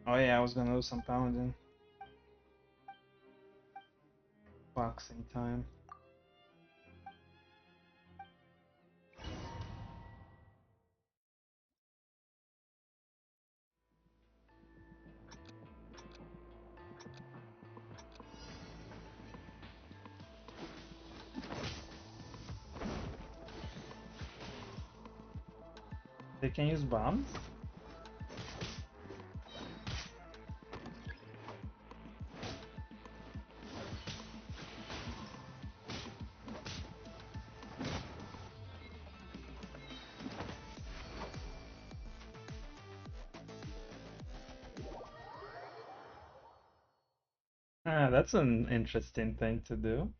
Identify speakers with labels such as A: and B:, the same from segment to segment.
A: Oh yeah, I was gonna lose some paladin. Boxing time. They can use bombs? Ah, that's an interesting thing to do.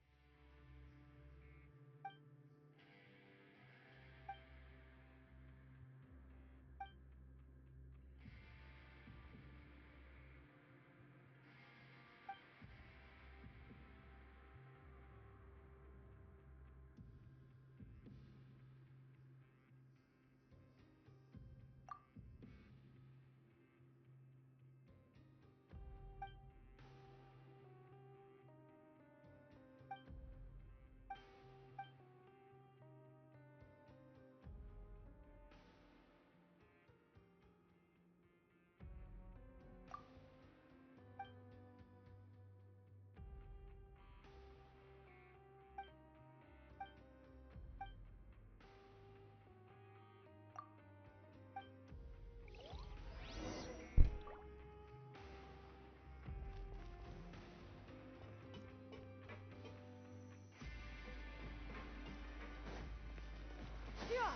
B: Yeah!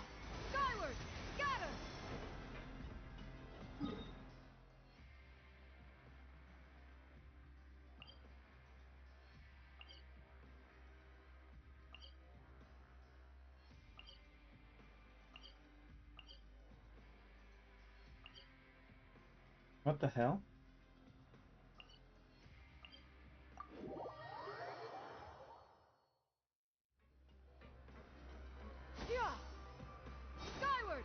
B: Skyward! Scatter!
A: What the hell?
B: Yeah! Skyward!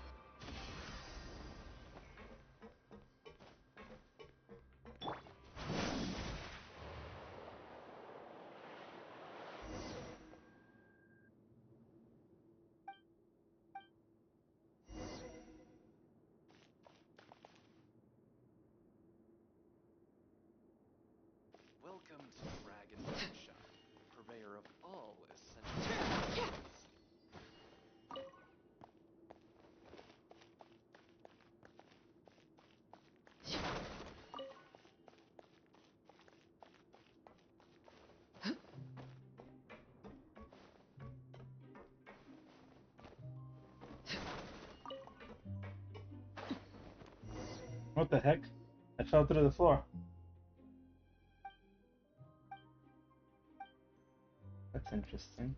C: Welcome to Dragon Shop, purveyor of all essential.
A: What the heck? I fell through the floor. That's interesting.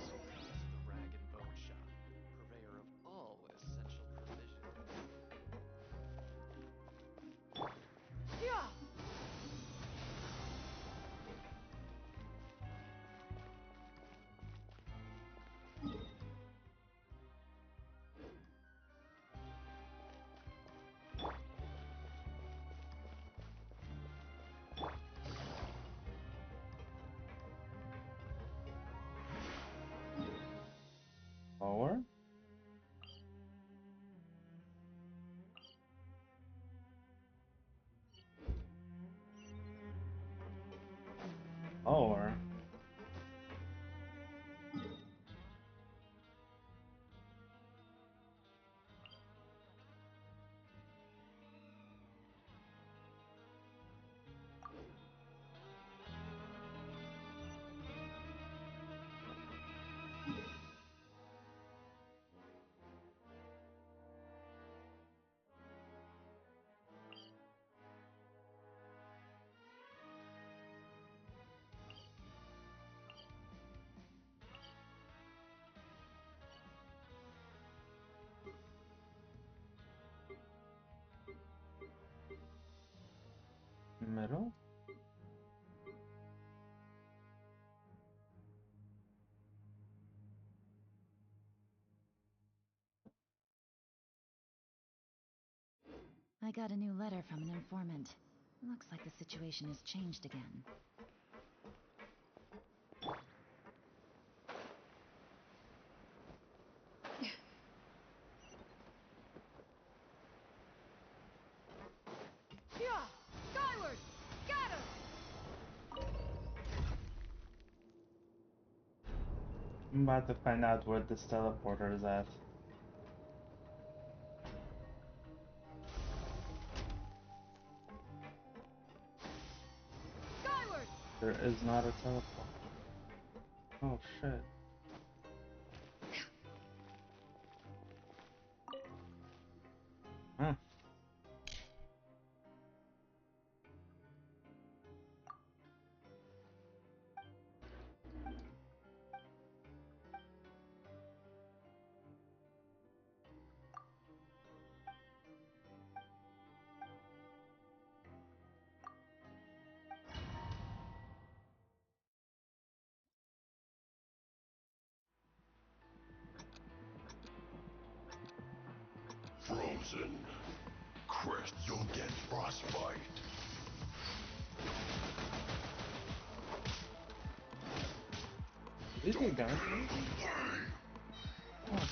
C: Welcome to the Rag and Bone Shop, purveyor of all essential provisions.
B: Yeah!
A: Lower? Lower? middle?
D: I got a new letter from an informant. Looks like the situation has changed again.
B: Yeah! Skyward! Got him!
A: I'm about to find out where this teleporter is at.
B: Skyward!
A: There is not a teleporter. Oh shit. Huh.
E: Frozen. Chris, you'll get frostbite.
A: Did he gun? Oh.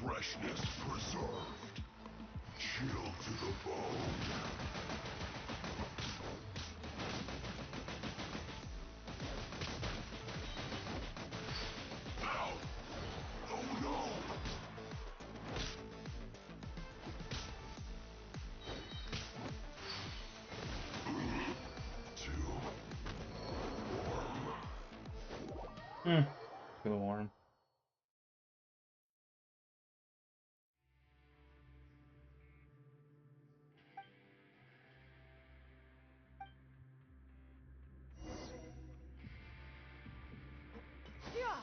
E: Freshness preserved. Chill to the bone. Ow! Oh no! Too warm.
A: Too warm.
B: Yeah!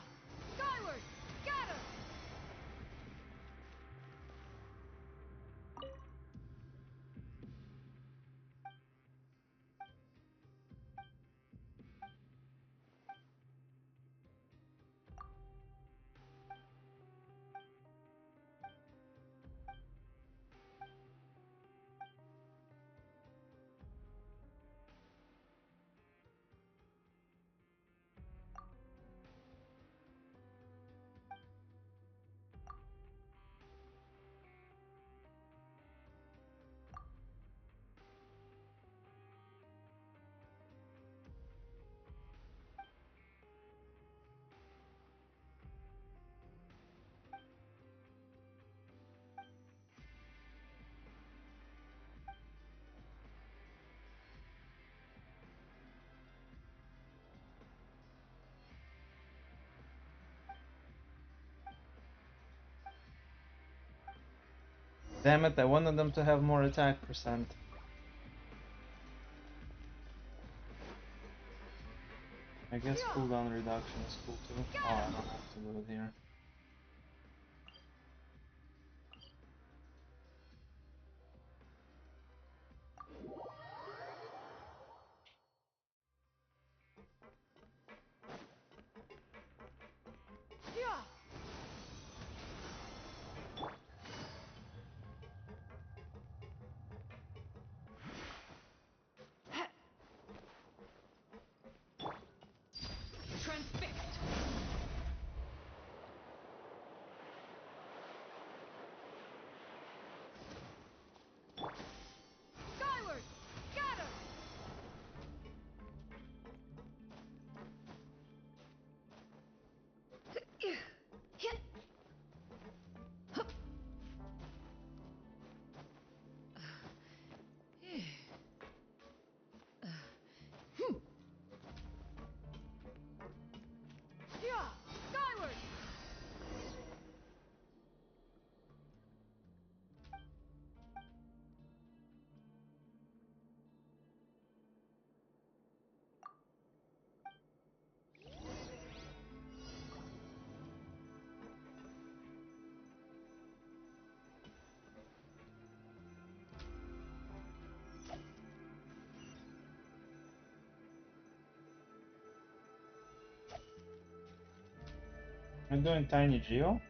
B: Skyward! Got him!
A: Damn it, I wanted them to have more attack percent. I guess cooldown reduction is cool too. Oh, I don't have to do it here.
B: Yeah!
D: Transfixed!
A: I'm doing Tiny Geo.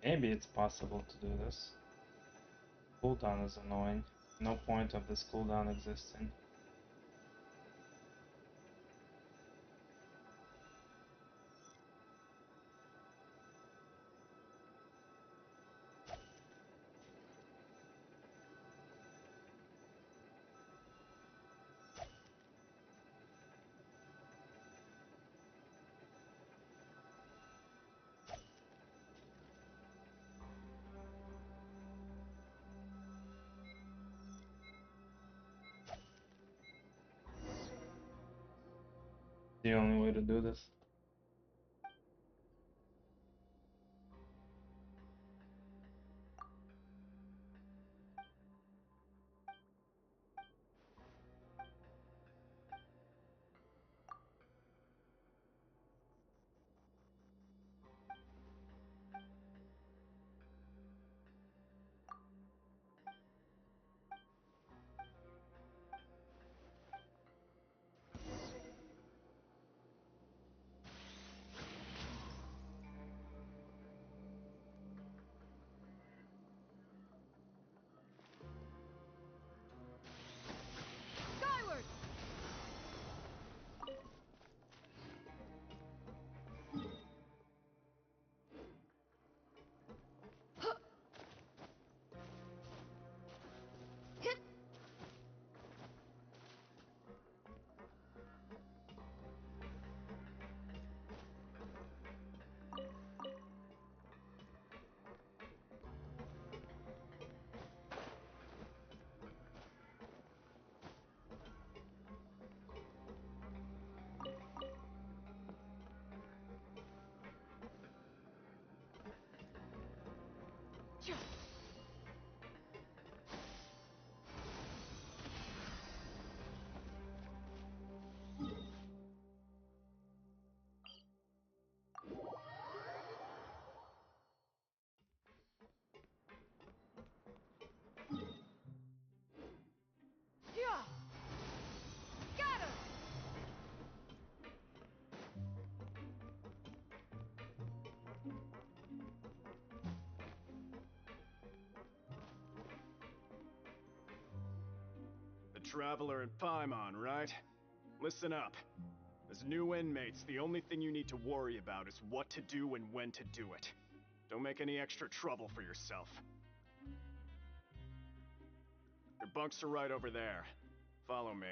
A: Maybe it's possible to do this. Cooldown is annoying. No point of this cooldown existing. The only way to do this.
B: Skyward! Yeah! Got him!
F: The Traveler and Paimon, right? Listen up. As new inmates, the only thing you need to worry about is what to do and when to do it. Don't make any extra trouble for yourself. Your bunks are right over there. Follow me.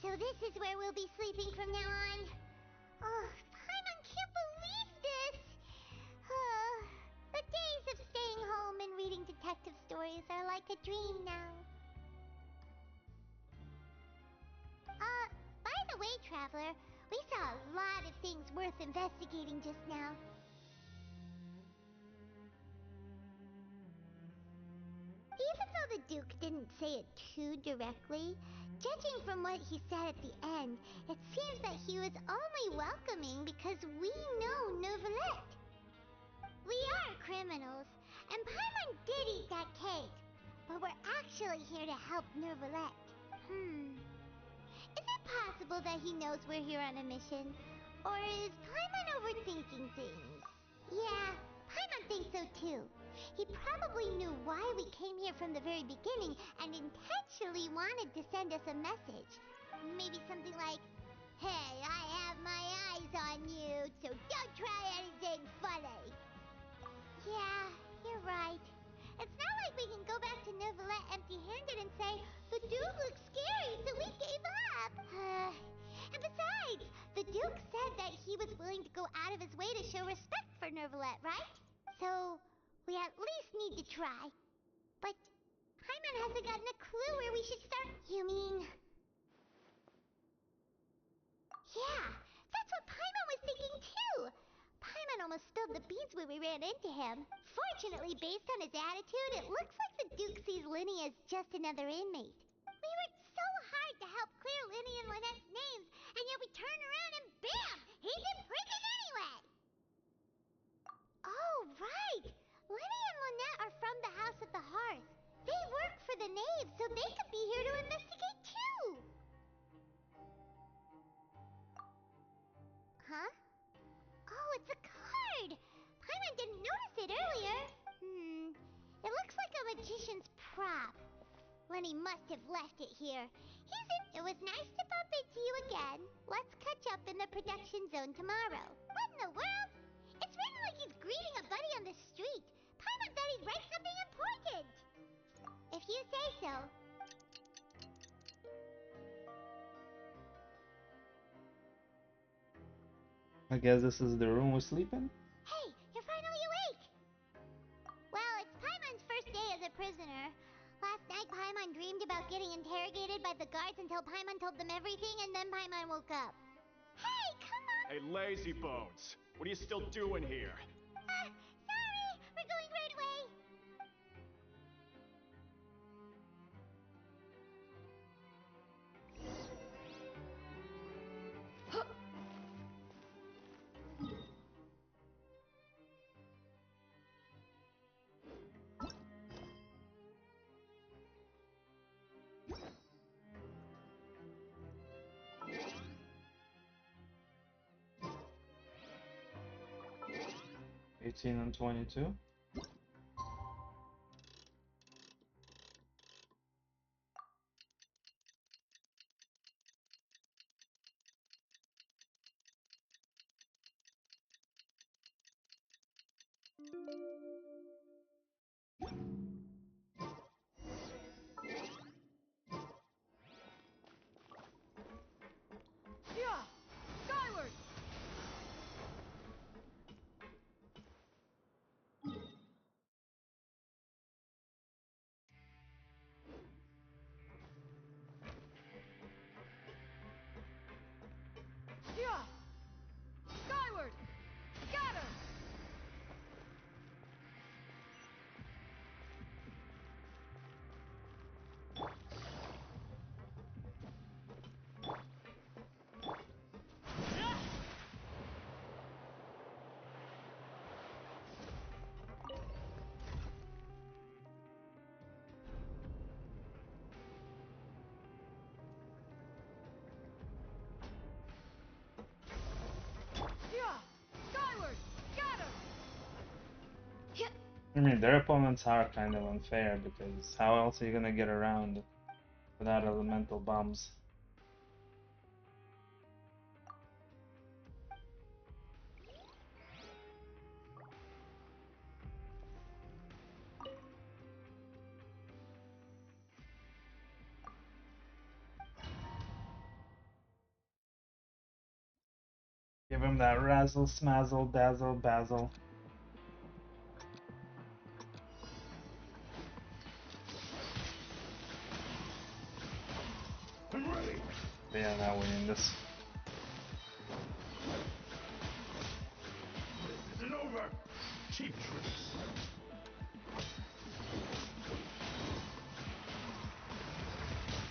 G: So this is where we'll be sleeping from now on. Oh, Paimon can't believe this! The days of staying home and reading detective stories are like a dream now. By the way, Traveler, we saw a lot of things worth investigating just now. Even though the Duke didn't say it too directly, judging from what he said at the end, it seems that he was only welcoming because we know Neuvillette. We are criminals, and Paimon did eat that cake, but we're actually here to help Neuvillette. Is it possible that he knows we're here on a mission? Or is Paimon overthinking things? Yeah, Paimon thinks so too. He probably knew why we came here from the very beginning and intentionally wanted to send us a message. Maybe something like, "Hey, I have my eyes on you, so don't try anything funny." Yeah, you're right. It's not like we can go back to Neuvillette empty-handed and say, "The Duke looks scary, so we gave up." And besides, the Duke said that he was willing to go out of his way to show respect for Neuvillette, right? So we at least need to try. But Paimon hasn't gotten a clue where we should start. You mean... Yeah, that's what Paimon was thinking too. Paimon almost spilled the beans when we ran into him. Fortunately, based on his attitude, it looks like the Duke sees Linny as just another inmate. We worked so hard to help clear Linny and Lynette's names, and yet we turn around and bam! He's in prison anyway! Oh, right! Linny and Lynette are from the House of the Hearth. They work for the Knaves, so they could be here to investigate too! Huh? Oh, it's a card! Paimon didn't notice it earlier. It looks like a magician's prop. Lenny must have left it here. It was nice to bump into you again. Let's catch up in the production zone tomorrow. What in the world? It's written like he's greeting a buddy on the street. Paimon thought he'd write something important. If you say so.
A: I guess this is the room we sleep in?
G: Hey, you're finally awake! Well, it's Paimon's first day as a prisoner. Last night, Paimon dreamed about getting interrogated by the guards until Paimon told them everything, and then Paimon woke up. Hey, come on!
F: Hey, lazy bones. What are you still doing here?
G: Sorry! We're going right away!
A: 18 and 22.
B: Yeah! Skyward! Yeah! Skyward! Got him! Yeah! Skyward! Got him!
A: I mean, their opponents are kind of unfair because how else are you gonna get around without elemental bombs? Give him that razzle, smazzle, dazzle, bazzle.
E: I'm ready.
A: Yeah, now winning this.
E: This isn't over. Cheap tricks.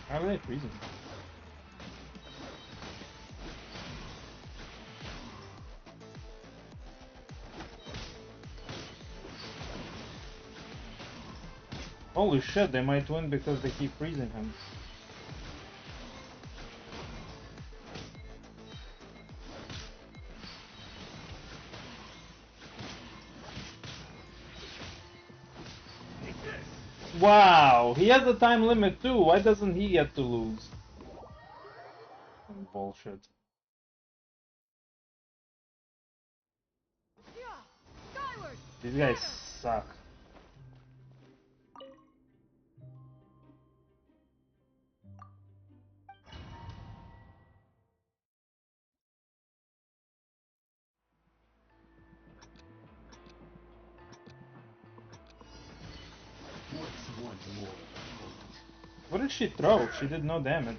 A: How are they freezing? Holy shit, they might win because they keep freezing him.
E: Take this.
A: Wow, he has a time limit too. Why doesn't he get to lose? Bullshit.
B: Yeah! Skyward!
A: These guys suck.
E: What's one more?
A: did she throw? She did no damage.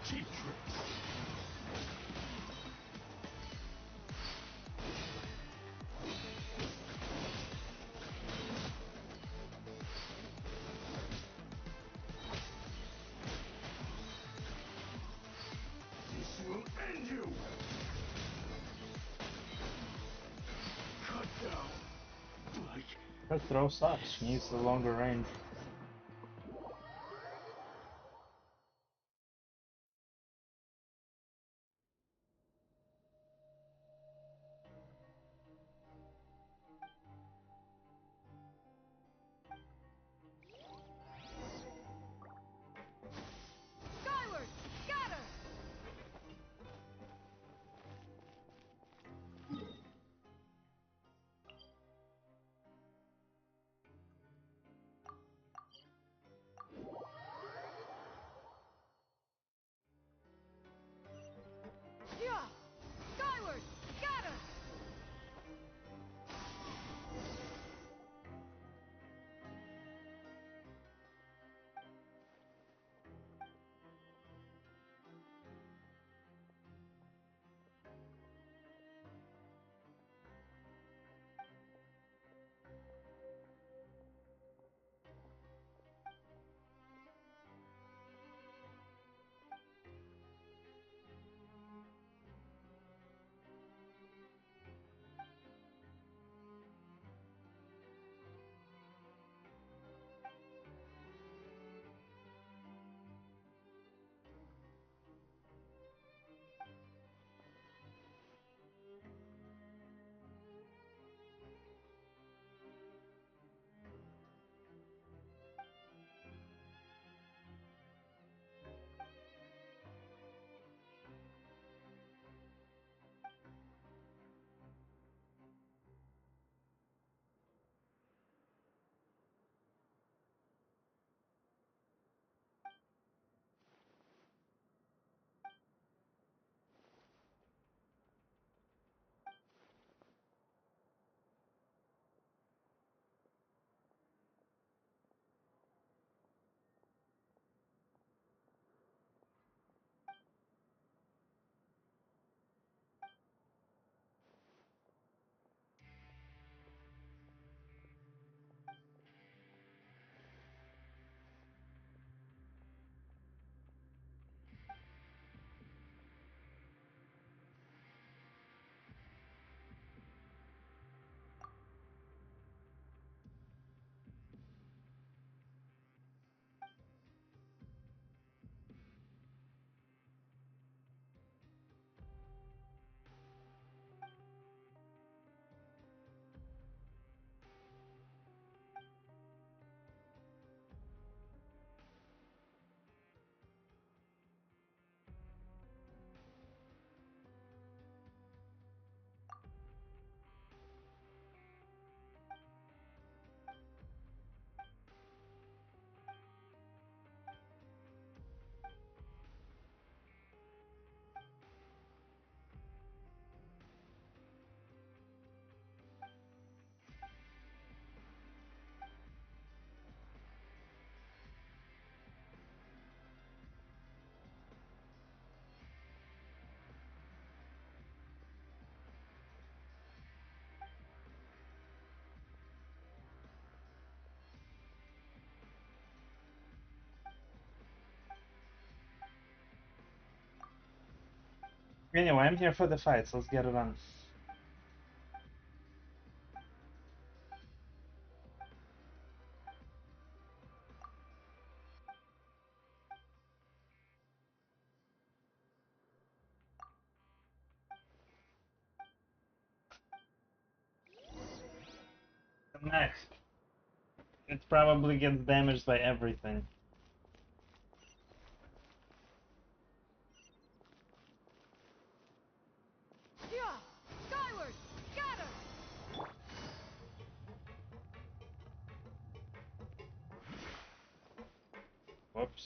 E: Cheap tricks. This will end you. Cut down. Like
A: Her throw sucks. She needs a longer range.
B: Skyward! Got her! Yeah! Skyward! Got her!
A: Anyway, I'm here for the fights. Let's get it on. Next. It probably gets damaged by everything.
B: Yeah! Skyward! Got her!
A: Whoops.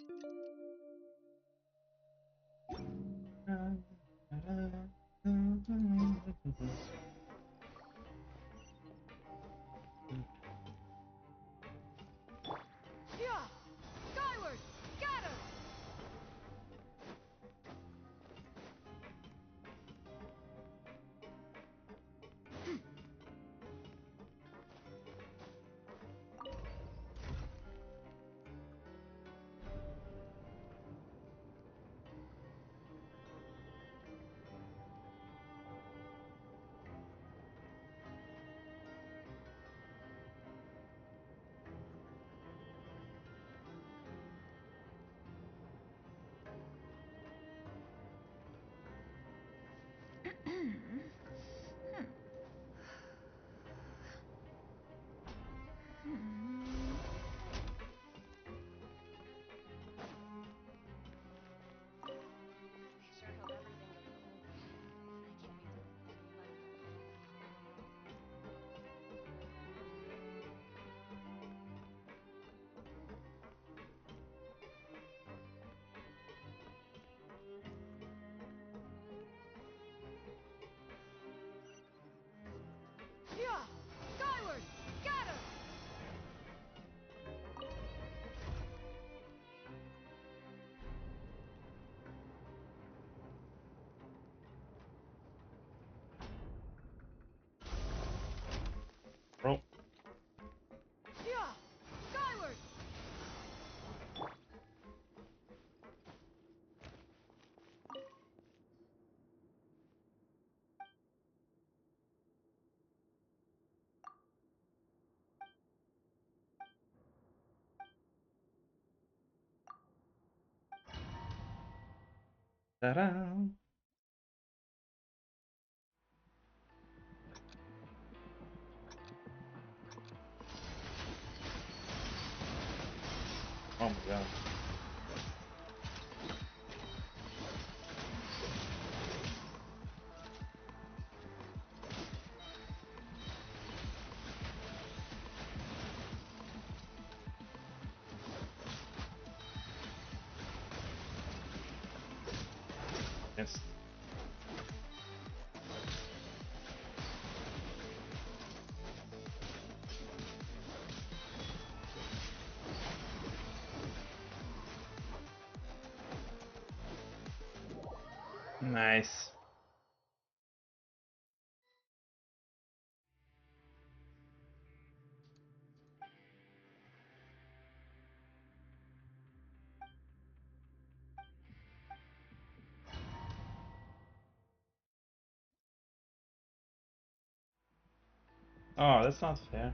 B: Yeah! Skyward! Scatter!
H: Sure hope everything goes okay. I can't wait to
B: Yeah! Skyward! Scatter!
A: Bro.
B: Yeah! Skyward!
A: Ta-da! Oh my god. Yes. Nice. Oh, that's not fair.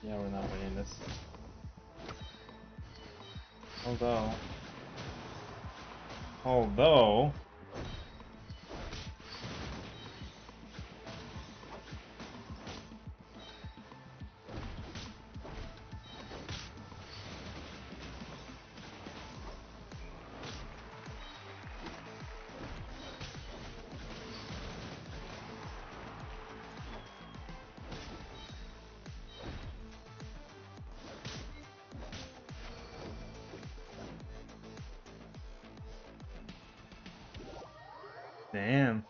A: Yeah, we're not winning this. Although, damn,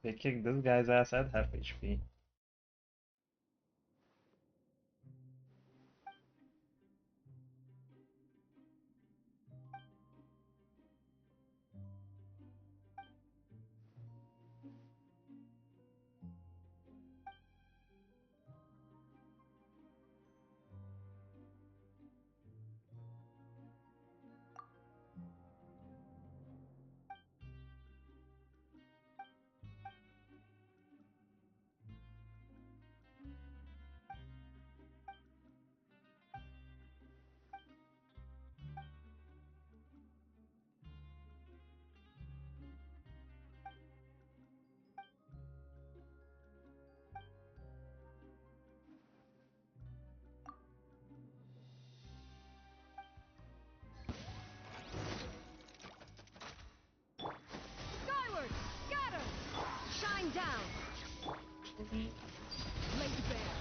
A: they kicked this guy's ass at half HP.
B: Skyward! Scatter! Shine down! Laid bare!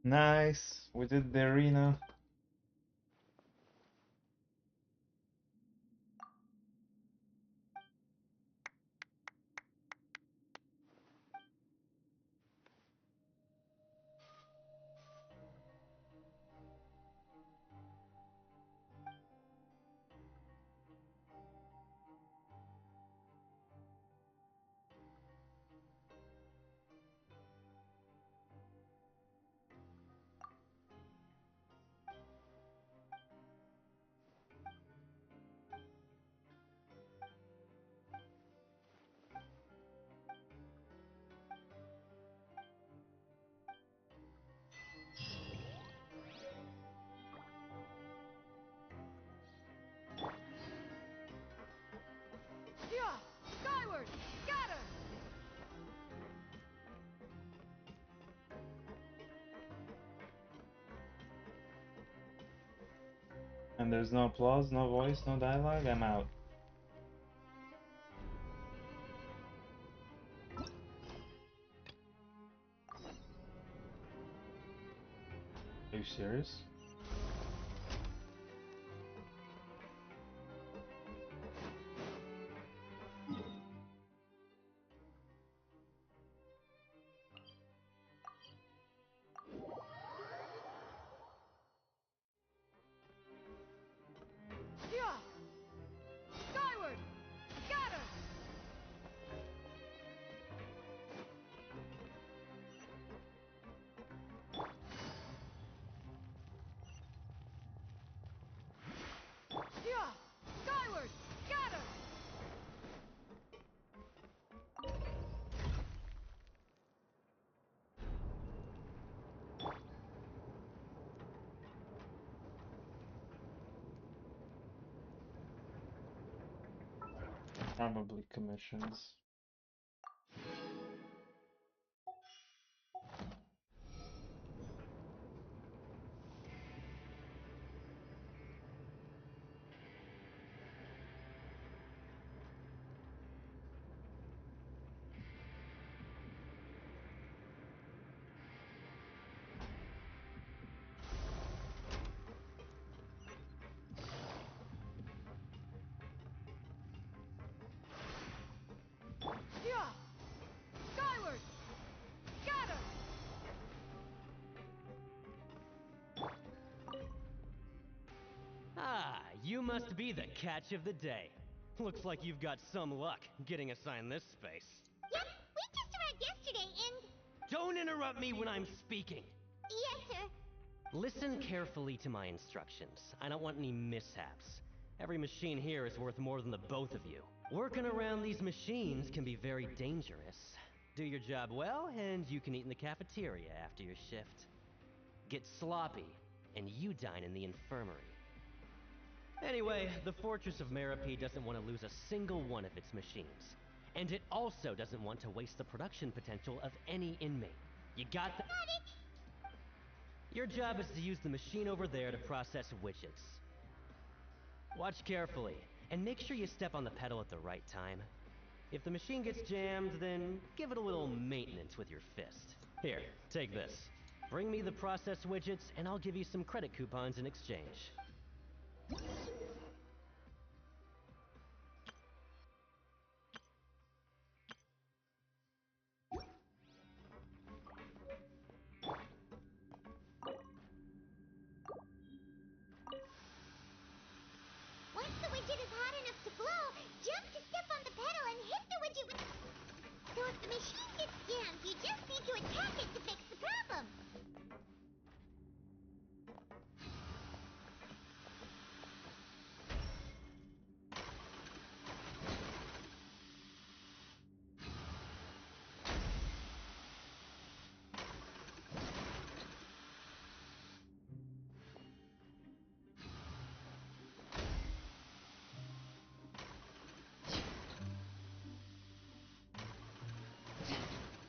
A: Nice. We did the arena.
B: Yeah! Skyward! Got him!
A: And there's no applause, no voice, no dialogue. I'm out. Are you serious?
B: Yeah! Skyward! Got him! Yeah! Skyward! Got him!
A: Probably commissions.
B: Yeah! Skyward! Got him!
I: Ah, you must be the catch of the day. Looks like you've got some luck getting assigned this space.
G: Yep, we just arrived yesterday and...
I: Don't interrupt me when I'm speaking.
G: Yes, sir.
I: Listen carefully to my instructions. I don't want any mishaps. Every machine here is worth more than the both of you. Working around these machines can be very dangerous. Do your job well, and you can eat in the cafeteria after your shift. Get sloppy, and you dine in the infirmary. Anyway, the Fortress of Meropide doesn't want to lose a single one of its machines. And it also doesn't want to waste the production potential of any inmate. You got that?
G: Got it.
I: Your job is to use the machine over there to process widgets. Watch carefully, and make sure you step on the pedal at the right time. If the machine gets jammed, then give it a little maintenance with your fist. Here, take this. Bring me the process widgets, and I'll give you some credit coupons in exchange.
G: Once the widget is hot enough to blow, jump to step on the pedal and hit the widget with... So if the machine gets jammed, you just need to attack it to fix the problem.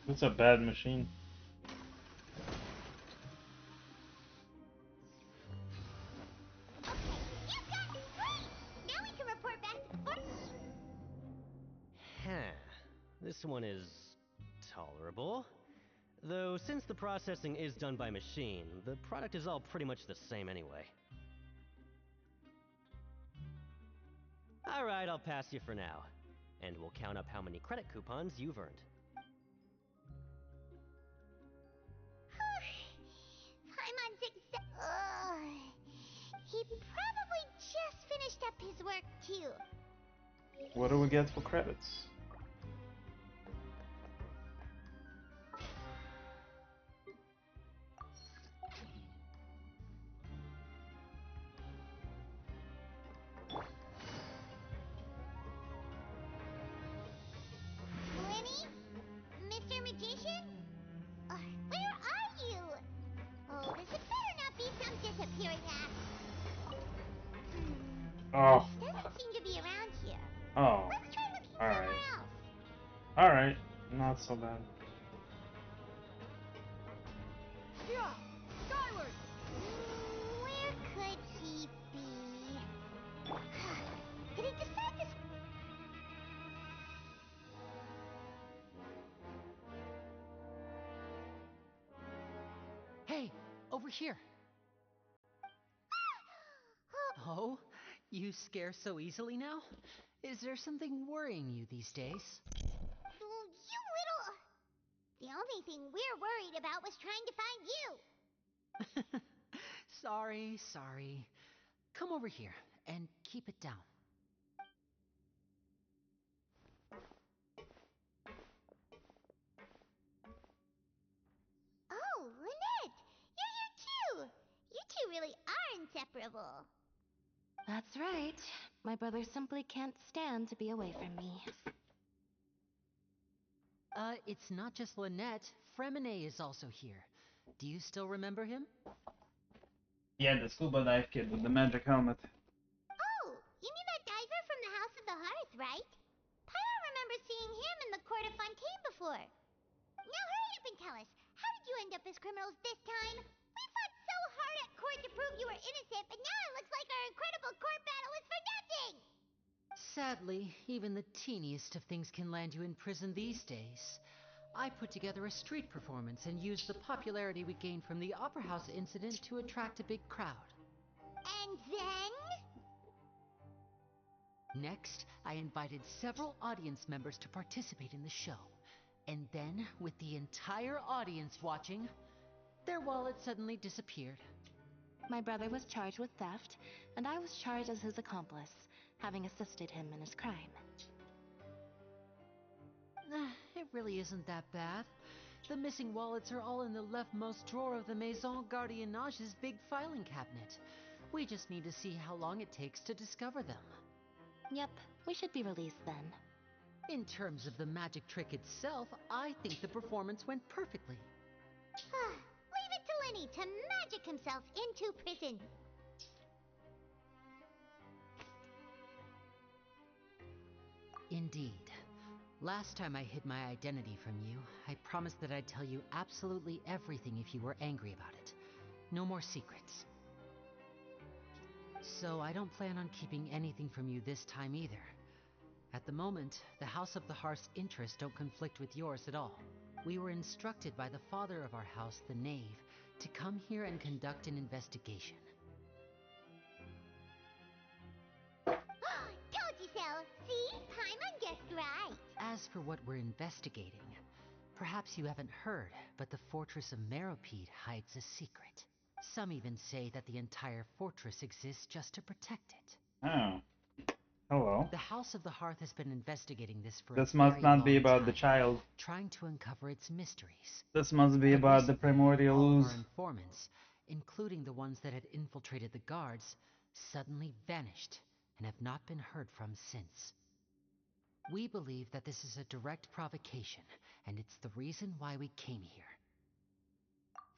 A: It's a bad machine.
G: Okay, you got it. Great. Now we can report back to the fort.
I: Huh. This one is tolerable. Though, since the processing is done by machine, the product is all pretty much the same anyway. Alright, I'll pass you for now. And we'll count up how many credit coupons you've earned.
G: Paimon's he probably just finished up his work too.
A: What do we get for credits?
G: Lenny? Mr. Magician? Where are you? Oh, this had better not be some disappearing act.
A: Oh.
G: Doesn't seem to be around here.
A: Oh.
G: Let's try looking
A: Alright.
G: somewhere else.
A: Alright. Not so bad.
B: Yeah! Skyward!
G: Where could he be? Did he decide this?
J: Hey, over here. Oh, you scare so easily now? Is there something worrying you these days?
G: You little... The only thing we're worried about was trying to find you.
J: Sorry. Come over here and keep it down.
G: Oh, Lynette! You're here too! You two really are inseparable.
H: That's right. My brother simply can't stand to be away from me.
J: It's not just Lynette. Fremine is also here. Do you still remember him?
A: Yeah, the scuba dive kid with the magic helmet.
G: Oh, you mean that diver from the House of the Hearth, right? Paimon remembers seeing him in the Court of Fontaine before. Now hurry up and tell us, how did you end up as criminals this time? We fought so hard at court to prove you were innocent, but now it looks like our incredible court battle was for nothing!
J: Sadly, even the teeniest of things can land you in prison these days. I put together a street performance and used the popularity we gained from the Opera House incident to attract a big crowd.
G: And then?
J: Next, I invited several audience members to participate in the show. And then, with the entire audience watching, their wallet suddenly disappeared.
H: My brother was charged with theft, and I was charged as his accomplice, having assisted him in his crime.
J: It really isn't that bad. The missing wallets are all in the leftmost drawer of the Maison Gardiennage's big filing cabinet. We just need to see how long it takes to discover them.
H: Yep, we should be released then.
J: In terms of the magic trick itself, I think the performance went perfectly.
G: Leave it to Lenny to magic himself into prison.
J: Indeed. Last time I hid my identity from you, I promised that I'd tell you absolutely everything if you were angry about it. No more secrets. So I don't plan on keeping anything from you this time either. At the moment, the House of the Hearth's interests don't conflict with yours at all. We were instructed by the father of our house, the Knave, to come here and conduct an investigation.
G: Told you so! See? Paimon guessed right.
J: As for what we're investigating, perhaps you haven't heard, but the fortress of Meropide hides a secret. Some even say that the entire fortress exists just to protect it.
A: Oh. Hello.
J: The House of the Hearth has been investigating this for
A: This
J: a
A: must
J: very
A: not be
J: long
A: about
J: time,
A: the child.
J: trying to uncover its mysteries.
A: This must be
J: But
A: about the
J: recently,
A: primordial
J: all of
A: ooze.
J: our informants, including the ones that had infiltrated the guards, suddenly vanished and have not been heard from since. We believe that this is a direct provocation, and it's the reason why we came here.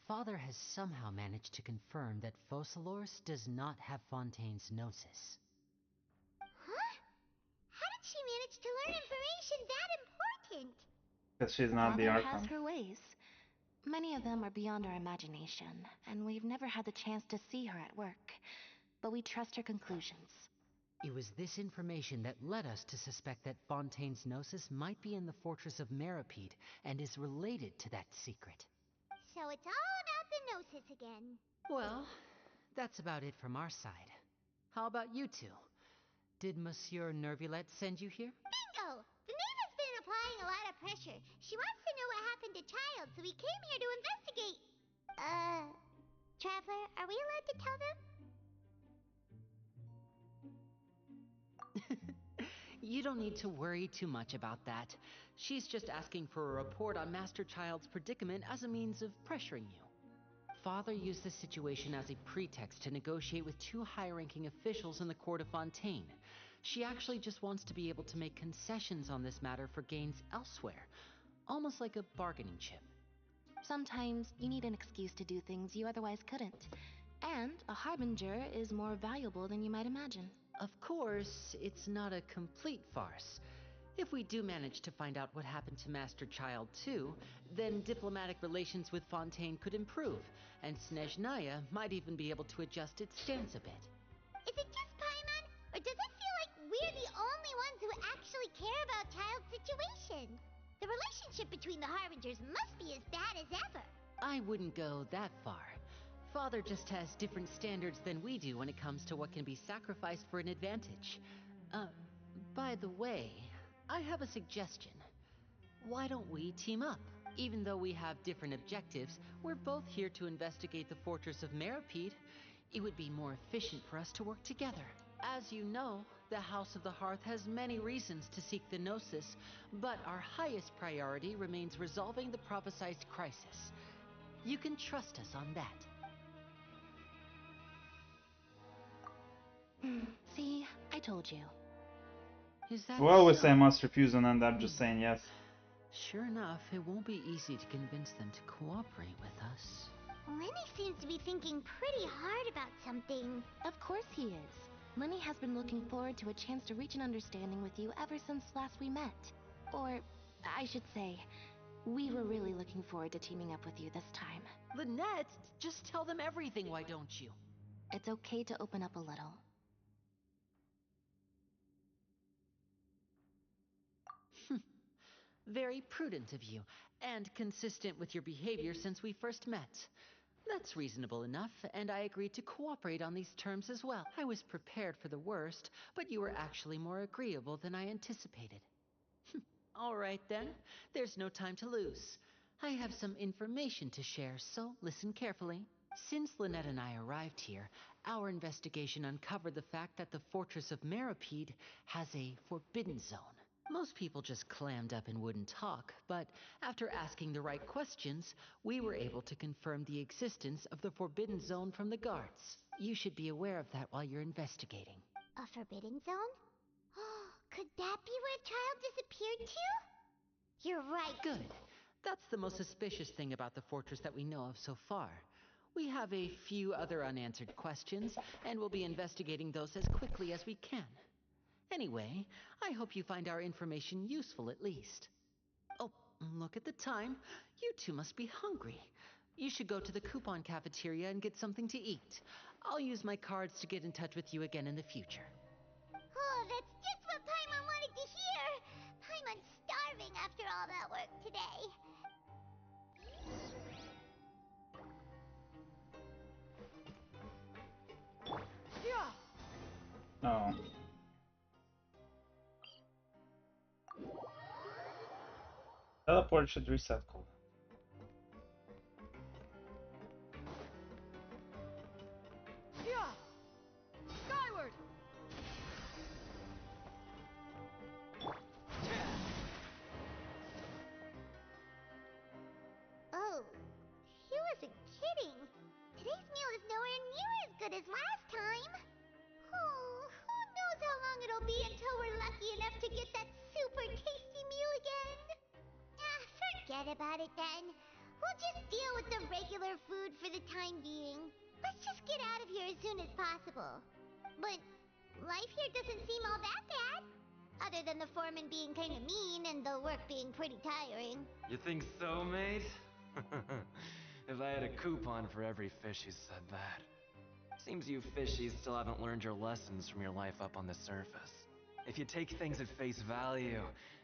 J: Father has somehow managed to confirm that Focalors does not have Fontaine's gnosis.
G: Huh? How did she manage to learn information that important?
A: Because she's not the
H: Mother has
A: Archon.
H: her ways. Many of them are beyond our imagination, and we've never had the chance to see her at work. But we trust her conclusions.
J: It was this information that led us to suspect that Fontaine's Gnosis might be in the fortress of Meripede and is related to that secret.
G: So it's all about the Gnosis again.
J: Well, that's about it from our side. How about you two? Did Monsieur Nervulette send you here?
G: Bingo! The Nava's been applying a lot of pressure. She wants to know what happened to Child, so we came here to investigate. Traveler, are we allowed to tell them?
J: You don't need to worry too much about that. She's just asking for a report on Master Child's predicament as a means of pressuring you. Father used the situation as a pretext to negotiate with two high-ranking officials in the court of Fontaine. She actually just wants to be able to make concessions on this matter for gains elsewhere, almost like a bargaining chip.
H: Sometimes you need an excuse to do things you otherwise couldn't. And a harbinger is more valuable than you might imagine.
J: Of course, it's not a complete farce. If we do manage to find out what happened to Master Child too, then diplomatic relations with Fontaine could improve, and Snezhnaya might even be able to adjust its stance a bit.
G: Is it just Paimon, or does it feel like we're the only ones who actually care about Child's situation? The relationship between the Harbingers must be as bad as ever.
J: I wouldn't go that far. Father just has different standards than we do when it comes to what can be sacrificed for an advantage. By the way, I have a suggestion. Why don't we team up? Even though we have different objectives, we're both here to investigate the fortress of Meripede. It would be more efficient for us to work together. As you know, the House of the Hearth has many reasons to seek the Gnosis, but our highest priority remains resolving the prophesized crisis. You can trust us on that.
H: See, I told you.
J: Is that
A: We always
J: so?
A: say must refuse and end up just saying yes.
J: Sure enough, it won't be easy to convince them to cooperate with us.
G: Lenny seems to be thinking pretty hard about something.
H: Of course he is. Lenny has been looking forward to a chance to reach an understanding with you ever since last we met. Or, I should say, we were really looking forward to teaming up with you this time.
J: Lynette, just tell them everything, why don't you?
H: It's okay to open up a little.
J: Very prudent of you, and consistent with your behavior since we first met. That's reasonable enough, and I agreed to cooperate on these terms as well. I was prepared for the worst, but you were actually more agreeable than I anticipated. All right then, there's no time to lose. I have some information to share, so listen carefully. Since Lynette and I arrived here, our investigation uncovered the fact that the fortress of Meripede has a forbidden zone. Most people just clammed up and wouldn't talk, but after asking the right questions, we were able to confirm the existence of the Forbidden Zone from the guards. You should be aware of that while you're investigating.
G: A forbidden zone? Could that be where Child disappeared to? You're right.
J: Good. That's the most suspicious thing about the fortress that we know of so far. We have a few other unanswered questions, and we'll be investigating those as quickly as we can. Anyway, I hope you find our information useful at least. Oh, look at the time. You two must be hungry. You should go to the coupon cafeteria and get something to eat. I'll use my cards to get in touch with you again in the future.
G: Oh, that's just what Paimon wanted to hear. Paimon's starving after all that work today.
A: Oh. Teleport should reset cooldown.
B: Skyward!
G: Oh, he wasn't kidding. Today's meal is nowhere near as good as last time. Oh, who knows how long it'll be until we're lucky enough to get that super tasty meal again. Forget about it then. We'll just deal with the regular food for the time being. Let's just get out of here as soon as possible. But life here doesn't seem all that bad. Other than the foreman being kind of mean and the work being pretty tiring.
C: You think so, mate? If I had a coupon for every fish who said that. Seems you fishies still haven't learned your lessons from your life up on the surface. If you take things at face value,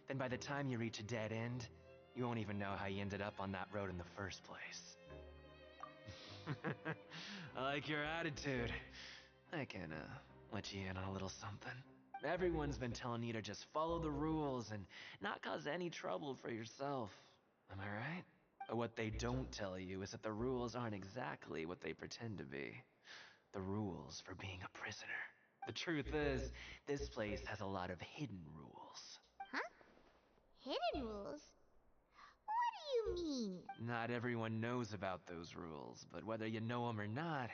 C: then by the time you reach a dead end, you won't even know how you ended up on that road in the first place. I like your attitude. I can, let you in on a little something. Everyone's been telling you to just follow the rules and not cause any trouble for yourself. Am I right? But what they don't tell you is that the rules aren't exactly what they pretend to be. The rules for being a prisoner. The truth is, this place has a lot of hidden rules.
G: Huh? Hidden rules? What do you mean?
C: Not everyone knows about those rules, but whether you know them or not,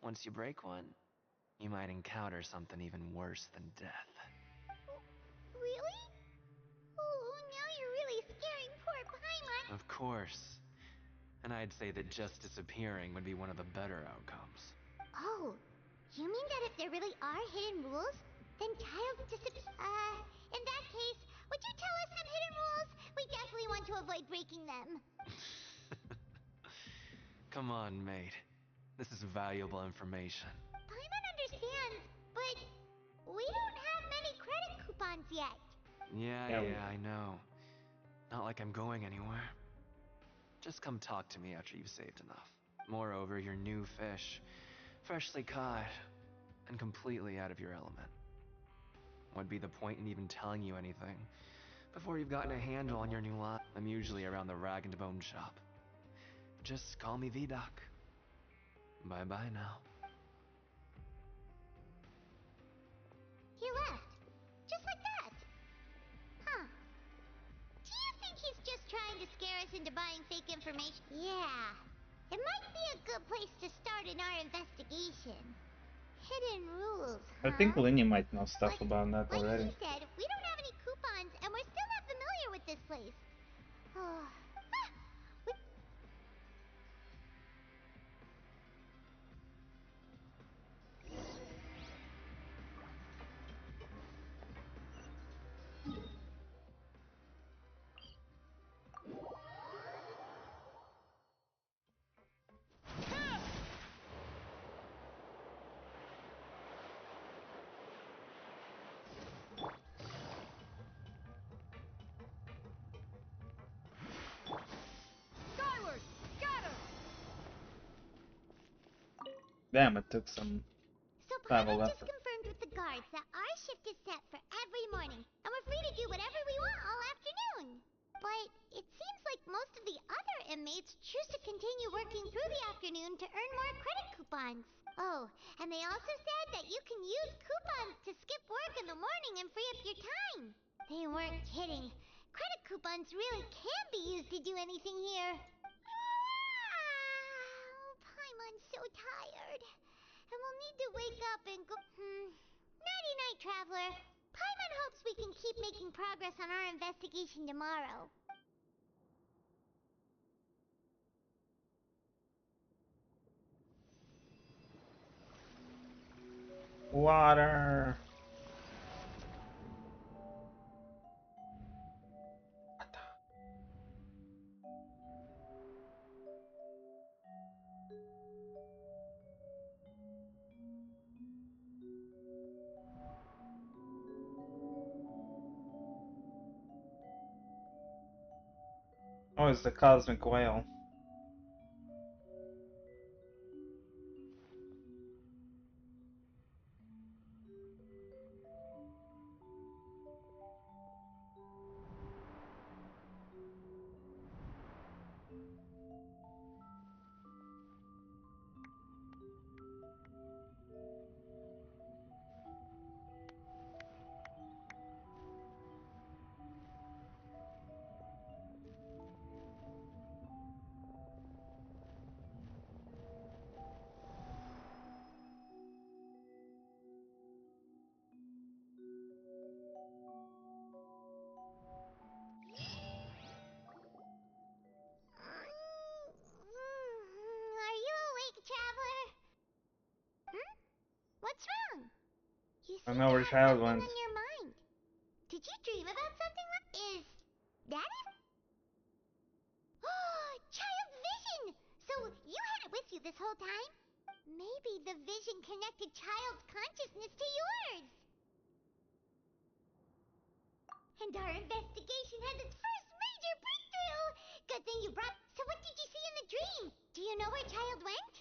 C: once you break one, you might encounter something even worse than death.
G: Really? Oh, now you're really scaring poor Paimon.
C: Of course. And I'd say that just disappearing would be one of the better outcomes.
G: Oh, you mean that if there really are hidden rules, then Childs in that case, would you tell us some hidden rules? We definitely want to avoid breaking them.
C: Come on, mate. This is valuable information.
G: Paimon understands, but we don't have many credit coupons yet.
C: Yeah, I know. Not like I'm going anywhere. Just come talk to me after you've saved enough. Moreover, you're new fish, freshly caught, and completely out of your element. What'd be the point in even telling you anything before you've gotten a handle on your new life? I'm usually around the rag and bone shop. Just call me V-Doc. Bye-bye now.
G: He left. Just like that. Huh. Do you think he's just trying to scare us into buying fake information? Yeah. It might be a good place to start in our investigation. Hidden rules, huh?
A: I think Linny might know stuff about that already.
G: Like he said, we don't have any coupons, and we're still not familiar with this place. Oh.
B: Skyward! Scatter!
A: Damn, it took some
G: So
A: travel
G: Paimon just
A: effort.
G: confirmed with the guards that our shift is set for every morning, and we're free to do whatever we want all afternoon. But it seems like most of the other inmates choose to continue working through the afternoon to earn more credit coupons. Oh, and they also said that you can use coupons to skip work in the morning and free up your time. They weren't kidding. Credit coupons really can be used to do anything here. Paimon's so tired. And we'll need to wake up and go... Nighty-night, Traveler. Paimon hopes we can keep making progress on our investigation tomorrow.
A: Water! Oh, it's the cosmic whale.
G: Are you awake, Traveler? What's wrong? You
A: I
G: seem
A: know
G: to
A: where
G: have
A: Child
G: something
A: went.
G: on your mind. Did you dream about something Is that it? Oh, Child's vision! So you had it with you this whole time? Maybe the vision connected child's consciousness to yours. And our investigation has its first major breakthrough. Good thing you brought... So what did you see in the dream? Do you know where child went?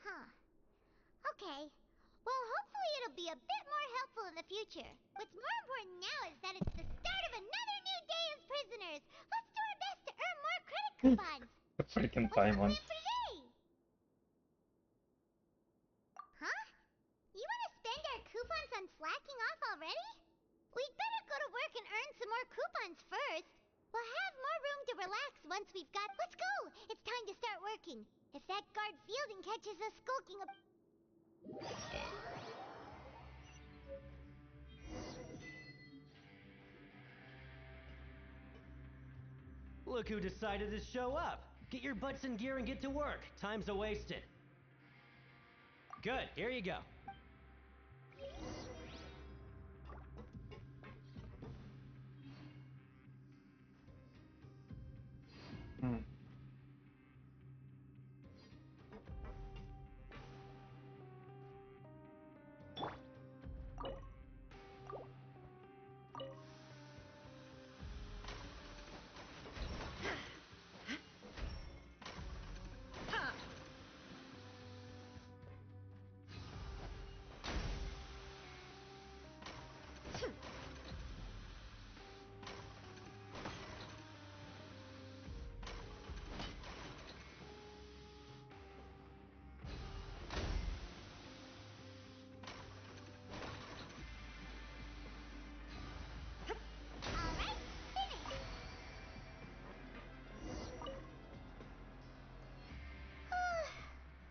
G: Huh. Okay. Well, hopefully it'll be a bit more helpful in the future. What's more important now is that it's the start of another new day as prisoners. Let's do our best to earn more credit coupons.
A: Freaking
G: What's the
A: Paimon.
G: plan for today? Huh? You want to spend our coupons on slacking off already? We'd better go to work and earn some more coupons first. We'll have more room to relax once we've got... Let's go! It's time to start working. If that guard Fielding catches us skulking up...
I: Look who decided to show up. Get your butts in gear and get to work. Time's a-wasted. Good, here you go.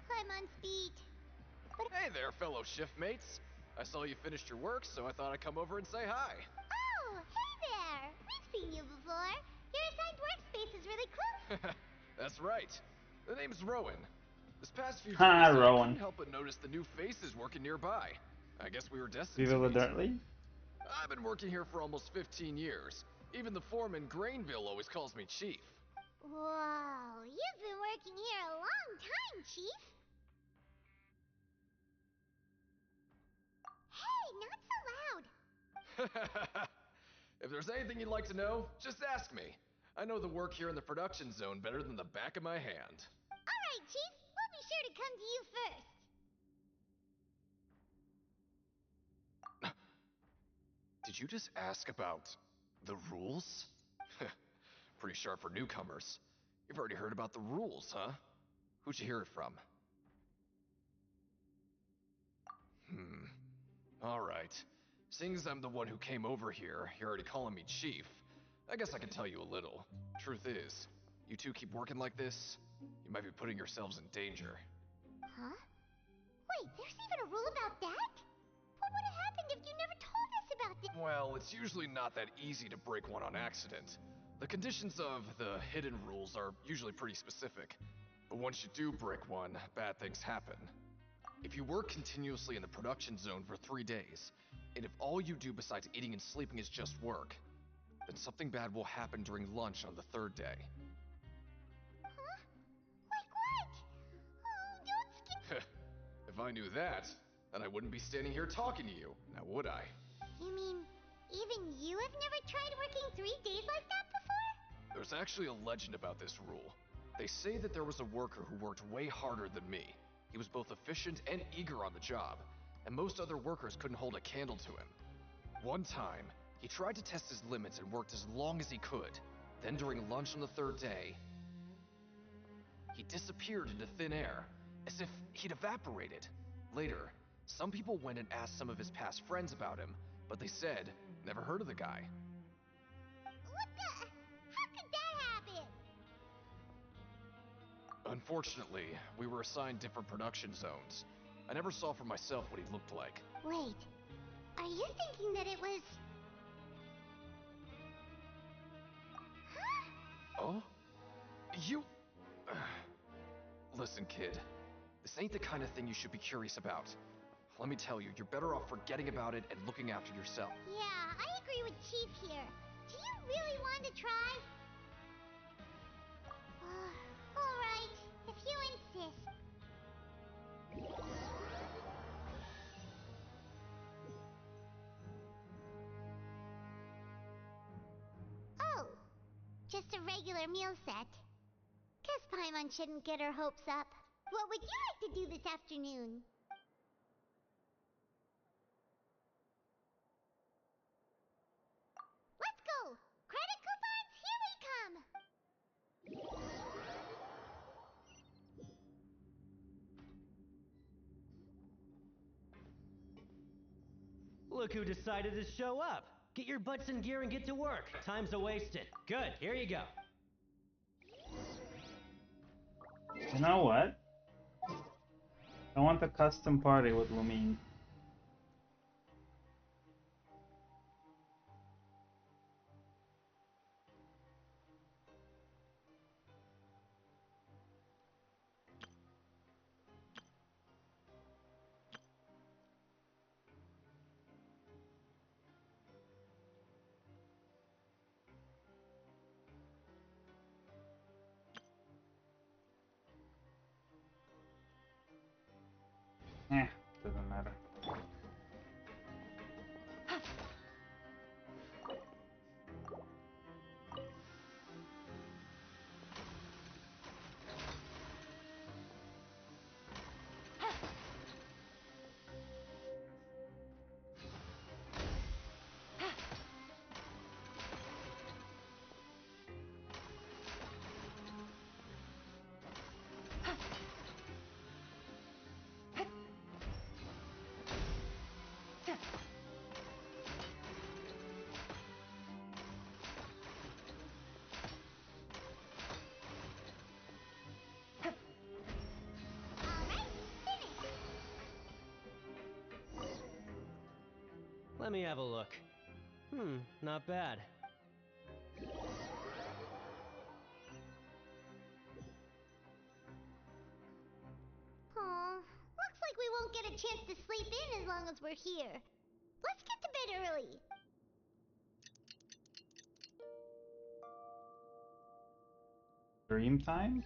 G: Paimon's beat.
F: Hey there, fellow shiftmates. I saw you finished your work, so I thought I'd come over and say hi.
G: Oh, hey there! We've seen you before. Your assigned workspace is really cool.
F: That's right. The name's Rowan. This past few days,
A: Ha,
F: I
A: Rowan.
F: couldn't help but notice the new faces working nearby. I guess we were destined
A: Viva
F: to meet.
A: Literally?
F: I've been working here for almost 15 years. Even the foreman, Grainville, always calls me Chief.
G: Whoa, you've been working here a long time, Chief. Hey, not so loud.
F: If there's anything you'd like to know, just ask me. I know the work here in the production zone better than the back of my hand.
G: All right, Chief. We'll be sure to come to you first.
F: Did you just ask about the rules? Pretty sharp for newcomers. You've already heard about the rules, huh? Who'd you hear it from? Alright. Seeing as I'm the one who came over here, you're already calling me Chief. I guess I can tell you a little. Truth is, you two keep working like this, you might be putting yourselves in danger.
G: Huh? Wait, there's even a rule about that? What would have happened if you never told us about this?
F: Well, it's usually not that easy to break one on accident. The conditions of the hidden rules are usually pretty specific. But once you do break one, bad things happen. If you work continuously in the production zone for 3 days, and if all you do besides eating and sleeping is just work, then something bad will happen during lunch on the 3rd day.
G: Huh? Like what? Oh, don't skip...
F: If I knew that, then I wouldn't be standing here talking to you, now would I?
G: You mean, even you have never tried working 3 days like that before?
F: There's actually a legend about this rule. They say that there was a worker who worked way harder than me. He was both efficient and eager on the job, and most other workers couldn't hold a candle to him. One time, he tried to test his limits and worked as long as he could. Then during lunch on the 3rd day, he disappeared into thin air, as if he'd evaporated. Later, some people went and asked some of his past friends about him, but they said, never heard of the guy.
G: What the... How could that happen?
F: Unfortunately, we were assigned different production zones. I never saw for myself what he looked like.
G: Wait, are you thinking that it was... Huh?
F: Oh? You... Listen, kid. This ain't the kind of thing you should be curious about. Let me tell you, you're better off forgetting about it and looking after yourself.
G: Yeah, I agree with Chief here. Do you really want to try? Alright, if you insist. regular meal set. Guess Paimon shouldn't get her hopes up. What would you like to do this afternoon? Let's go! Credit coupons, here we come!
I: Look who decided to show up. Get your butts in gear and get to work. Time's a-wasted. Good, here you go.
A: You know what? I want a custom party with Lumine. Doesn't matter.
I: Let me have a look. Not bad.
G: Aw, looks like we won't get a chance to sleep in as long as we're here. Let's get to bed early.
A: Dream time?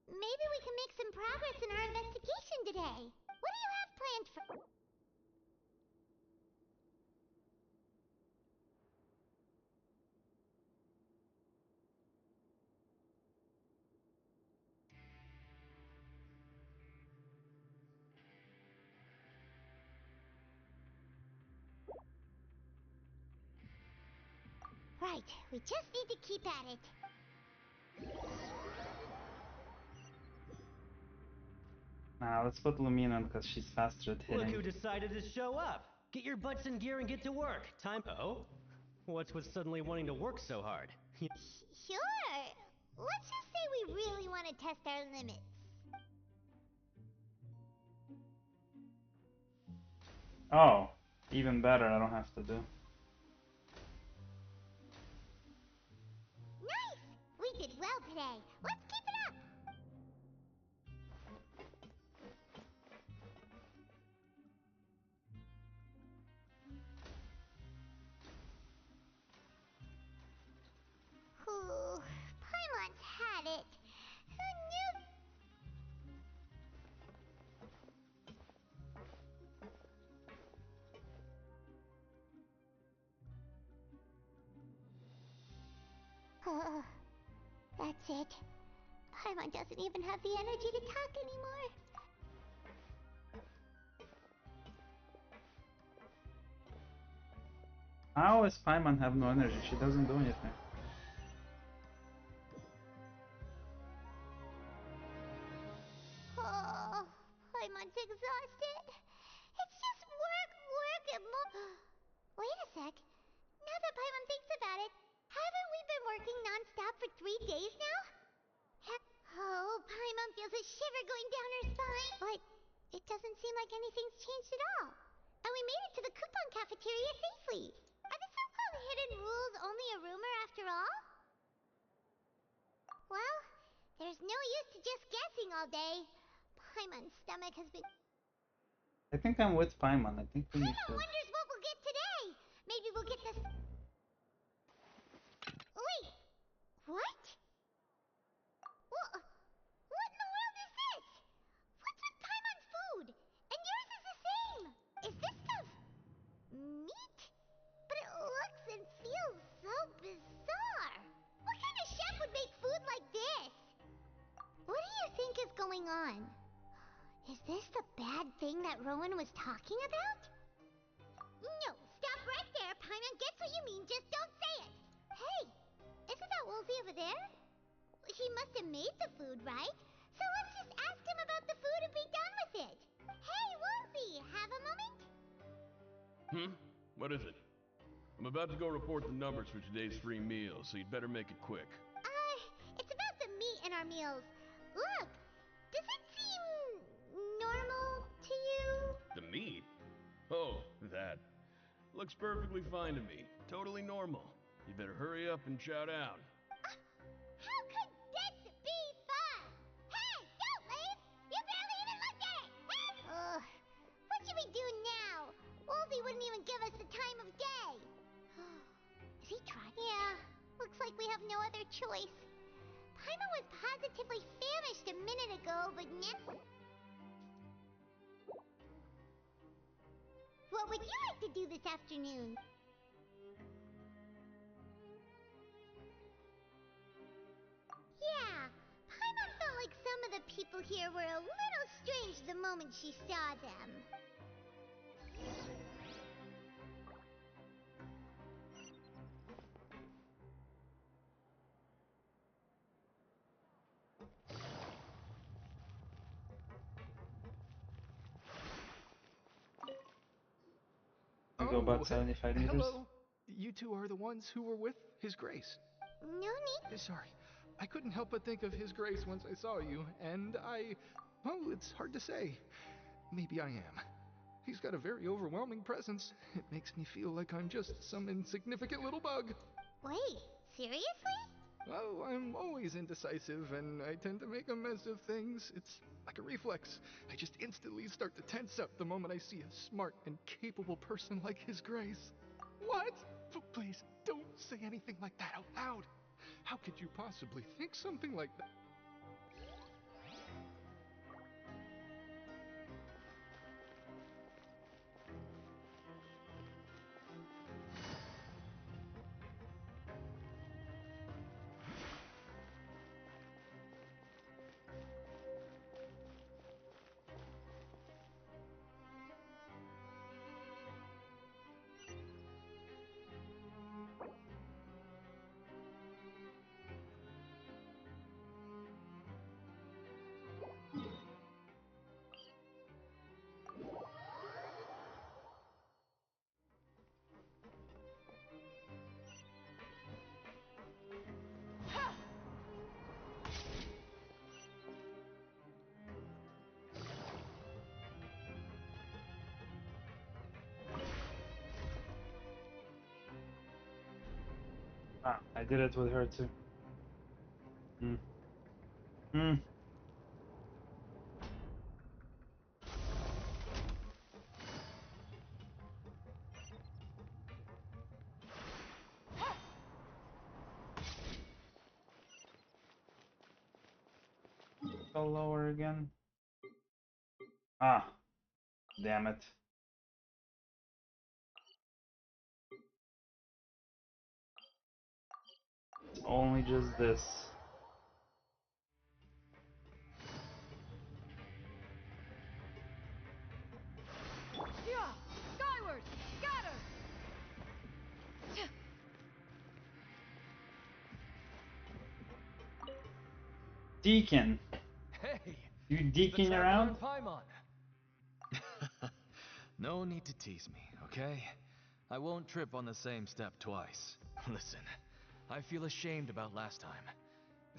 G: Maybe we can make some progress in our investigation today. What do you have planned for... Right, we just need to keep at it.
A: Nah, let's put Lumine on because she's faster at hitting.
I: Look who decided to show up. Get your butts in gear and get to work. Time. Oh? What's with suddenly wanting to work so hard?
G: Sure. Let's just say we really want to test our limits.
A: Oh, even better, I don't have to do.
G: Nice! We did well today. Let's keep it up! Ooh, Paimon's had it. Who knew? That's it. Paimon doesn't even have the energy to talk anymore.
A: How does Paimon have no energy? She doesn't do anything.
G: Oh, Paimon's exhausted. It's just work, and more. Wait a sec. Now that Paimon thinks about it, haven't we been working non-stop for 3 days now? Oh, Paimon feels a shiver going down her spine. But it doesn't seem like anything's changed at all. And we made it to the coupon cafeteria safely. Are the so-called hidden rules only a rumor after all? Well, there's no use to just guessing all day. Paimon's stomach has been...
A: I think I'm with Paimon. I think we need
G: Paimon
A: to...
G: wonders what we'll get today. Maybe we'll get this... Wait! What? What in the world is this? What's with Paimon's food? And yours is the same! Is this stuff... meat? But it looks and feels going on? Is this the bad thing that Rowan was talking about? No, stop right there, Paimon gets what you mean, just don't say it! Hey, isn't that Woolsey over there? He must have made the food, right? So let's just ask him about the food and be done with it! Hey, Woolsey, have a moment?
K: What is it? I'm about to go report the numbers for today's free meal, so you'd better make it quick.
G: It's about the meat in our meals. Look, does it seem normal to you?
K: The meat? Oh, that. Looks perfectly fine to me. Totally normal. You better hurry up and chow down.
G: How could this be fun? Hey, don't leave! You barely even looked at it! Ugh, what should we do now? Woolsey wouldn't even give us the time of day. Is he trying? Yeah, looks like we have no other choice. Paimon was positively famished a minute ago, but now... What would you like to do this afternoon? Yeah, Paimon felt like some of the people here were a little strange the moment she saw them.
A: We go about 75 meters.
L: Hello. You two are the ones who were with His Grace.
G: No need.
L: Sorry. I couldn't help but think of His Grace once I saw you, and well, it's hard to say. Maybe I am. He's got a very overwhelming presence. It makes me feel like I'm just some insignificant little bug.
G: Wait, seriously?
L: Oh, I'm always indecisive, and I tend to make a mess of things. It's like a reflex. I just instantly start to tense up the moment I see a smart and capable person like His Grace. What? Please, don't say anything like that out loud. How could you possibly think something like that?
A: Ah, I did it with her too. Go lower again. Ah, damn it. It's only just this.
B: Yeah, skyward! Got her!
A: Deacon!
C: Hey!
A: You
C: The
A: deacon
C: traveler
A: around?
C: in Paimon. No need to tease me, okay? I won't trip on the same step twice. Listen, I feel ashamed about last time.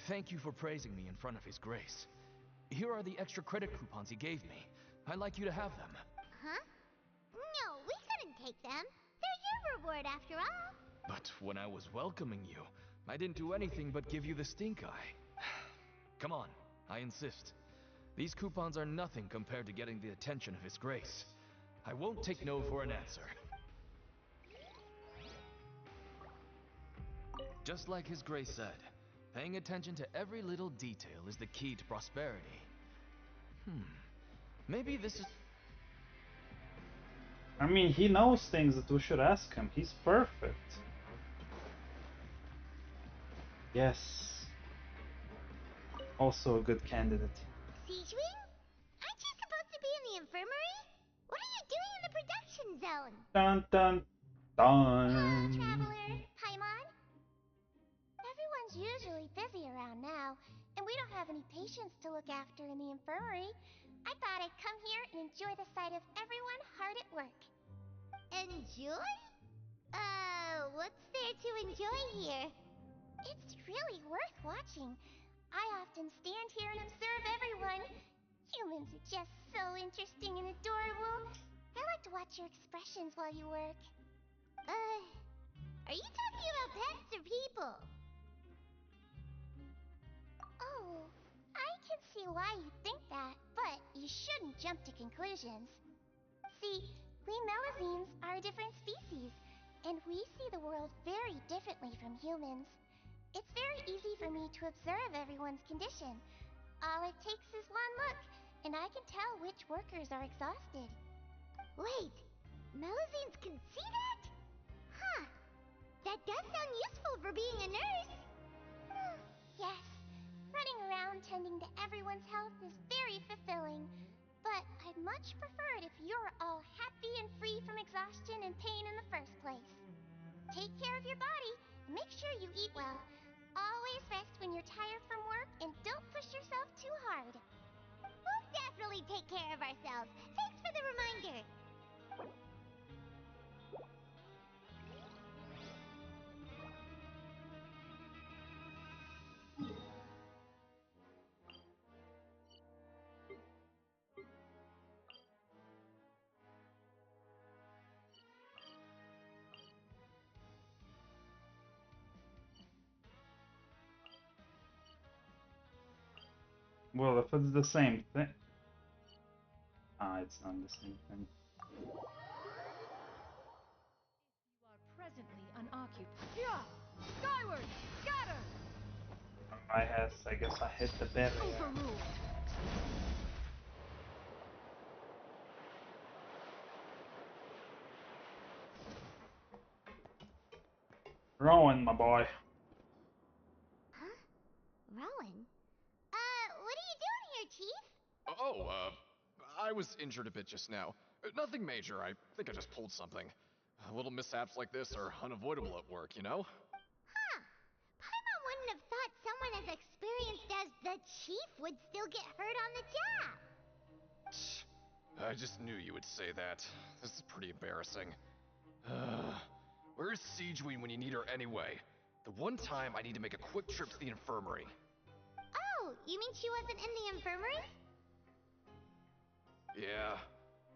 C: Thank you for praising me in front of His Grace. Here are the extra credit coupons he gave me. I'd like you to have them.
G: Huh? No, we couldn't take them. They're your reward after all.
C: But when I was welcoming you, I didn't do anything but give you the stink eye. Come on, I insist. These coupons are nothing compared to getting the attention of His Grace. I won't take no for an answer. Just like His Grace said, paying attention to every little detail is the key to prosperity. Maybe this is...
A: I mean, he knows things that we should ask him. He's perfect. Yes. Also a good candidate.
G: Siegewing? Aren't you supposed to be in the infirmary? What are you doing in the production zone?
A: Dun dun
G: Hello,
A: dun.
G: Traveler. Paimon?
H: Everyone's usually busy around now, and we don't have any patients to look after in the infirmary. I thought I'd come here and enjoy the sight of everyone hard at work.
G: Enjoy? What's there to enjoy here?
H: It's really worth watching. I often stand here and observe everyone. Humans are just so interesting and adorable. I like to watch your expressions while you work.
G: Are you talking about pets or people?
H: Oh, I can see why you think that, but you shouldn't jump to conclusions. See, we Melazines are a different species, and we see the world very differently from humans. It's very easy for me to observe everyone's condition. All it takes is one look, and I can tell which workers are exhausted.
G: Wait, Melazines can see that? Huh. That does sound useful for being a nurse.
H: Yes, running around tending to everyone's health is very fulfilling. But I'd much prefer it if you're all happy and free from exhaustion and pain in the first place. Take care of your body, and make sure you eat well. Always rest when you're tired from work, and don't push yourself too hard.
G: We'll definitely take care of ourselves. Thanks for the reminder.
A: Well, if it's the same thing. Ah, it's not the same thing.
B: You are presently unoccupied. Yeah! Skyward! Scatter!
A: I guess I hit the barrier.
B: Overruled.
A: Rowan, my boy.
G: Huh? Rowan? What are you doing here, Chief?
L: Oh, I was injured a bit just now. Nothing major, I think I just pulled something. Little mishaps like this are unavoidable at work, you know?
G: Huh. Paimon wouldn't have thought someone as experienced as the Chief would still get hurt on the job.
L: I just knew you would say that. This is pretty embarrassing. Where's Siegewing when you need her anyway? The one time I need to make a quick trip to the infirmary.
G: Oh, you mean she wasn't in the infirmary?
L: Yeah.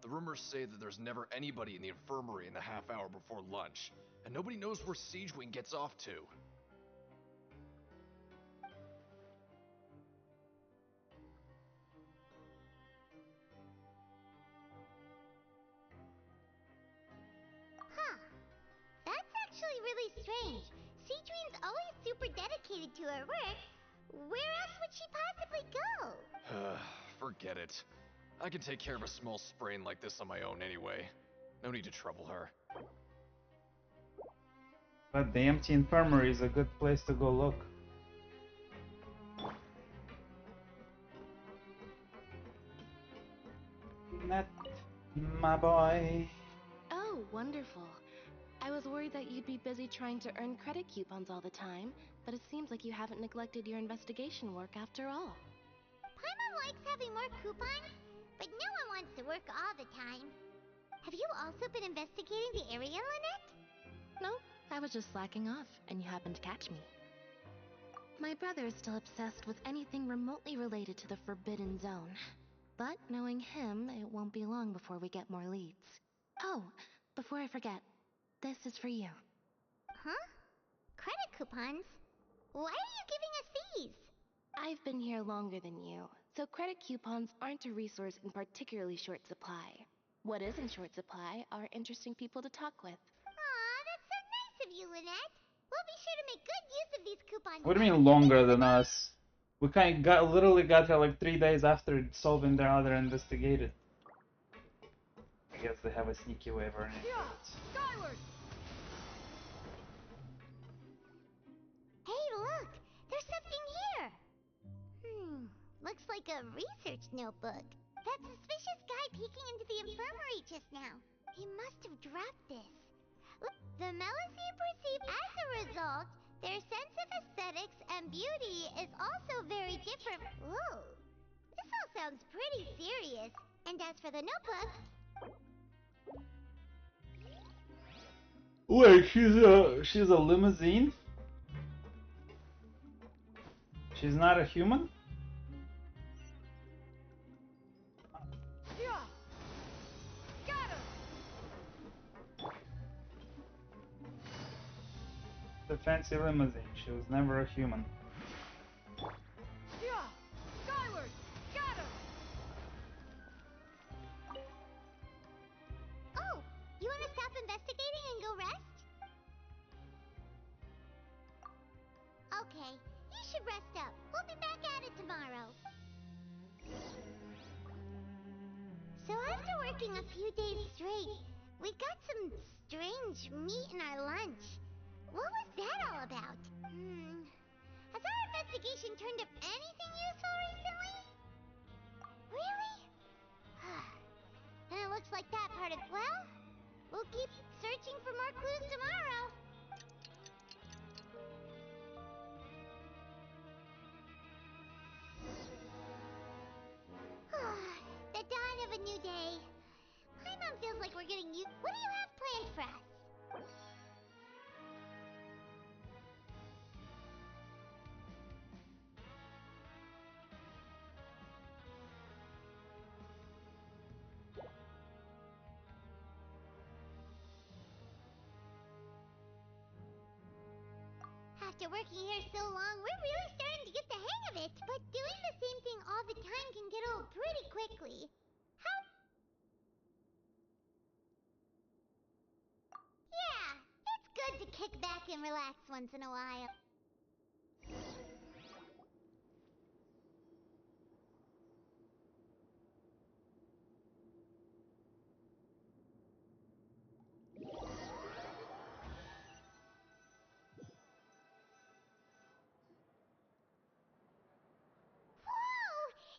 L: The rumors say that there's never anybody in the infirmary in the half hour before lunch, and nobody knows where Siegewing gets off to.
G: Huh. That's actually really strange. Siegewing's always super dedicated to her work. Where else would she possibly go?
L: Forget it. I can take care of a small sprain like this on my own anyway. No need to trouble her.
A: But the empty infirmary is a good place to go look. Net, my boy.
H: Oh, wonderful. I was worried that you'd be busy trying to earn credit coupons all the time, but it seems like you haven't neglected your investigation work after all.
G: Paimon likes having more coupons, but no one wants to work all the time. Have you also been investigating the area, Lynette?
H: No, I was just slacking off, and you happened to catch me. My brother is still obsessed with anything remotely related to the Forbidden Zone. But knowing him, it won't be long before we get more leads. Oh, before I forget, this is for you.
G: Huh? Credit coupons? Why are you giving us these?
H: I've been here longer than you, so credit coupons aren't a resource in particularly short supply. What is in short supply are interesting people to talk with.
G: Aw, that's so nice of you, Lynette. We'll be sure to make good use of these coupons.
A: What do you mean longer than us? We literally got here like 3 days after solving their other investigated. I guess they have a sneaky way of earning credits.
B: Skyward!
G: Hey, look! There's something here! Looks like like a research notebook. That suspicious guy peeking into the infirmary just now. He must have dropped this. Look, the Elysia perceive as a result, their sense of aesthetics and beauty is also very different. Whoa, this all sounds pretty serious. And as for the notebook...
A: Wait, she's a limousine? She's not a human?
B: Yeah. Got him.
A: The fancy limousine. She was never a human.
B: Yeah. Skyward. Got him.
G: Oh, you want to stop investigating and go rest? Okay, you should rest up. We'll be back at it tomorrow. So after working a few days straight, we got some strange meat in our lunch. What was that all about? Has our investigation turned up anything useful recently? Really? And it looks like that part of... Well, we'll keep searching for more clues tomorrow. The dawn of a new day. Paimon feels like we're getting used. What do you have planned for us? After working here so long, we're really starting to get the hang of it. But doing the same thing all the time can get old pretty quickly. How? Yeah, it's good to kick back and relax once in a while.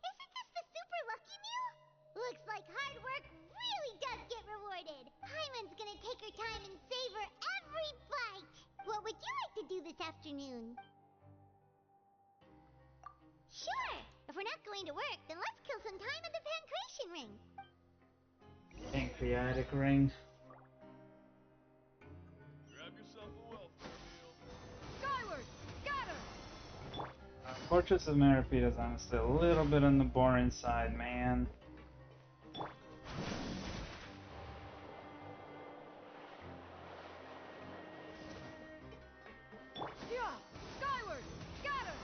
G: Isn't this the super lucky meal? Looks like hard work really does get rewarded. Paimon's gonna take her time and savor every bite. What would you like to do this afternoon? Sure. If we're not going to work, then let's kill some time at the pancreation ring.
A: Pancreatic ring.
K: Grab yourself a welfare meal.
B: Skyward. Got him.
A: Fortress of Meripede is honestly a little bit on the boring side, man.
B: Yeah. Skyward. Got him.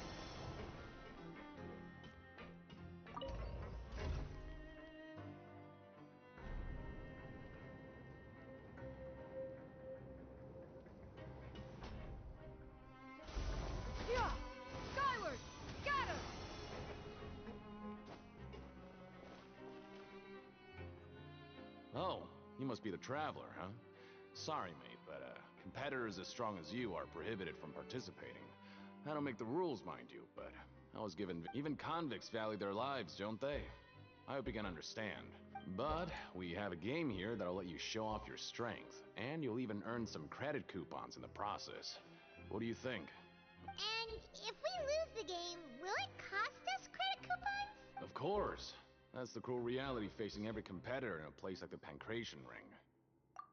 B: Yeah. Skyward. Got him.
K: Oh, you must be the traveler, huh? Sorry, mate, but competitors as strong as you are prohibited from participating. I don't make the rules, mind you, but I was given... Even convicts value their lives, don't they? I hope you can understand. But we have a game here that'll let you show off your strength, and you'll even earn some credit coupons in the process. What do you think?
G: And if we lose the game, will it cost us credit coupons?
K: Of course. That's the cruel reality facing every competitor in a place like the Pancration Ring.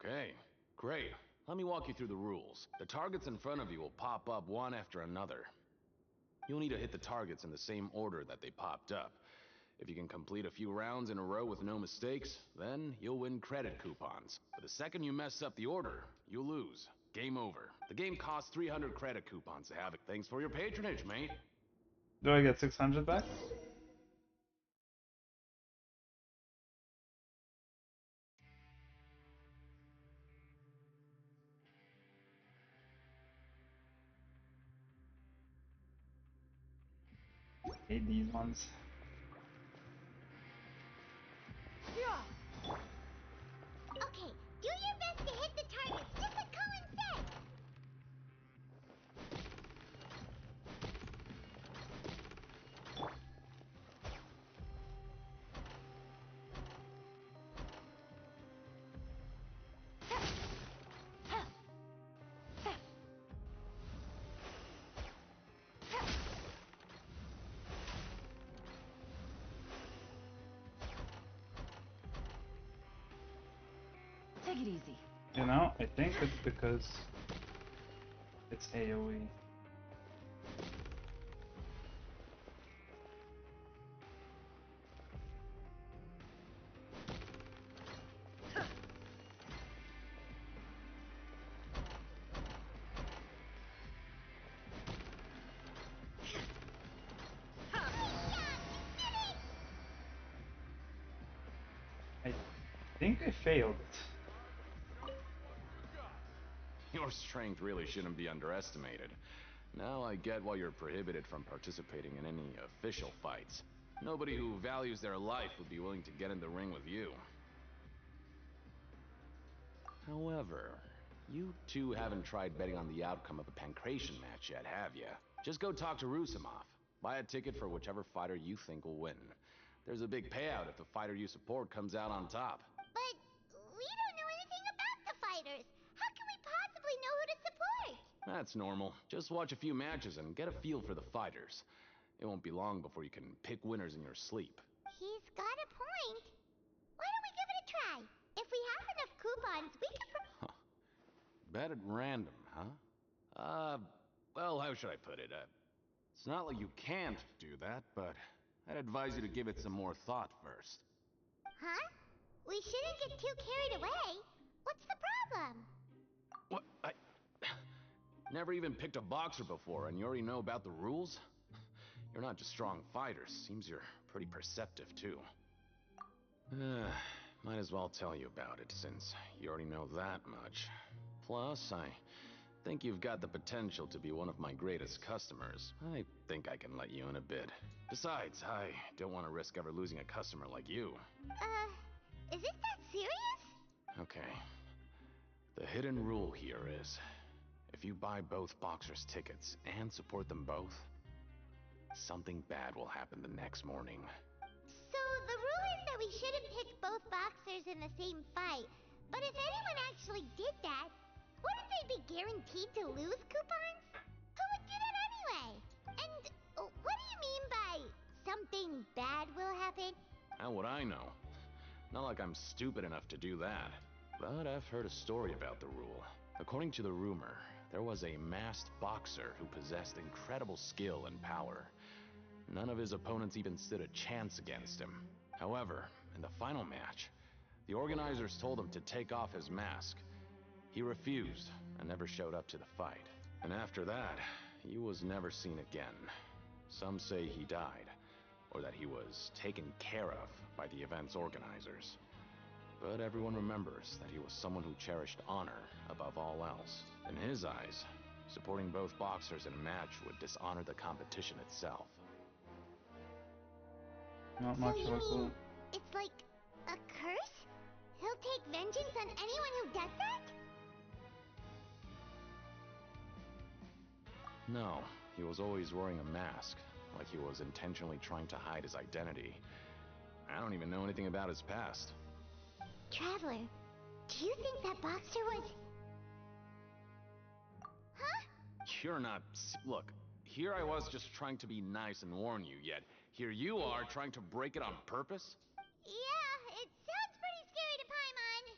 K: Okay, great. Let me walk you through the rules. The targets in front of you will pop up one after another. You'll need to hit the targets in the same order that they popped up. If you can complete a few rounds in a row with no mistakes, then you'll win credit coupons. But the second you mess up the order, you'll lose. Game over. The game costs 300 credit coupons to have it. Thanks for your patronage, mate.
A: Do I get 600 back? Hate these ones.
B: Yeah.
G: Okay, do your best to hit the targets, just like Colin said.
D: Take it easy.
A: You know, I think it's because it's AoE. I think I failed it.
K: Your strength really shouldn't be underestimated. Now I get why you're prohibited from participating in any official fights. Nobody who values their life would be willing to get in the ring with you. However, you two haven't tried betting on the outcome of a pancration match yet, have ya? Just go talk to Rusimov. Buy a ticket for whichever fighter you think will win. There's a big payout if the fighter you support comes out on top.
G: But we don't know anything about the fighters. How can we possibly know who to support?
K: That's normal. Just watch a few matches and get a feel for the fighters. It won't be long before you can pick winners in your sleep.
G: He's got a point. Why don't we give it a try? If we have enough coupons, we can...
K: Bet at random, huh? Well, how should I put it? It's not like you can't do that, but I'd advise you to give it some more thought first.
G: Huh? We shouldn't get too carried away. What's the problem?
K: What? I never even picked a boxer before, and you already know about the rules? You're not just strong fighters. Seems you're pretty perceptive, too. Might as well tell you about it, since you already know that much. Plus, I think you've got the potential to be one of my greatest customers. I think I can let you in a bid. Besides, I don't want to risk ever losing a customer like you.
G: Is it that serious?
K: Okay. The hidden rule here is, if you buy both boxers' tickets and support them both, something bad will happen the next morning.
G: So the rule is that we shouldn't pick both boxers in the same fight. But if anyone actually did that, wouldn't they be guaranteed to lose coupons? Who would do that anyway? And what do you mean by something bad will happen?
K: How would I know? Not like I'm stupid enough to do that. But I've heard a story about the rule. According to the rumor, there was a masked boxer who possessed incredible skill and power. None of his opponents even stood a chance against him. However, in the final match, the organizers told him to take off his mask. He refused and never showed up to the fight. And after that, he was never seen again. Some say he died, or that he was taken care of by the event's organizers. But everyone remembers that he was someone who cherished honor above all else. In his eyes, supporting both boxers in a match would dishonor the competition itself.
A: Not much of a clue.
G: It's like a curse? He'll take vengeance on anyone who does that?
K: No, he was always wearing a mask, like he was intentionally trying to hide his identity. I don't even know anything about his past.
G: Traveler, do you think that boxer was... Huh?
K: You're not... Look, here I was just trying to be nice and warn you, yet here you are trying to break it on purpose?
G: Yeah, it sounds pretty scary to Paimon.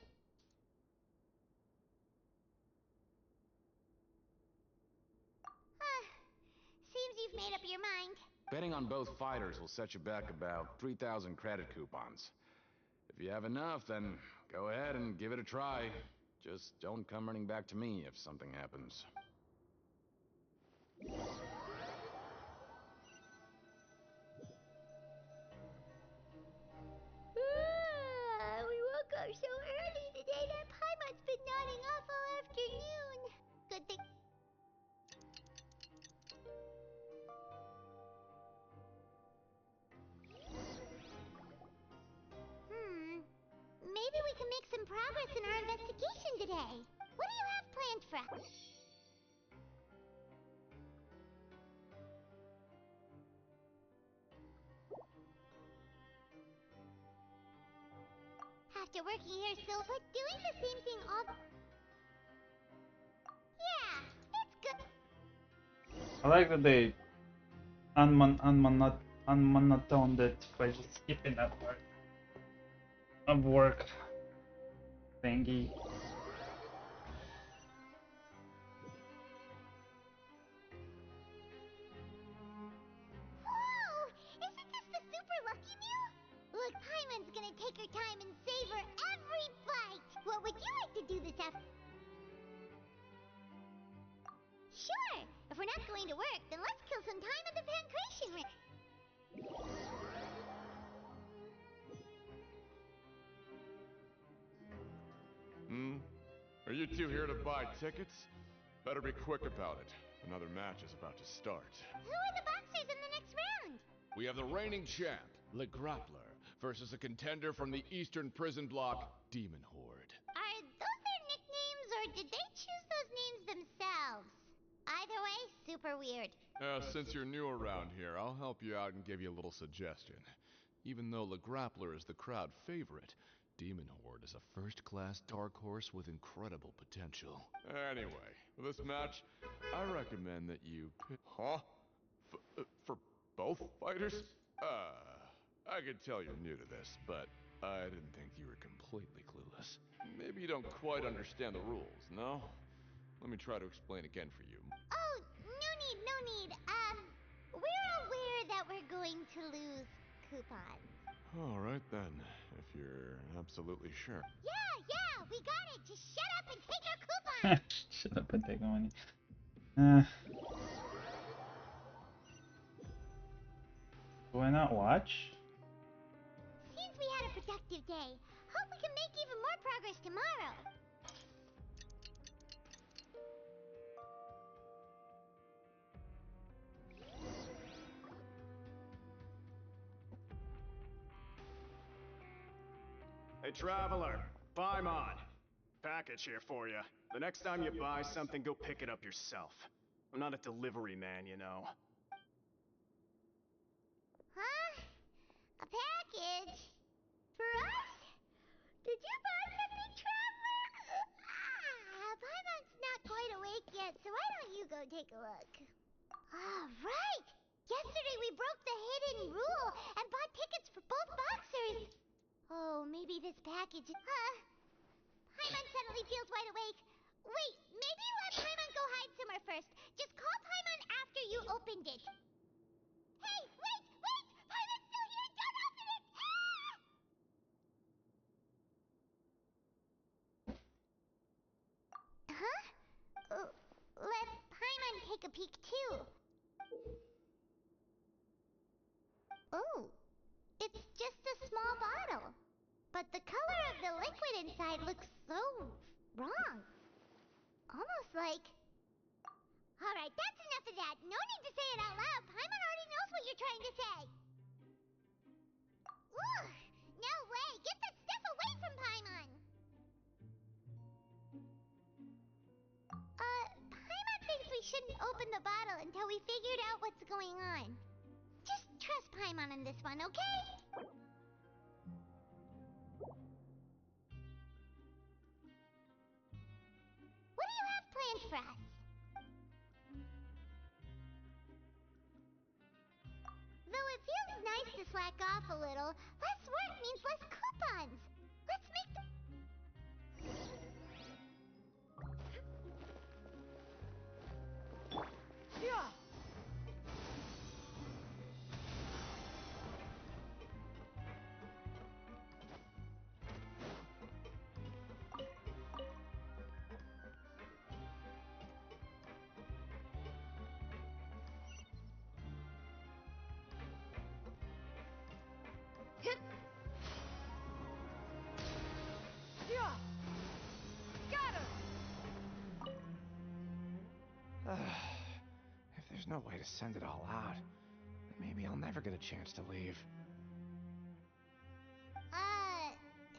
G: Seems you've made up your mind.
K: Betting on both fighters will set you back about 3,000 credit coupons. If you have enough, then go ahead and give it a try. Just don't come running back to me if something happens.
G: We woke up so early today that Paimon's been nodding off all afternoon. Good thing... Maybe we can make some progress in our investigation today. What do you have planned for us? After working here so but doing the same thing all... Yeah, it's good.
A: I like that they unmonotoned it by just skipping that part of work thingy.
G: Sure! If we're not going to work, then let's kill some time at the pancreation ring.
E: Are you two here to buy tickets? Better be quick about it. Another match is about to start.
G: Who are the boxers in the next round?
K: We have the reigning champ, Le Grappler, versus a contender from the Eastern Prison Block, Demon Horde.
G: Are those their nicknames, or did they choose those names themselves? Either way, super weird.
E: Since you're new around here, I'll help you out and give you a little suggestion. Even though Le Grappler is the crowd favorite, Demon Horde is a first-class dark horse with incredible potential. Anyway, for this match, I recommend that you pick... Huh? For both fighters? I could tell you're new to this, but I didn't think you were completely clueless. Maybe you don't quite understand the rules, no? Let me try to explain again for you.
G: Oh, no need. We're aware that we're going to lose coupons.
E: All right then, if you're absolutely sure.
G: Yeah, we got it. Just shut up and take our coupons.
A: Shut up and take money. Do I not watch?
G: Seems we had a productive day. Hope we can make even more progress tomorrow.
F: Hey, Traveler, Paimon. Package here for you. The next time you buy something, go pick it up yourself. I'm not a delivery man, you know.
G: Huh? A package? For us? Did you buy something, Traveler? Paimon's not quite awake yet, so why don't you go take a look? Right! Yesterday we broke the hidden rule and bought tickets for both boxers. Oh, maybe this package... Paimon suddenly feels wide awake. Wait, maybe let Paimon go hide somewhere first. Just call Paimon after you opened it. Hey, wait! Paimon's still here! Don't open it! Huh? Let Paimon take a peek too. Oh, it's just a small bottle. But the color of the liquid inside looks so wrong. Almost like... Alright, that's enough of that. No need to say it out loud. Paimon already knows what you're trying to say. Ugh, no way. Get that stuff away from Paimon. Paimon thinks we shouldn't open the bottle until we figured out what's going on. Just trust Paimon on this one, okay? What do you have planned for us? Though it feels nice to slack off a little, less work means less coupons. Let's make the...
B: Yeah. Yeah. Got her.
M: If there's no way to send it all out, then maybe I'll never get a chance to leave.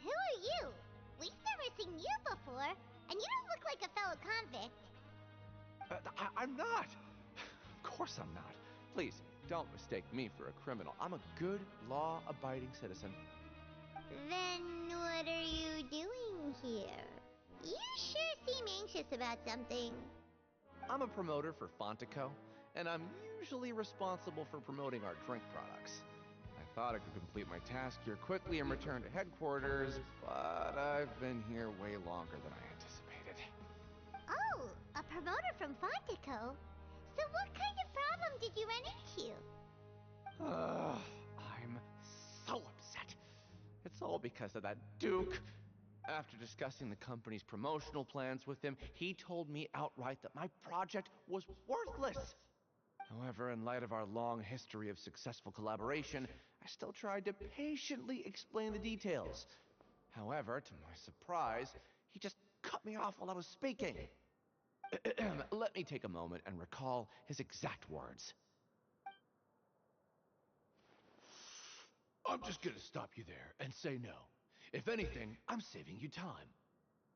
G: Who are you? We've never seen you before, and you don't look like a fellow convict.
M: I'm not! Of course I'm not. Please, don't mistake me for a criminal. I'm a good, law-abiding citizen.
G: Then what are you doing here? You sure seem anxious about something.
M: I'm a promoter for Fontico, and I'm usually responsible for promoting our drink products. I thought I could complete my task here quickly and return to headquarters, but I've been here way longer than I anticipated.
G: Oh, a promoter from Fontico? So what kind of problem did you run into?
M: I'm so upset. It's all because of that Duke. After discussing the company's promotional plans with him, he told me outright that my project was worthless. However, in light of our long history of successful collaboration, I still tried to patiently explain the details. However, to my surprise, he just cut me off while I was speaking. Let me take a moment and recall his exact words.
E: I'm just gonna stop you there and say no. If anything, I'm saving you time.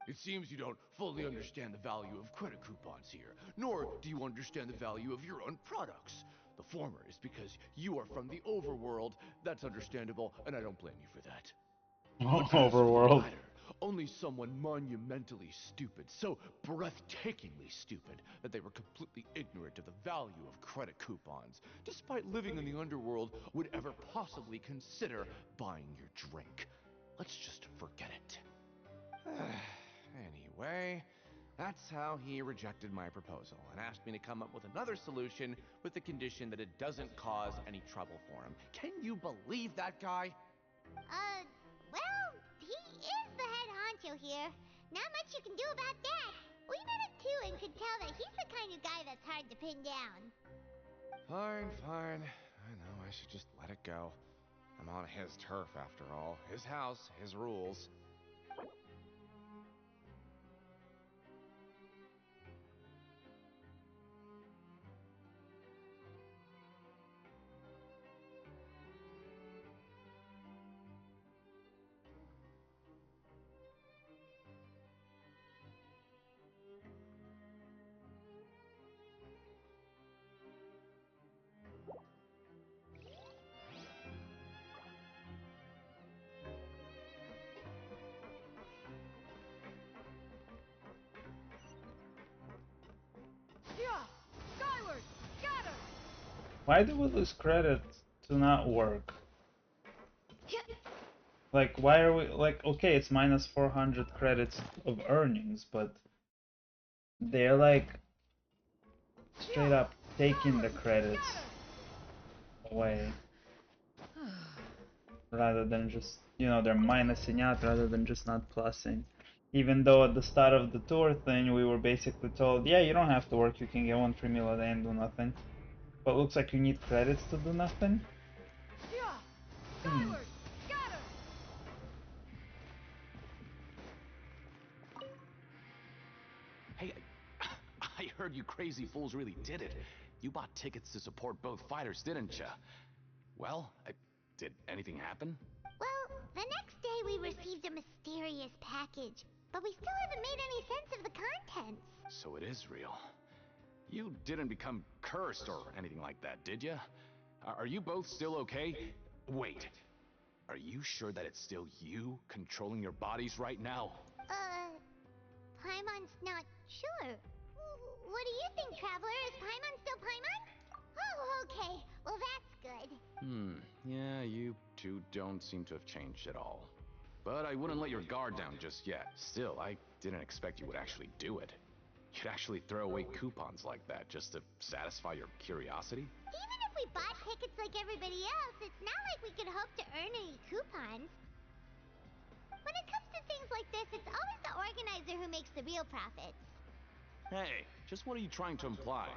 E: It seems you don't fully understand the value of credit coupons here, nor do you understand the value of your own products. The former is because you are from the overworld. That's understandable, and I don't blame you for that. But as for the
A: Overworld.
E: latter, only someone monumentally stupid, so breathtakingly stupid, that they were completely ignorant of the value of credit coupons, despite living in the underworld, would ever possibly consider buying your drink. Let's just forget it.
M: Anyway, that's how he rejected my proposal and asked me to come up with another solution with the condition that it doesn't cause any trouble for him. Can you believe that guy?
G: Well, he is the head honcho here. Not much you can do about that. We met him too and could tell that he's the kind of guy that's hard to pin down.
M: Fine. I know, I should just let it go. I'm on his turf after all. His house, his rules.
B: Yeah! Skyward! Got her!
A: Why do we lose credit to not work? Like, why are we, like, okay, it's minus 400 credits of earnings, but they're like straight up taking the credits away rather than just, you know, they're minusing out rather than just not plussing. Even though at the start of the tour thing, we were basically told, yeah, you don't have to work, you can get one free meal a day and do nothing. But looks like you need credits to do nothing.
B: Yeah! Skyward! Got her!
K: Hey, I heard you crazy fools really did it. You bought tickets to support both fighters, didn't ya? Well, did anything happen?
G: Well, the next day we received a mysterious package, but we still haven't made any sense of the contents.
K: So it is real. You didn't become cursed or anything like that, did ya? Are you both still okay? Wait, are you sure that it's still you controlling your bodies right now?
G: Paimon's not sure. What do you think, Traveler? Is Paimon still Paimon? Oh, okay. Well, that's good.
K: Yeah, you two don't seem to have changed at all. But I wouldn't let your guard down just yet. Still, I didn't expect you would actually do it. You'd actually throw away coupons like that just to satisfy your curiosity?
G: Even if we bought tickets like everybody else, it's not like we could hope to earn any coupons. When it comes to things like this, it's always the organizer who makes the real profits.
K: Hey, just what are you trying to imply?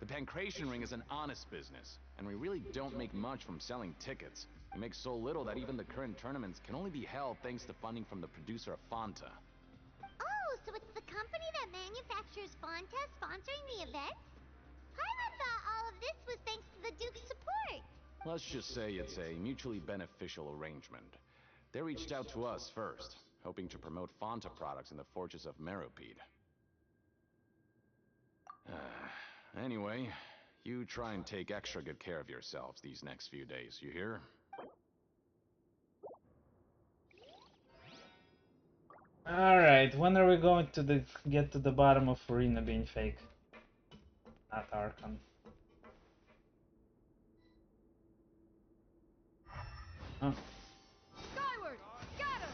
K: The Pancration Ring is an honest business, and we really don't make much from selling tickets. We make so little that even the current tournaments can only be held thanks to funding from the producer of Fanta.
G: Oh, so it's the company that manufactures Fanta sponsoring the events? Paimon thought all of this was thanks to the Duke's support.
K: Let's just say it's a mutually beneficial arrangement. They reached out to us first, hoping to promote Fanta products in the Fortress of Meropide. Anyway, you try and take extra good care of yourselves these next few days, you hear?
A: Alright, when are we going to get to the bottom of Arena being fake? Not Archon. Huh.
B: Skyward! Got her!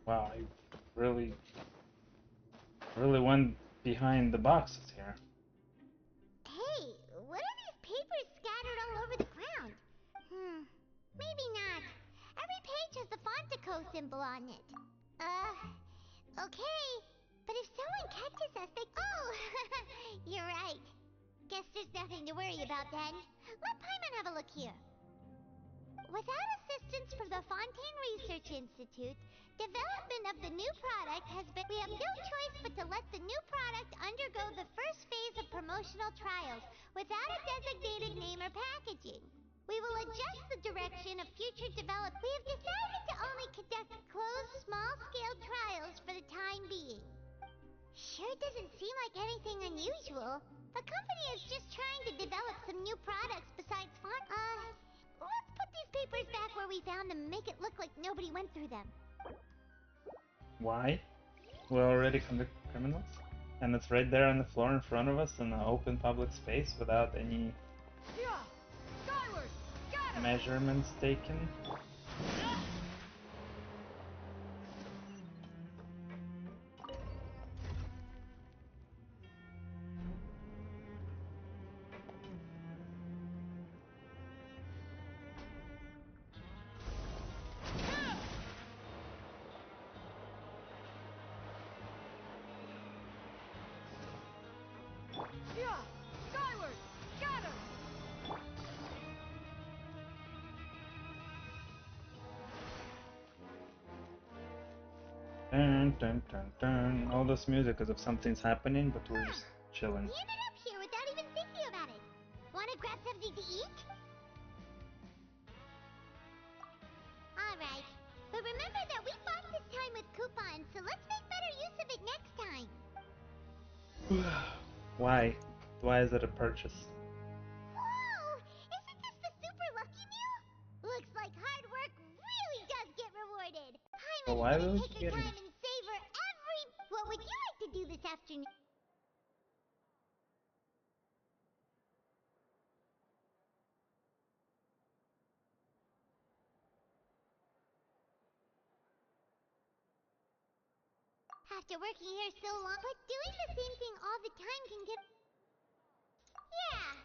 A: Wow, I really went behind the boxes here.
G: Hey, what are these papers scattered all over the ground? Maybe not. Every page has the Fontico symbol on it. Okay. But if someone catches us, they... Oh! You're right. Guess there's nothing to worry about then. Let Paimon have a look here. Without assistance from the Fontaine Research Institute, development of the new product has been... We have no choice but to let the new product undergo the first phase of promotional trials without a designated name or packaging. We will adjust the direction of future development. We have decided to only conduct closed, small-scale trials for the time being. Sure doesn't seem like anything unusual. The company is just trying to develop some new products besides font. Let's put these papers back where we found them and make it look like nobody went through them.
A: Why? We're already convicted criminals? And it's right there on the floor in front of us in an open public space without any
B: Skyward! Got him!
A: measurements taken?
B: Skyward! Got him!
A: Dun, dun, dun, dun. All this music is if something's happening, but we're just chilling.
G: We ended up here without even thinking about it. Wanna grab something to eat? Alright. But remember that we bought this time with coupons, so let's make better use of it next time.
A: Why? Why is it a purchase?
G: Whoa! Isn't this the super lucky meal? Looks like hard work really does get rewarded.
A: Well,
G: Paimon
A: why
G: is
A: will
G: gonna
A: you
G: take
A: get
G: her
A: it?
G: time and savor every... What would you like to do this afternoon? After working here so long, but doing the same thing all the time can get... Yeah.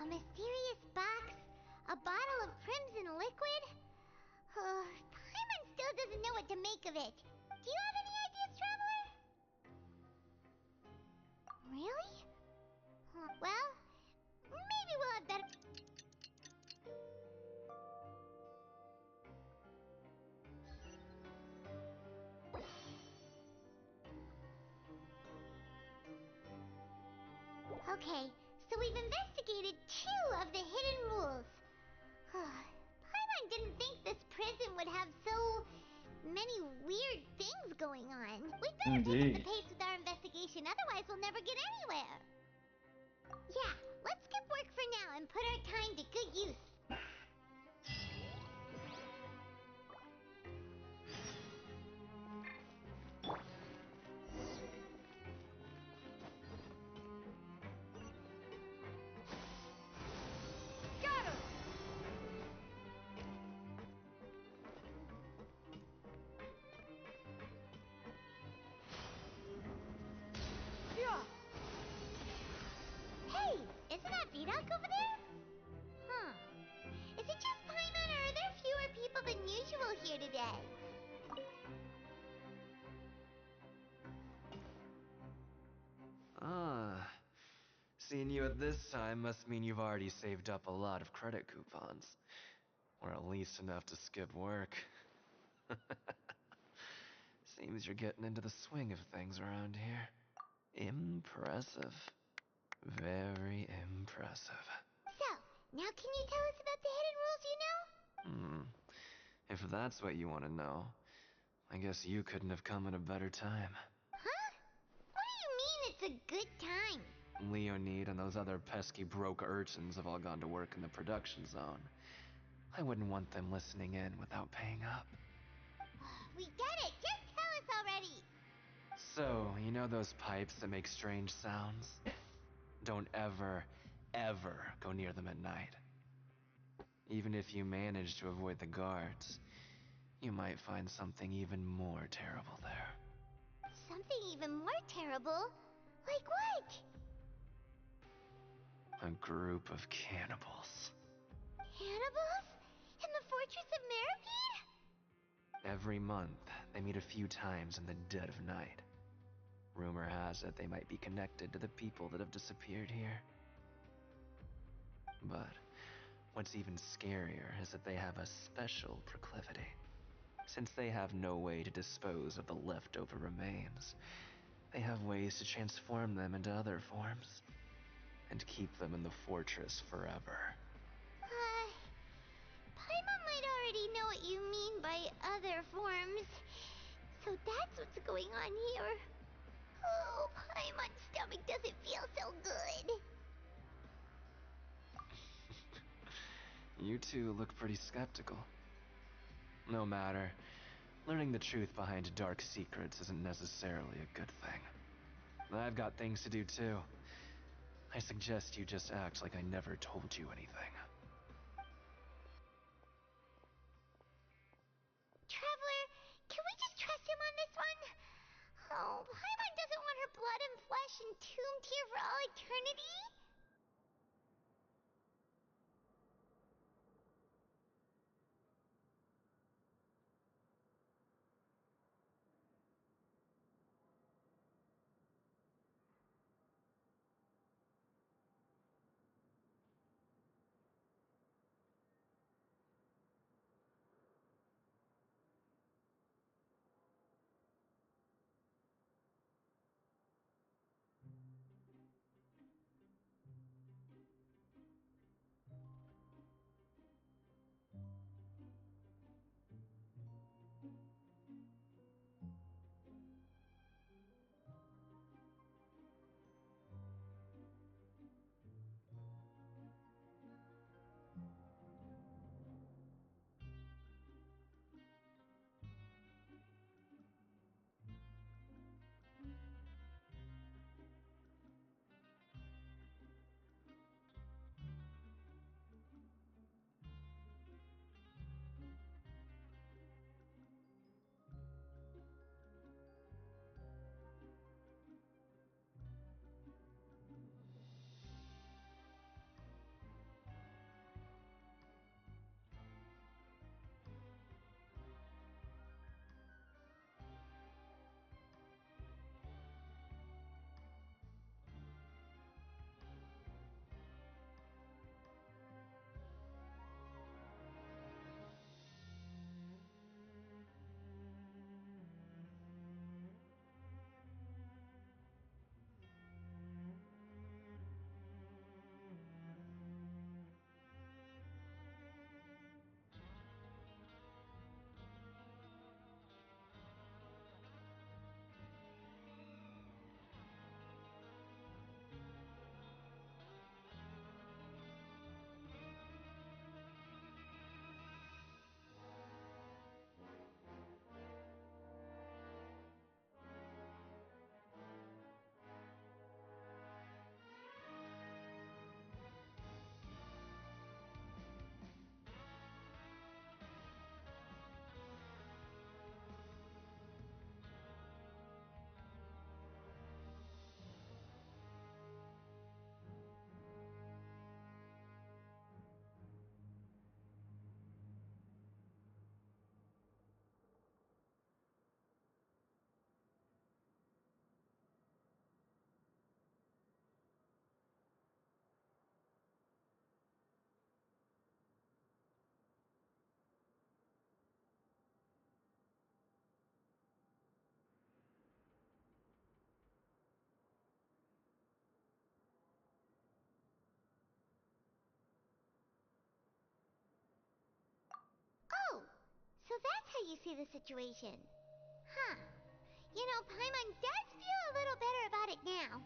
G: A mysterious box? A bottle of crimson liquid? Paimon still doesn't know what to make of it. Do you have any ideas, Traveler? Really? Well, maybe we'll have better... Okay, so we've investigated 2 of the hidden rules. Paimon didn't think this prison would have so many weird things going on. We'd better pick up the pace with our investigation, otherwise we'll never get anywhere. Yeah, let's skip work for now and put our time to good use.
B: Got him!
G: Hey, isn't that Vidoc over there? Huh. Is it just Paimon, or are there fewer people than usual here today?
C: Seeing you at this time must mean you've already saved up a lot of credit coupons. Or at least enough to skip work. Seems you're getting into the swing of things around here. Impressive. Very impressive.
G: So, now can you tell us about the hidden rules you know?
C: If that's what you want to know, I guess you couldn't have come at a better time.
G: Huh? What do you mean it's a good time?
C: Leonid and those other pesky broke urchins have all gone to work in the production zone. I wouldn't want them listening in without paying up.
G: We get it! Just tell us already!
C: So, you know those pipes that make strange sounds? Don't ever, ever go near them at night. Even if you manage to avoid the guards, you might find something even more terrible there.
G: Something something even more terrible. Like what?
C: A group of cannibals.
G: Cannibals? In the Fortress of Meropide?
C: Every month, they meet a few times in the dead of night. Rumor has it they might be connected to the people that have disappeared here. But what's even scarier is that they have a special proclivity. Since they have no way to dispose of the leftover remains, they have ways to transform them into other forms and keep them in the fortress forever.
G: Paimon might already know what you mean by other forms. So that's what's going on here. Oh, Paimon's stomach doesn't feel so good.
C: You two look pretty skeptical. No matter, learning the truth behind dark secrets isn't necessarily a good thing. I've got things to do too. I suggest you just act like I never told you anything.
G: Traveler, can we just trust him on this one? Oh, Paimon doesn't want her blood and flesh entombed here for all eternity? Oh, so that's how you see the situation. Huh. You know, Paimon does feel a little better about it now.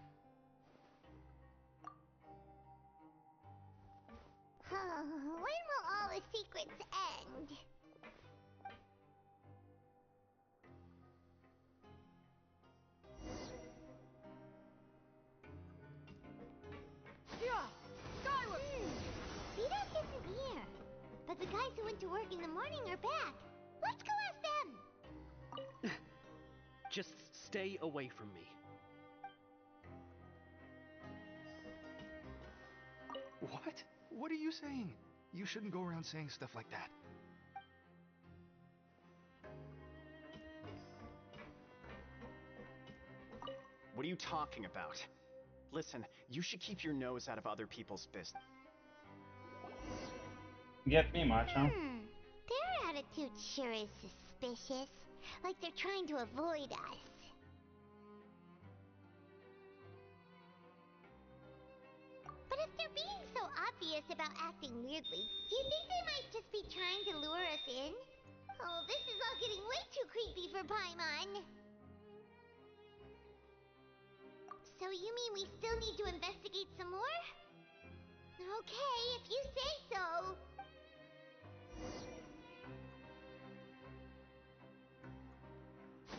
G: When will all the secrets end?
B: Yeah! Skyward!
G: Vidas isn't here. But the guys who went to work in the morning are back. Let's go ask them!
I: Just
N: stay away from me.
L: What? What are you saying? You shouldn't go around saying stuff like that.
F: What are you talking about? Listen, you should keep your nose out of other people's business.
A: Get me, Macho.
G: Their attitude sure is suspicious. Like they're trying to avoid us. But if they're being so obvious about acting weirdly, do you think they might just be trying to lure us in? Oh, this is all getting way too creepy for Paimon. So you mean we still need to investigate some more? Okay, if you say so.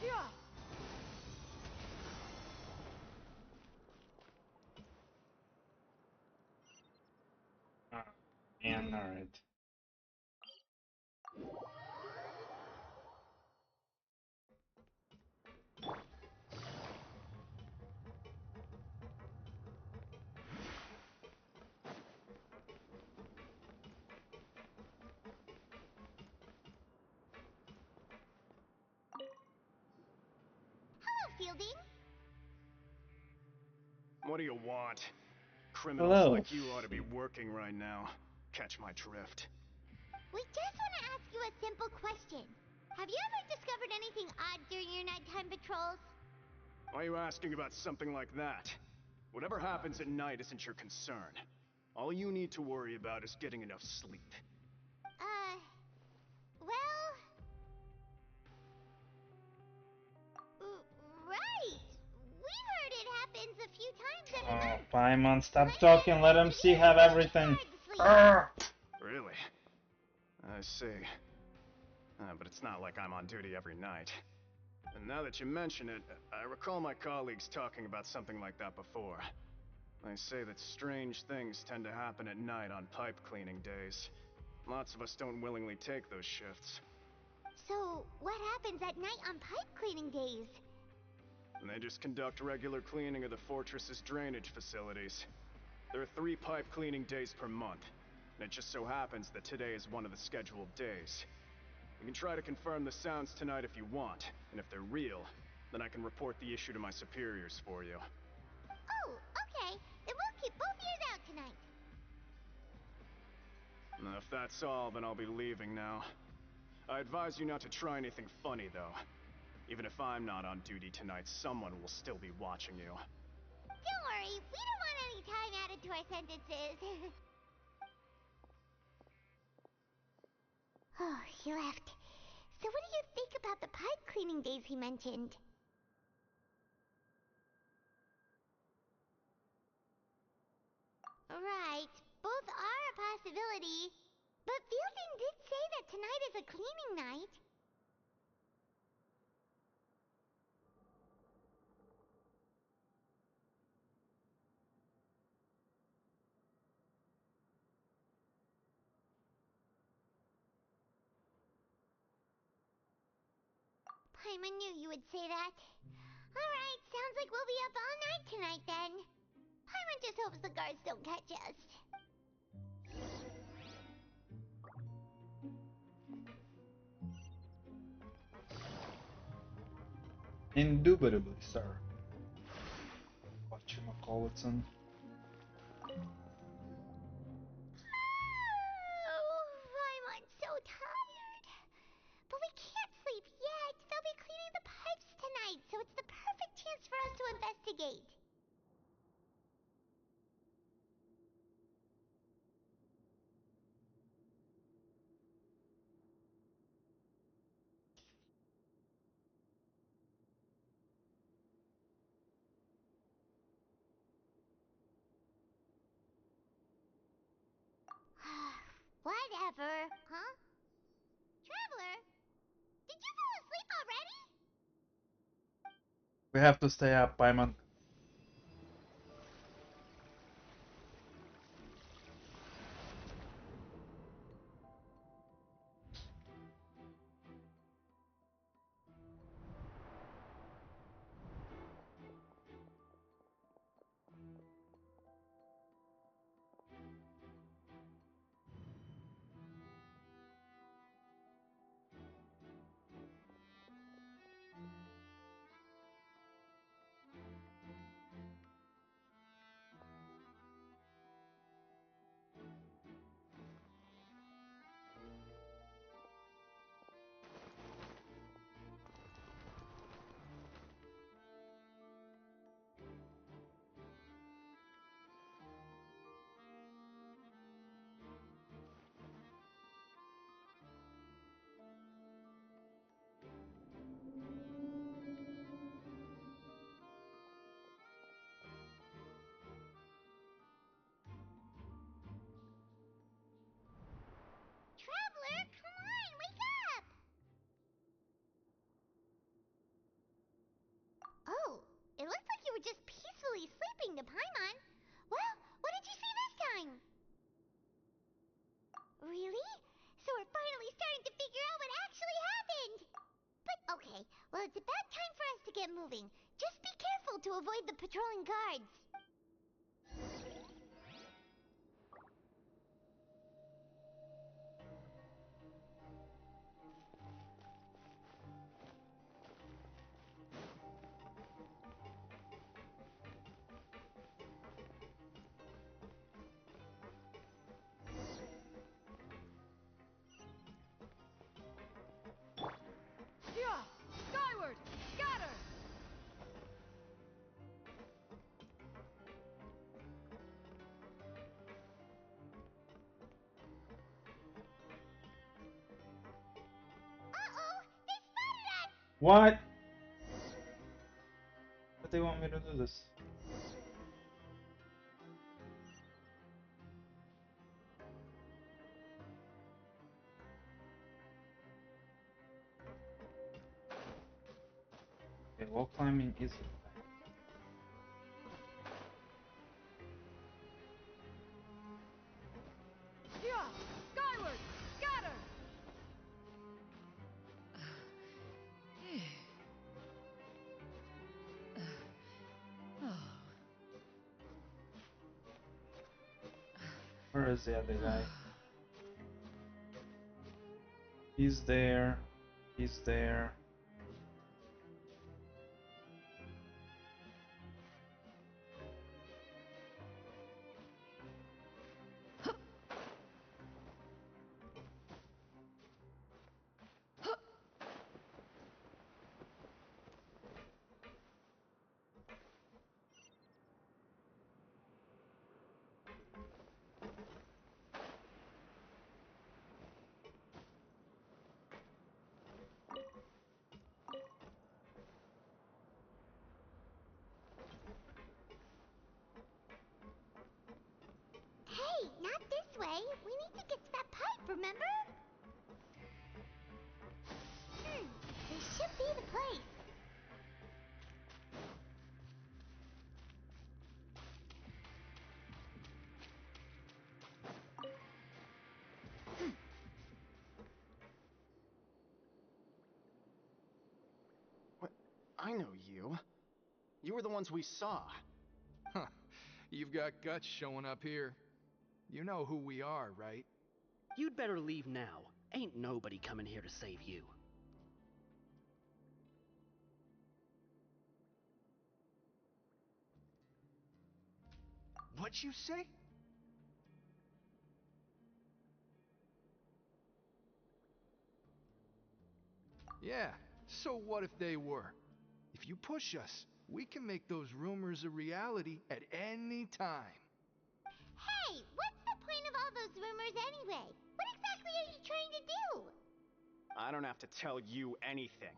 B: Yeah.
A: And alright.
G: Hello, Fielding.
F: What do you want? Criminals
A: Hello.
F: like you ought to be working right now. Catch my drift.
G: We just want to ask you a simple question. Have you ever discovered anything odd during your nighttime patrols?
F: Why are you asking about something like that? Whatever happens at night isn't your concern. All you need to worry about is getting enough sleep.
G: Well... right! We've heard it happens a few times every month.
A: Paimon, stop talking. Let him see have everything.
F: Really? I see. But it's not like I'm on duty every night. And now that you mention it, I recall my colleagues talking about something like that before. They say that strange things tend to happen at night on pipe cleaning days. Lots of us don't willingly take those shifts.
G: So, what happens at night on pipe cleaning days?
F: And they just conduct regular cleaning of the fortress's drainage facilities. There are 3 pipe cleaning days per month, and it just so happens that today is one of the scheduled days. We can try to confirm the sounds tonight if you want, and if they're real, then I can report the issue to my superiors for you.
G: Oh, okay. Then we'll keep both ears out tonight.
F: Now, if that's all, then I'll be leaving now. I advise you not to try anything funny, though. Even if I'm not on duty tonight, someone will still be watching you.
G: Don't worry, we don't want any time added to our sentences. Oh, he left. So what do you think about the pipe cleaning days he mentioned? Right, both are a possibility. But Fielding did say that tonight is a cleaning night. Paimon knew you would say that. Alright, sounds like we'll be up all night tonight then. Paimon just hopes the guards don't catch us.
A: Indubitably, sir. Whatchamacallitson.
G: Oh, Paimon's so tired. But we can't sleep yet. They'll be cleaning the pipes tonight, so it's the perfect chance for us to investigate. Whatever. Huh? Traveler? Did you fall asleep already?
A: We have to stay up, Paimon.
G: avoid the patrolling guards.
B: Yeah! Skyward! Scatter!
G: Uh-oh! They spotted us!
A: What? But they want me to do this. Okay, wall climbing is.
B: Yeah! Skyward! Scatter!
A: Where is the other guy? He's there. He's there.
G: Hey, not this way. We need to get to that pipe, remember? This should be the place.
F: What? I know you. You were the ones we saw.
L: Huh. You've got guts showing up here. You know who we are, right?
N: You'd better leave now. Ain't nobody coming here to save you.
F: What'd you say?
L: Yeah, so what if they were? If you push us, we can make those rumors a reality at any time.
G: Hey, what's the point of all those rumors anyway? What exactly are you trying to do?
F: I don't have to tell you anything.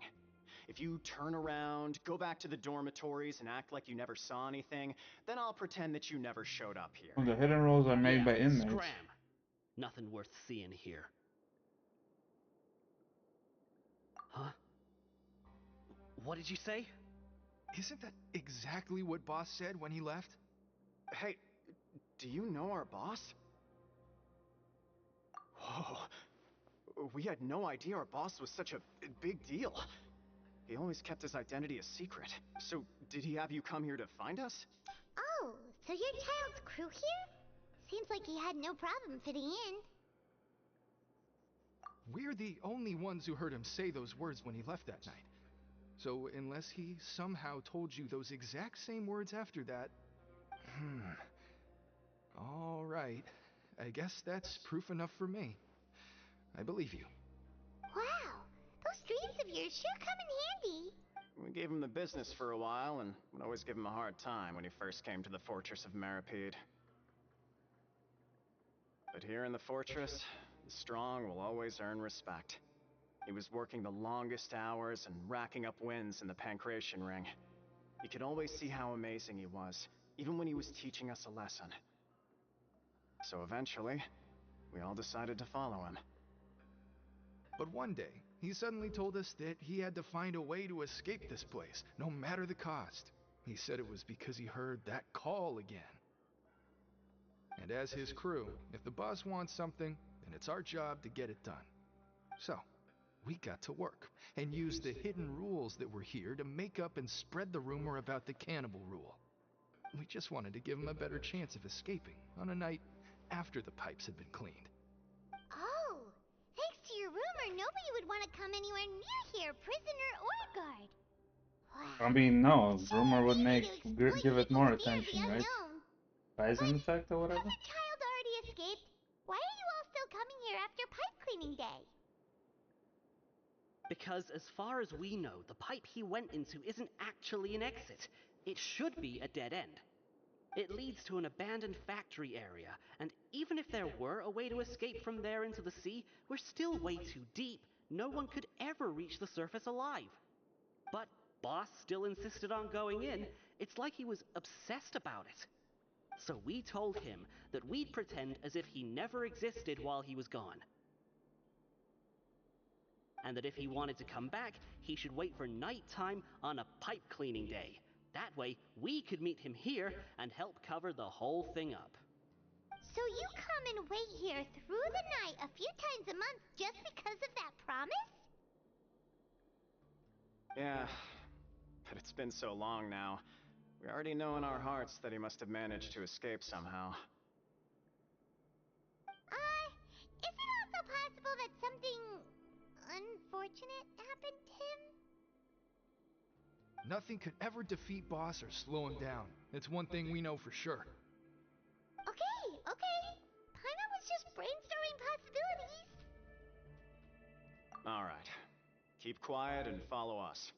F: If you turn around, go back to the dormitories, and act like you never saw anything, then I'll pretend that you never showed up here.
A: Well, the hidden roles are made by inmates.
N: Scram! Nothing worth seeing here. Huh? What did you say?
L: Isn't that exactly what Boss said when he left?
F: Hey, do you know our boss? Whoa. We had no idea our boss was such a big deal. He always kept his identity a secret. So, did he have you come here to find us?
G: Oh, so your child's crew here? Seems like he had no problem fitting in.
L: We're the only ones who heard him say those words when he left that night. So unless he somehow told you those exact same words after that... All right. I guess that's proof enough for me. I believe you.
G: Wow, those dreams of yours sure come in handy.
F: We gave him the business for a while, and would always give him a hard time when he first came to the Fortress of Maripede. But here in the fortress, the strong will always earn respect. He was working the longest hours and racking up wins in the Pancration Ring. You could always see how amazing he was, even when he was teaching us a lesson. So eventually, we all decided to follow him.
L: But one day, he suddenly told us that he had to find a way to escape this place, no matter the cost. He said it was because he heard that call again. And as his crew, if the boss wants something, then it's our job to get it done. So, we got to work and used the hidden rules that were here to make up and spread the rumor about the cannibal rule. We just wanted to give him a better chance of escaping on a night after the pipes had been cleaned.
G: Oh, thanks to your rumor, nobody would want to come anywhere near here, prisoner or guard. Wow.
A: I mean, no,
G: Sure
A: rumor would
G: easy
A: make
G: to exploit
A: give it
G: people's
A: more
G: fear of the
A: attention, right?
G: unknown.
A: Poison effect or whatever.
G: Has a child already escaped? Why are you all still coming here after pipe cleaning day?
N: Because as far as we know, the pipe he went into isn't actually an exit. It should be a dead end. It leads to an abandoned factory area, and even if there were a way to escape from there into the sea, we're still way too deep. No one could ever reach the surface alive. But Boss still insisted on going in. It's like he was obsessed about it. So we told him that we'd pretend as if he never existed while he was gone. And that if he wanted to come back, he should wait for nighttime on a pipe cleaning day. That way, we could meet him here and help cover the whole thing up.
G: So you come and wait here through the night a few times a month just because of that promise?
F: Yeah, but it's been so long now. We already know in our hearts that he must have managed to escape somehow.
G: Is it also possible that something unfortunate happened to him?
L: Nothing could ever defeat Boss or slow him down. It's one thing we know for sure.
G: Okay. Paimon was just brainstorming possibilities.
F: Alright. Keep quiet and follow us.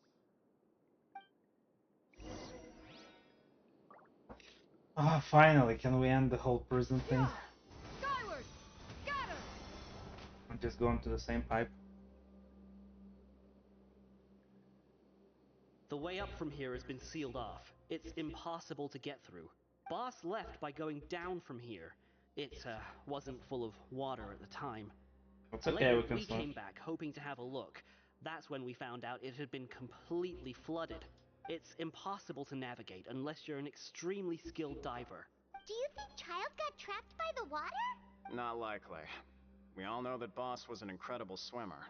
A: Ah, finally, can we end the whole prison thing?
B: Skyward! Scatter!
A: I'm just going to the same pipe.
N: The way up from here has been sealed off. It's impossible to get through. Boss left by going down from here. It wasn't full of water at the time.
A: It's okay,
N: Later,
A: we can
N: we
A: swim.
N: came back hoping to have a look. That's when we found out it had been completely flooded. It's impossible to navigate unless you're an extremely skilled diver.
G: Do you think Child got trapped by the water?
F: Not likely. We all know that Boss was an incredible swimmer.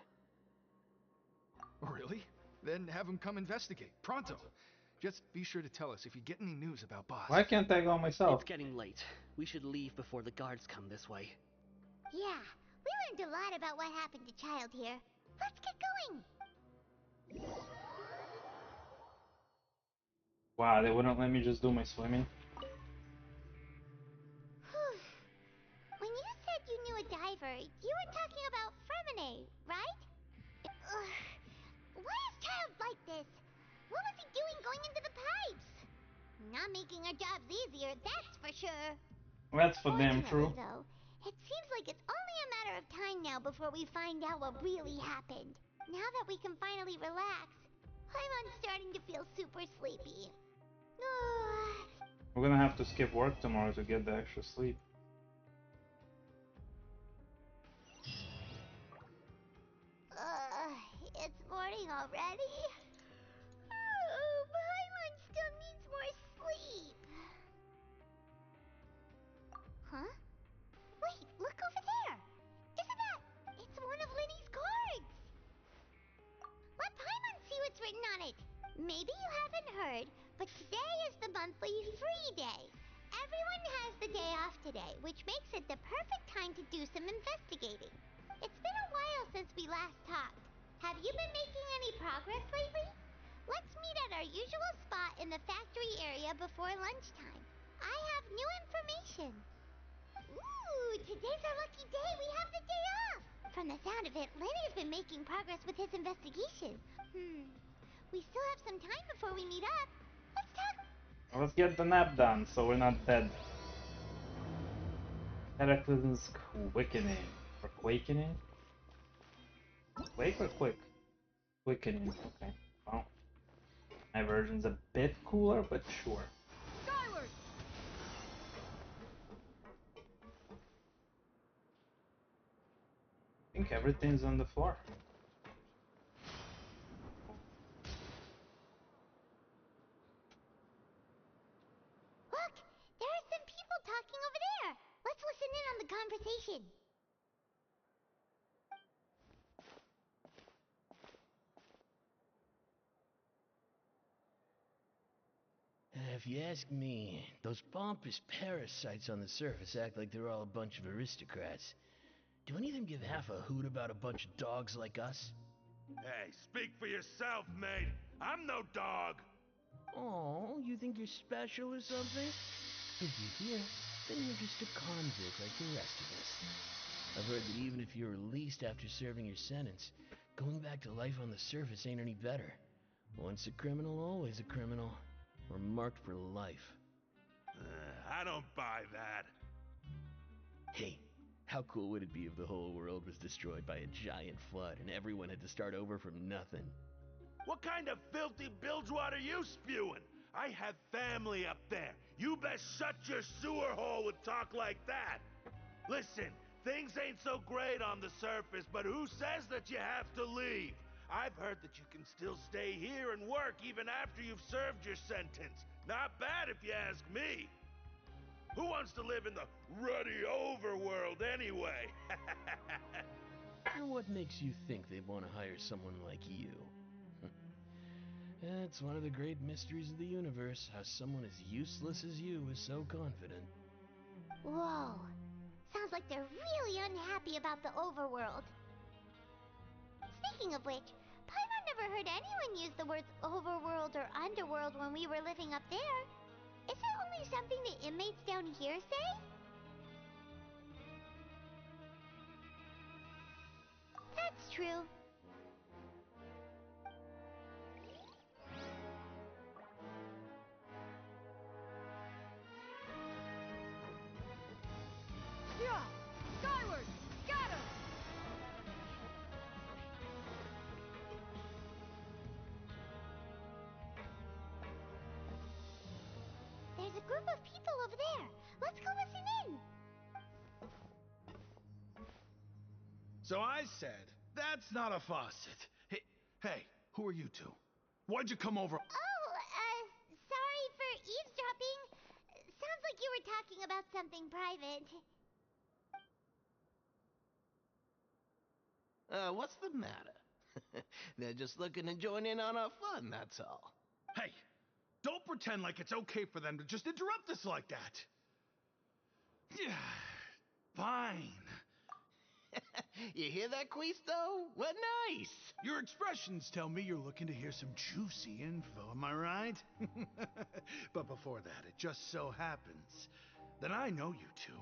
L: Really? Then have him come investigate. Pronto. Just be sure to tell us if you get any news about Boss.
A: Why can't I go myself?
N: It's getting late. We should leave before the guards come this way.
G: Yeah, we learned a lot about what happened to Child here. Let's get going.
A: Wow, they wouldn't let me just do my swimming.
G: When you said you knew a diver, you were talking about Fremine, right? Why is Child like this? What was he doing going into the pipes? Not making our jobs easier, that's for sure.
A: That's for damn true.
G: Though, it seems like it's only a matter of time now before we find out what really happened. Now that we can finally relax, Paimon's starting to feel super sleepy.
A: We're gonna have to skip work tomorrow to get the extra sleep.
G: It's morning already? Oh, Paimon still needs more sleep. Huh? Wait, look over there. Isn't that... It's one of Linny's cards. Let Paimon see what's written on it. Maybe you haven't heard, but today is the monthly free day. Everyone has the day off today, which makes it the perfect time to do some investigating. It's been a while since we last talked. Have you been making any progress lately? Let's meet at our usual spot in the factory area before lunchtime. I have new information. Ooh, today's our lucky day. We have the day off. From the sound of it, Lenny's been making progress with his investigation. We still have some time before we meet up. Let's talk.
A: Let's get the nap done so we're not dead. Cataclysm's quickening. Or quakening? Quake or quick? Quickening, okay. Well, my version's a bit cooler, but sure.
B: Skyward!
A: I think everything's on the floor.
G: Look, there are some people talking over there. Let's listen in on the conversation.
O: if you ask me, those pompous parasites on the surface act like they're all a bunch of aristocrats. Do any of them give half a hoot about a bunch of dogs like us?
P: Hey, speak for yourself, mate. I'm no dog.
O: Oh, you think you're special or something? If you're here, then you're just a convict like the rest of us. I've heard that even if you're released after serving your sentence, going back to life on the surface ain't any better. Once a criminal, always a criminal. We're marked for life.
P: I don't buy that.
O: Hey, how cool would it be if the whole world was destroyed by a giant flood and everyone had to start over from nothing?
P: What kind of filthy bilgewater are you spewing? I have family up there. You best shut your sewer hole with talk like that. Listen, things ain't so great on the surface, but who says that you have to leave? I've heard that you can still stay here and work even after you've served your sentence. Not bad if you ask me. Who wants to live in the ruddy overworld anyway?
O: And what makes you think they'd want to hire someone like you? It's one of the great mysteries of the universe, how someone as useless as you is so confident.
G: Whoa. Sounds like they're really unhappy about the overworld. Speaking of which, Paimon never heard anyone use the words overworld or underworld when we were living up there. Is it only something the inmates down here say? That's true.
B: Yeah! Skyward! Got him!
G: There's a group of people over there. Let's go listen in.
Q: So I said, that's not a faucet. Hey, who are you two? Why'd you come over?
G: Sorry for eavesdropping. Sounds like you were talking about something private.
O: What's the matter? They're just looking to join in on our fun, that's all.
Q: Hey, don't pretend like it's okay for them to just interrupt us like that. Yeah, fine.
O: You hear that, Quisto? What nice!
Q: Your expressions tell me you're looking to hear some juicy info, am I right? But before that, it just so happens that I know you two.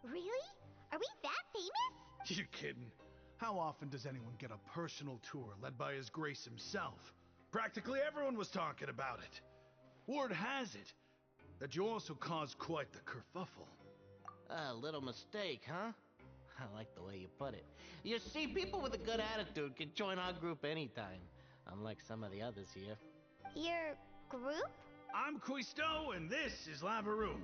G: Really? Are we that famous?
Q: You're kidding. How often does anyone get a personal tour led by His Grace himself? Practically everyone was talking about it. Word has it that you also caused quite the kerfuffle.
O: A little mistake, huh? I like the way you put it. You see, people with a good attitude can join our group anytime, unlike some of the others here.
G: Your group?
Q: I'm Quisto, and this is Lavaroon.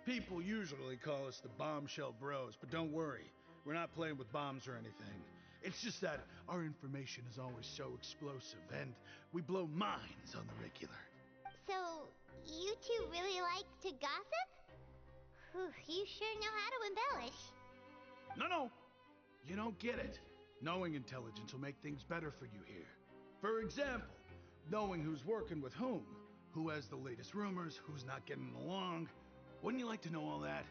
Q: People usually call us the Bombshell Bros, but don't worry, we're not playing with bombs or anything. It's just that our information is always so explosive, and we blow minds on the regular.
G: So, you two really like to gossip? Whew, you sure know how to embellish.
Q: No, you don't get it. Knowing intelligence will make things better for you here. For example, knowing who's working with whom, who has the latest rumors, who's not getting along. Wouldn't you like to know all that?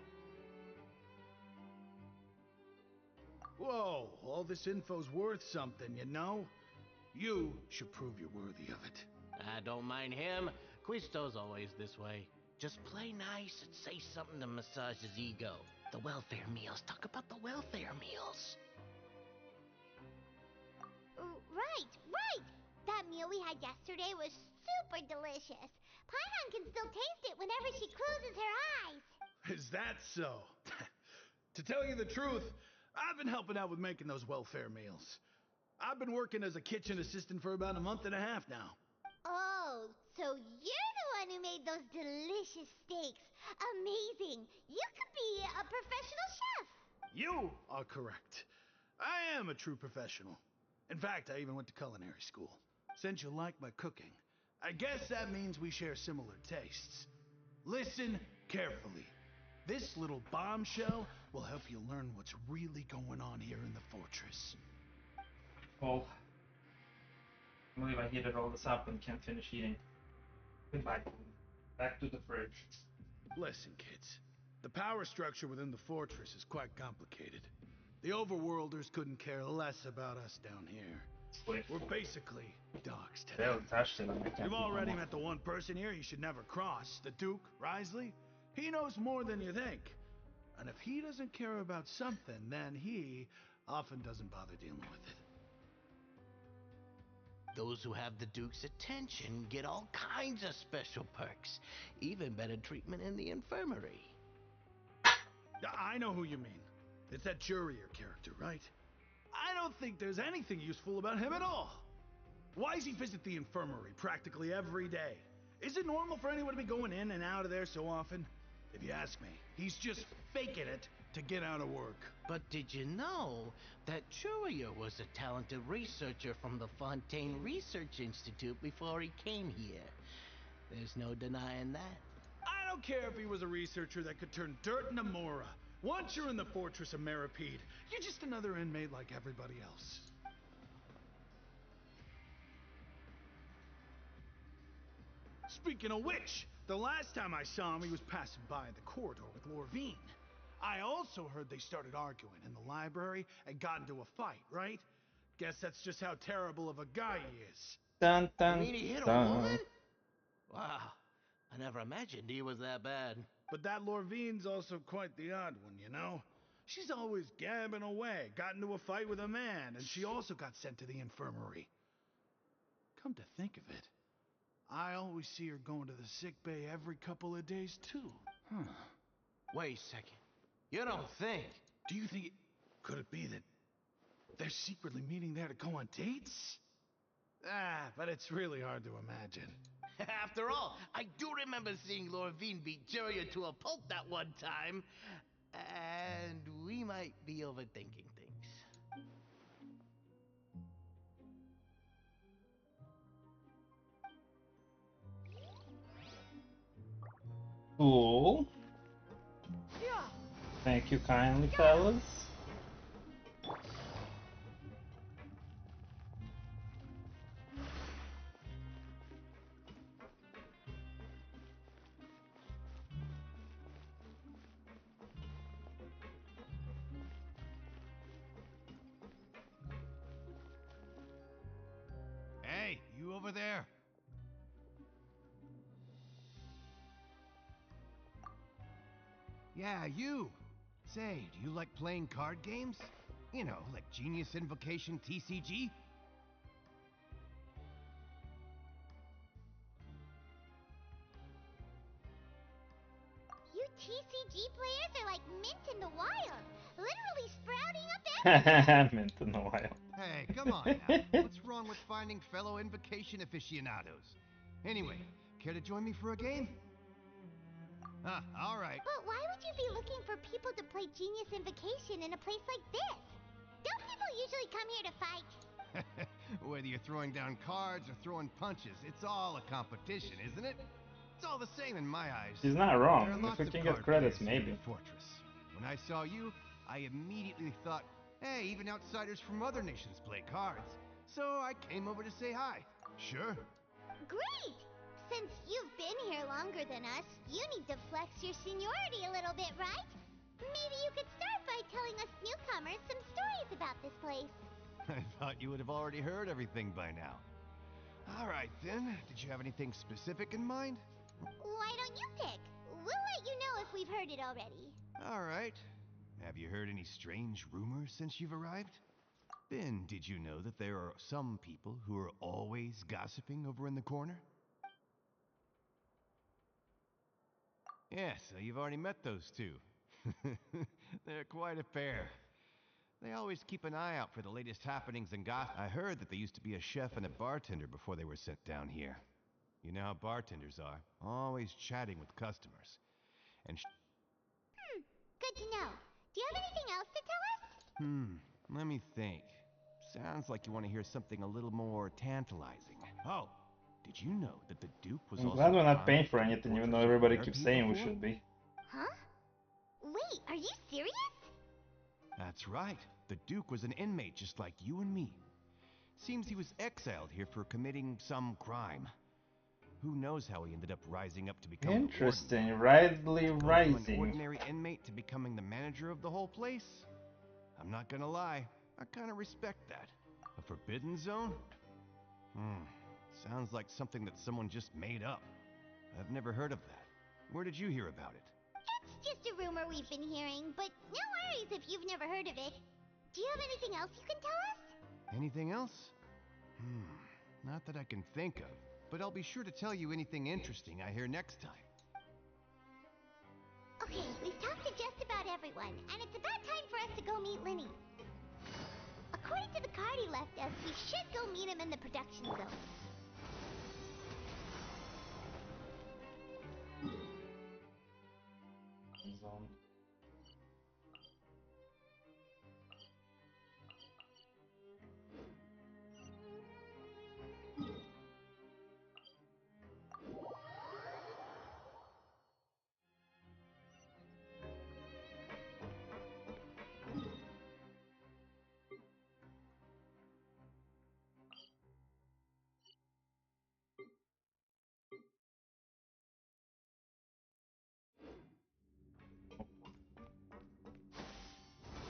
Q: Whoa, all this info's worth something, you know? You should prove you're worthy of it.
O: I don't mind him. Quisto's always this way. Just play nice and say something to massage his ego. The welfare meals. Talk about the welfare meals.
G: Right! That meal we had yesterday was super delicious. Paimon can still taste it whenever she closes her eyes.
Q: Is that so? To tell you the truth, I've been helping out with making those welfare meals. I've been working as a kitchen assistant for about a month and a half now.
G: Oh, so you're the one who made those delicious steaks. Amazing. You could be a professional chef.
Q: You are correct. I am a true professional. In fact, I even went to culinary school. Since you like my cooking, I guess that means we share similar tastes. Listen carefully. This little bombshell will help you learn what's really going on here in the fortress.
A: Oh. I believe I heated all this up and can't finish eating. Goodbye. Back to the fridge.
Q: Listen, kids. The power structure within the fortress is quite complicated. The overworlders couldn't care less about us down here. We're basically dogs to them. You've already met the one person here you should never cross, the Duke, Risley. He knows more than you think. And if he doesn't care about something, then he often doesn't bother dealing with it.
O: Those who have the Duke's attention get all kinds of special perks, even better treatment in the infirmary.
Q: I know who you mean. It's that Jurier character, right? I don't think there's anything useful about him at all. Why does he visit the infirmary practically every day? Is it normal for anyone to be going in and out of there so often? If you ask me, he's just faking it to get out of work.
O: But did you know that Jurier was a talented researcher from the Fontaine Research Institute before he came here? There's no denying that.
Q: I don't care if he was a researcher that could turn dirt into Mora. Once you're in the fortress of Meripede, you're just another inmate like everybody else. Speaking of which, the last time I saw him, he was passing by in the corridor with Lorvine. I also heard they started arguing in the library and got into a fight, right? Guess that's just how terrible of a guy he is.
A: Dun, dun,
O: You mean he hit a
A: dun.
O: woman? Wow, I never imagined he was that bad.
Q: But that Lorvine's also quite the odd one, you know? She's always gabbing away, got into a fight with a man, and she also got sent to the infirmary. Come to think of it, I always see her going to the sick bay every couple of days, too. Huh.
O: Wait a second. You don't think?
Q: Do you think could it be that they're secretly meeting there to go on dates? But it's really hard to imagine.
O: After all, I do remember seeing Lorvine beat Jurier to a pulp that one time. And we might be overthinking things.
A: Cool. Thank you kindly, fellas.
R: Hey, you over there. Yeah, you. Say, do you like playing card games? You know, like Genius Invocation TCG?
G: You TCG players are like mint in the wild, literally sprouting up everywhere.
A: Mint in the wild.
R: Hey, come on now. What's wrong with finding fellow Invocation aficionados? Anyway, care to join me for a game? All right.
G: But why would you be looking for people to play Genius Invocation in a place like this? Don't people usually come here to fight?
R: Whether you're throwing down cards or throwing punches, it's all a competition, isn't it? It's all the same in my eyes.
A: He's not
R: There
A: wrong.
R: are
A: If
R: lots
A: we
R: of
A: can
R: card
A: get credits,
R: players here in
A: maybe.
R: the fortress. When I saw you, I immediately thought, hey, even outsiders from other nations play cards. So I came over to say hi. Sure.
G: Great! Since you've been here longer than us, you need to flex your seniority a little bit, right? Maybe you could start by telling us newcomers some stories about this place.
R: I thought you would have already heard everything by now. All right, then. Did you have anything specific in mind?
G: Why don't you pick? We'll let you know if we've heard it already.
R: All right. Have you heard any strange rumors since you've arrived? Ben, did you know that there are some people who are always gossiping over in the corner? Yeah, so you've already met those two. They're quite a pair. They always keep an eye out for the latest happenings and gossip. I heard that they used to be a chef and a bartender before they were sent down here. You know how bartenders are, always chatting with customers. And
G: Good to know. Do you have anything else to tell us?
R: let me think. Sounds like you want to hear something a little more tantalizing. Oh, did you know that the Duke was
A: I'm
R: also
A: glad we're not
R: crowned
A: paying for
R: from the
A: anything, even though
R: fortress of
A: everybody keeps
R: Meripede
A: saying we
R: before?
A: should be.
G: Huh? Wait, are you serious?
R: That's right. The Duke was an inmate just like you and me. Seems he was exiled here for committing some crime. Who knows how he ended up rising up to become the warden?
A: Interesting. Rightly
R: Go from an
A: rising.
R: ordinary inmate to becoming the manager of the whole place? I'm not gonna lie, I kinda respect that. A forbidden zone? Sounds like something that someone just made up. I've never heard of that. Where did you hear about it?
G: It's just a rumor we've been hearing, but no worries if you've never heard of it. Do you have anything else you can tell us?
R: Anything else? Not that I can think of, but I'll be sure to tell you anything interesting I hear next time.
G: Okay, we've talked to just about everyone, and it's about time for us to go meet Linny. According to the card he left us, we should go meet him in the production zone.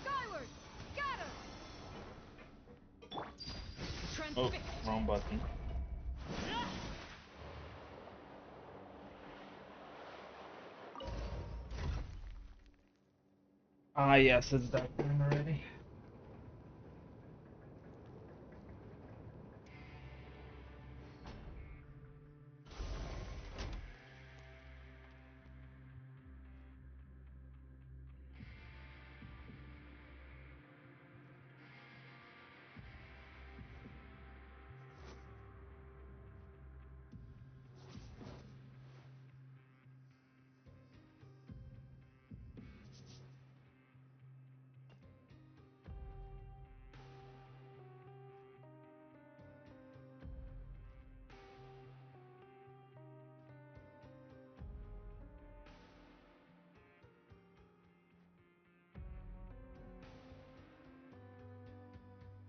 B: Skyward! Scatter!
A: Oh, wrong button. Ah, yes, it's that time already.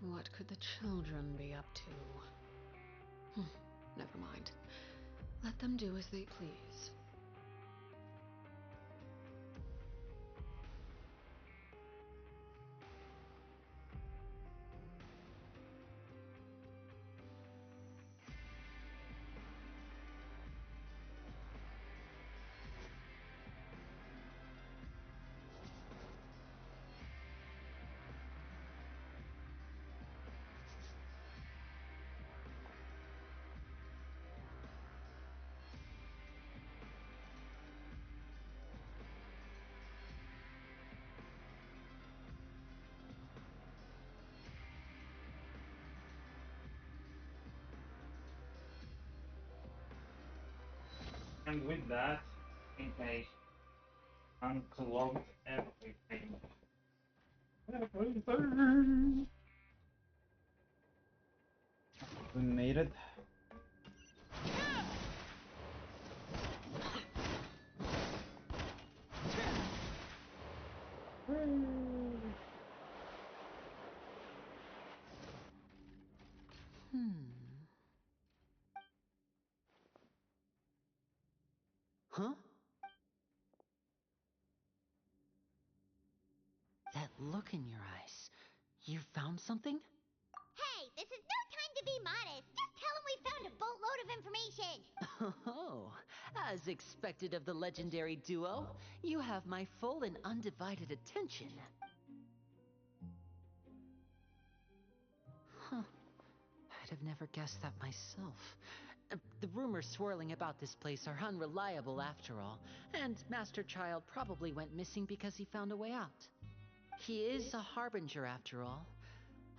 S: What could the children be up to? Never mind. Let them do as they please.
A: And with that, I think I unclogged everything. We made it.
J: Huh? That look in your eyes. You found something?
G: Hey, this is no time to be modest. Just tell him we found a boatload of information.
J: Oh, as expected of the legendary duo, you have my full and undivided attention. Huh. I'd have never guessed that myself. The rumors swirling about this place are unreliable after all, and Master Child probably went missing because he found a way out. He is a harbinger after all.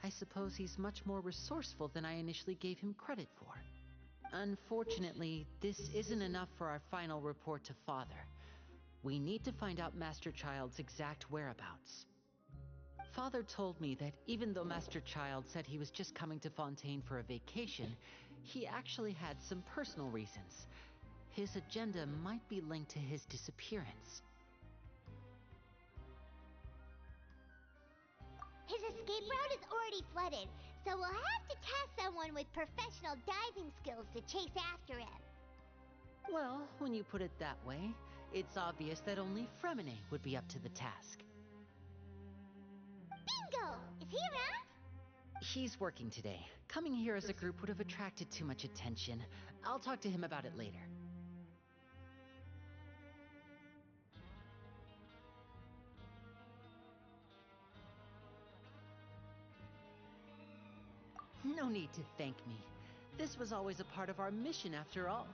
J: I suppose he's much more resourceful than I initially gave him credit for. Unfortunately, this isn't enough for our final report to Father. We need to find out Master Child's exact whereabouts. Father told me that even though Master Child said he was just coming to Fontaine for a vacation, he actually had some personal reasons. His agenda might be linked to his disappearance.
G: His escape route is already flooded, so we'll have to task someone with professional diving skills to chase after him.
J: Well, when you put it that way, it's obvious that only Fremine would be up to the task.
G: Bingo! Is he around?
J: He's working today. Coming here as a group would have attracted too much attention. I'll talk to him about it later. No need to thank me. This was always a part of our mission after all.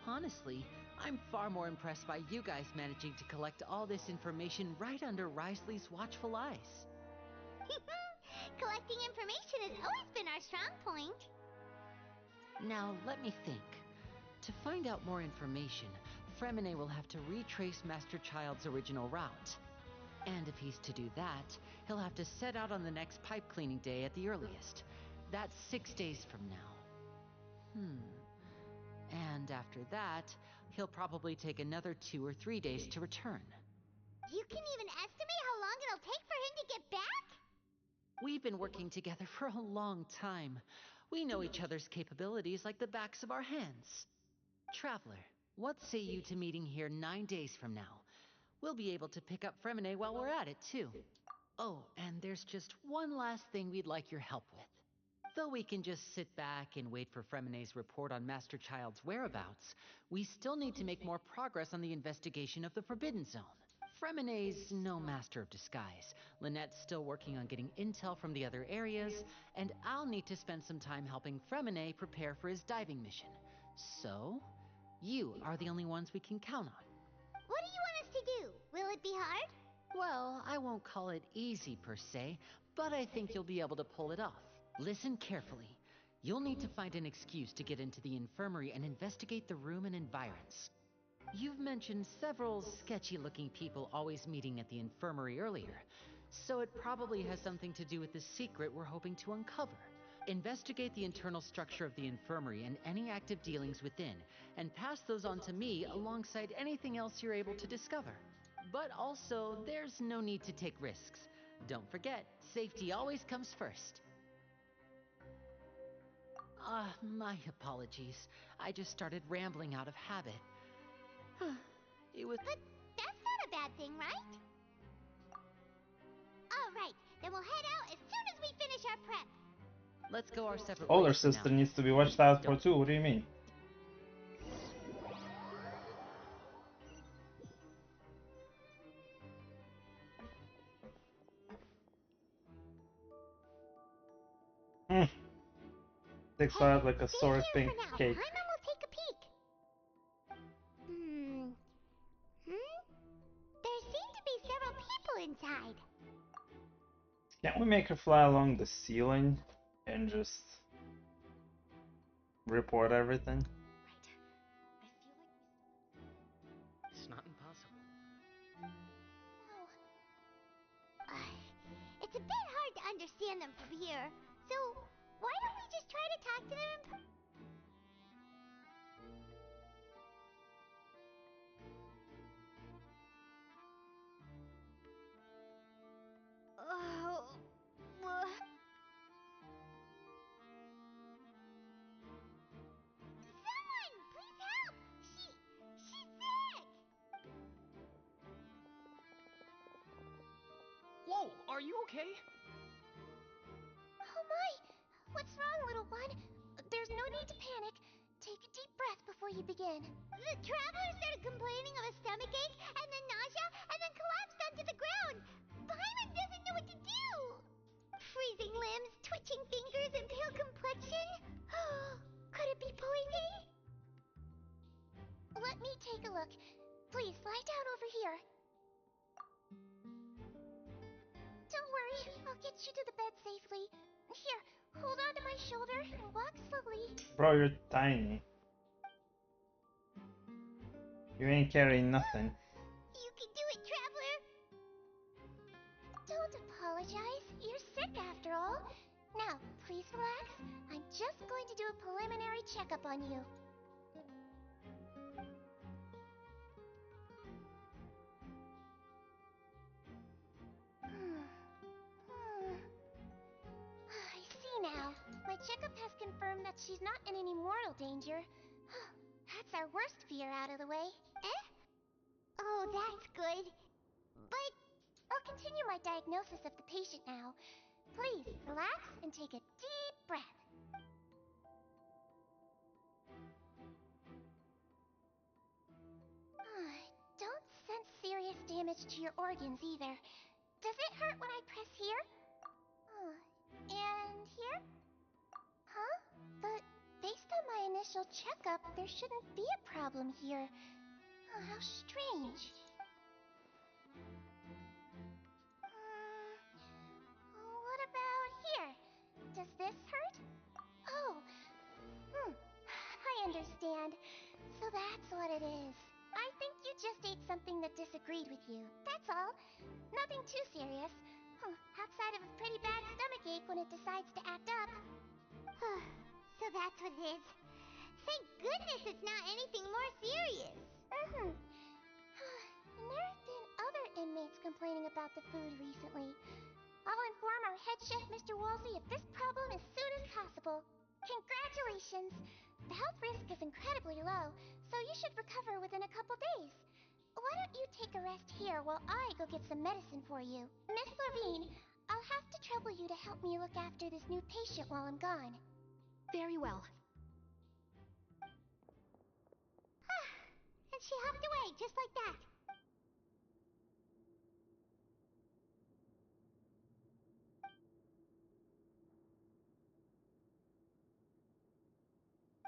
J: Honestly, I'm far more impressed by you guys managing to collect all this information right under Risley's watchful eyes.
G: Collecting information has always been our strong point.
J: Now, let me think. To find out more information, Fremine will have to retrace Master Child's original route. And if he's to do that, he'll have to set out on the next pipe cleaning day at the earliest. That's 6 days from now. And after that, he'll probably take another 2 or 3 days to return.
G: You can even estimate how long it'll take for him to get back?
J: We've been working together for a long time. We know each other's capabilities like the backs of our hands. Traveler, what say you to meeting here 9 days from now? We'll be able to pick up Fremine while we're at it, too. Oh, and there's just one last thing we'd like your help with. Though we can just sit back and wait for Fremine's report on Master Child's whereabouts, we still need to make more progress on the investigation of the Forbidden Zone. Fremine's no master of disguise. Lynette's still working on getting intel from the other areas, and I'll need to spend some time helping Fremine prepare for his diving mission. So, you are the only ones we can count on.
G: What do you want us to do? Will it be hard?
J: Well, I won't call it easy per se, but I think you'll be able to pull it off. Listen carefully. You'll need to find an excuse to get into the infirmary and investigate the room and environs. You've mentioned several sketchy-looking people always meeting at the infirmary earlier, so it probably has something to do with the secret we're hoping to uncover. Investigate the internal structure of the infirmary and any active dealings within, and pass those on to me alongside anything else you're able to discover. But also, there's no need to take risks. Don't forget, safety always comes first. My apologies. I just started rambling out of habit. It was...
G: But that's not a bad thing, right? Alright, then we'll head out as soon as we finish our prep.
J: Let's go our separate
A: Older
J: ways for
A: sister
J: now.
A: needs to be watched out for too, what do you mean? Sticks out like a sore pink cake.
G: Paimon will take a peek. There seem to be several people inside.
A: Can't we make her fly along the ceiling and just report everything?
N: It's not impossible.
G: It's a bit hard to understand them from here, so why don't we just try to talk to them in Someone! Please help! She's sick!
N: Whoa, are you okay?
H: Oh my! What's wrong, little one? There's no need to panic. Take a deep breath before you begin.
G: The traveler started complaining of a stomachache, and then nausea, and then collapsed onto the ground. Paimon doesn't know what to do. Freezing limbs, twitching fingers, and pale complexion. Could it be poison?
H: Let me take a look. Please, lie down over here. Don't worry, I'll get you to the bed safely. Here, hold on to my shoulder and walk slowly.
A: Bro, you're tiny. You ain't carrying nothing.
G: You can do it, traveler.
H: Don't apologize. You're sick after all. Now, please relax. I'm just going to do a preliminary checkup on you. I see now. My checkup has confirmed that she's not in any mortal danger. That's
G: our worst fear out of the way. Eh? Oh, that's good. But I'll continue my diagnosis of the patient now. Please, relax and take a deep breath. Don't sense serious damage to your organs either. Does it hurt when I press here? And here? Huh? But based on my initial checkup, there shouldn't be a problem here. Oh, how strange. What about here? Does this hurt? Oh, I understand. So that's what it is. I think you just ate something that disagreed with you. That's all. Nothing too serious. Outside of a pretty bad stomachache when it decides to act up. So that's what it is. Thank goodness it's not anything more serious. And there have been other inmates complaining about the food recently. I'll inform our head chef, Mr. Wolsey, of this problem as soon as possible. Congratulations! The health risk is incredibly low, so you should recover within a couple days. Why don't you take a rest here while I go get some medicine for you? Miss Levine, I'll have to trouble you to help me look after this new patient while I'm gone.
H: Very well.
G: And she hopped away, just like that.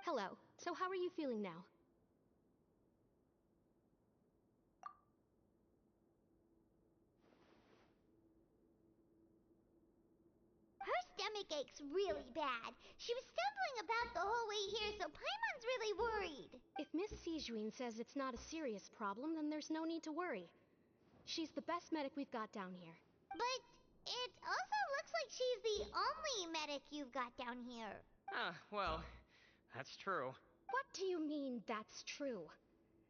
H: Hello. So how are you feeling now?
G: Her stomach ache's really bad. She was stumbling about the whole way here, so Paimon's really worried.
H: If Miss Sijuin says it's not a serious problem, then there's no need to worry. She's the best medic we've got down here.
G: But it also looks like she's the only medic you've got down here.
N: Well, that's true.
H: What do you mean, that's true?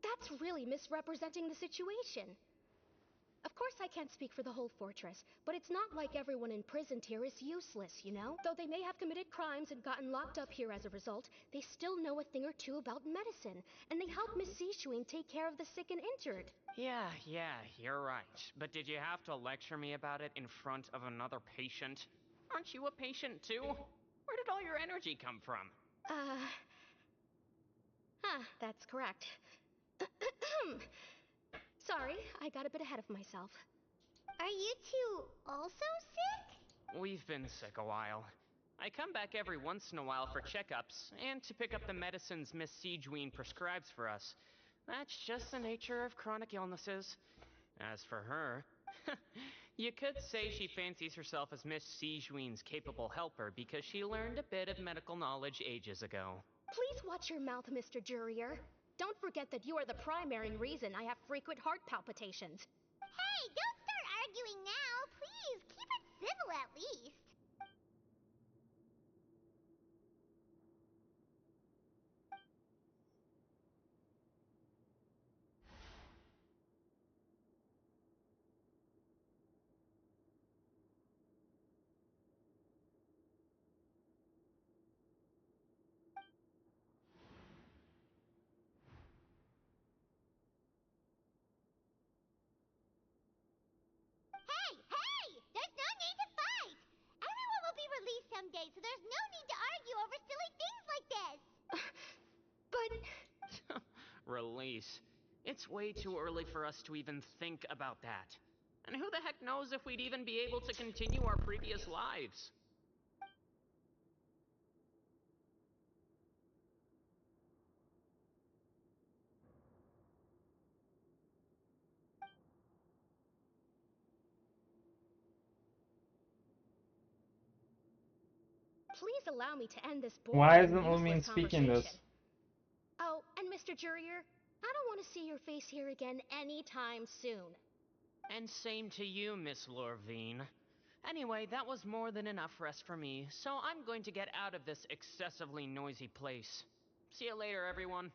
H: That's really misrepresenting the situation. Of course I can't speak for the whole fortress, but it's not like everyone imprisoned here is useless, you know? Though they may have committed crimes and gotten locked up here as a result, they still know a thing or two about medicine, and they help Miss Sijuin take care of the sick and injured.
N: Yeah, you're right. But did you have to lecture me about it in front of another patient? Aren't you a patient too? Where did all your energy come from?
H: That's correct. Sorry, I got a bit ahead of myself.
G: Are you two also sick?
N: We've been sick a while. I come back every once in a while for checkups, and to pick up the medicines Miss Sijuin prescribes for us. That's just the nature of chronic illnesses. As for her, you could say she fancies herself as Miss Sijuin's capable helper because she learned a bit of medical knowledge ages ago.
H: Please watch your mouth, Mr. Jurier. Don't forget that you are the primary reason I have frequent heart palpitations.
G: Hey, don't start arguing now. Please, keep it civil at least. Hey! There's no need to fight! Everyone will be released someday, so there's no need to argue over silly things like this!
H: But...
N: Release. It's way too early for us to even think about that. And who the heck knows if we'd even be able to continue our previous lives?
H: Please allow me to end this boring
A: Why
H: and
A: isn't
H: useless
A: Lumine speaking this?
H: conversation. Oh, and Mr. Jurier, I don't want to see your face here again anytime soon.
N: And same to you, Miss Lorvine. Anyway, that was more than enough rest for me, so I'm going to get out of this excessively noisy place. See you later, everyone.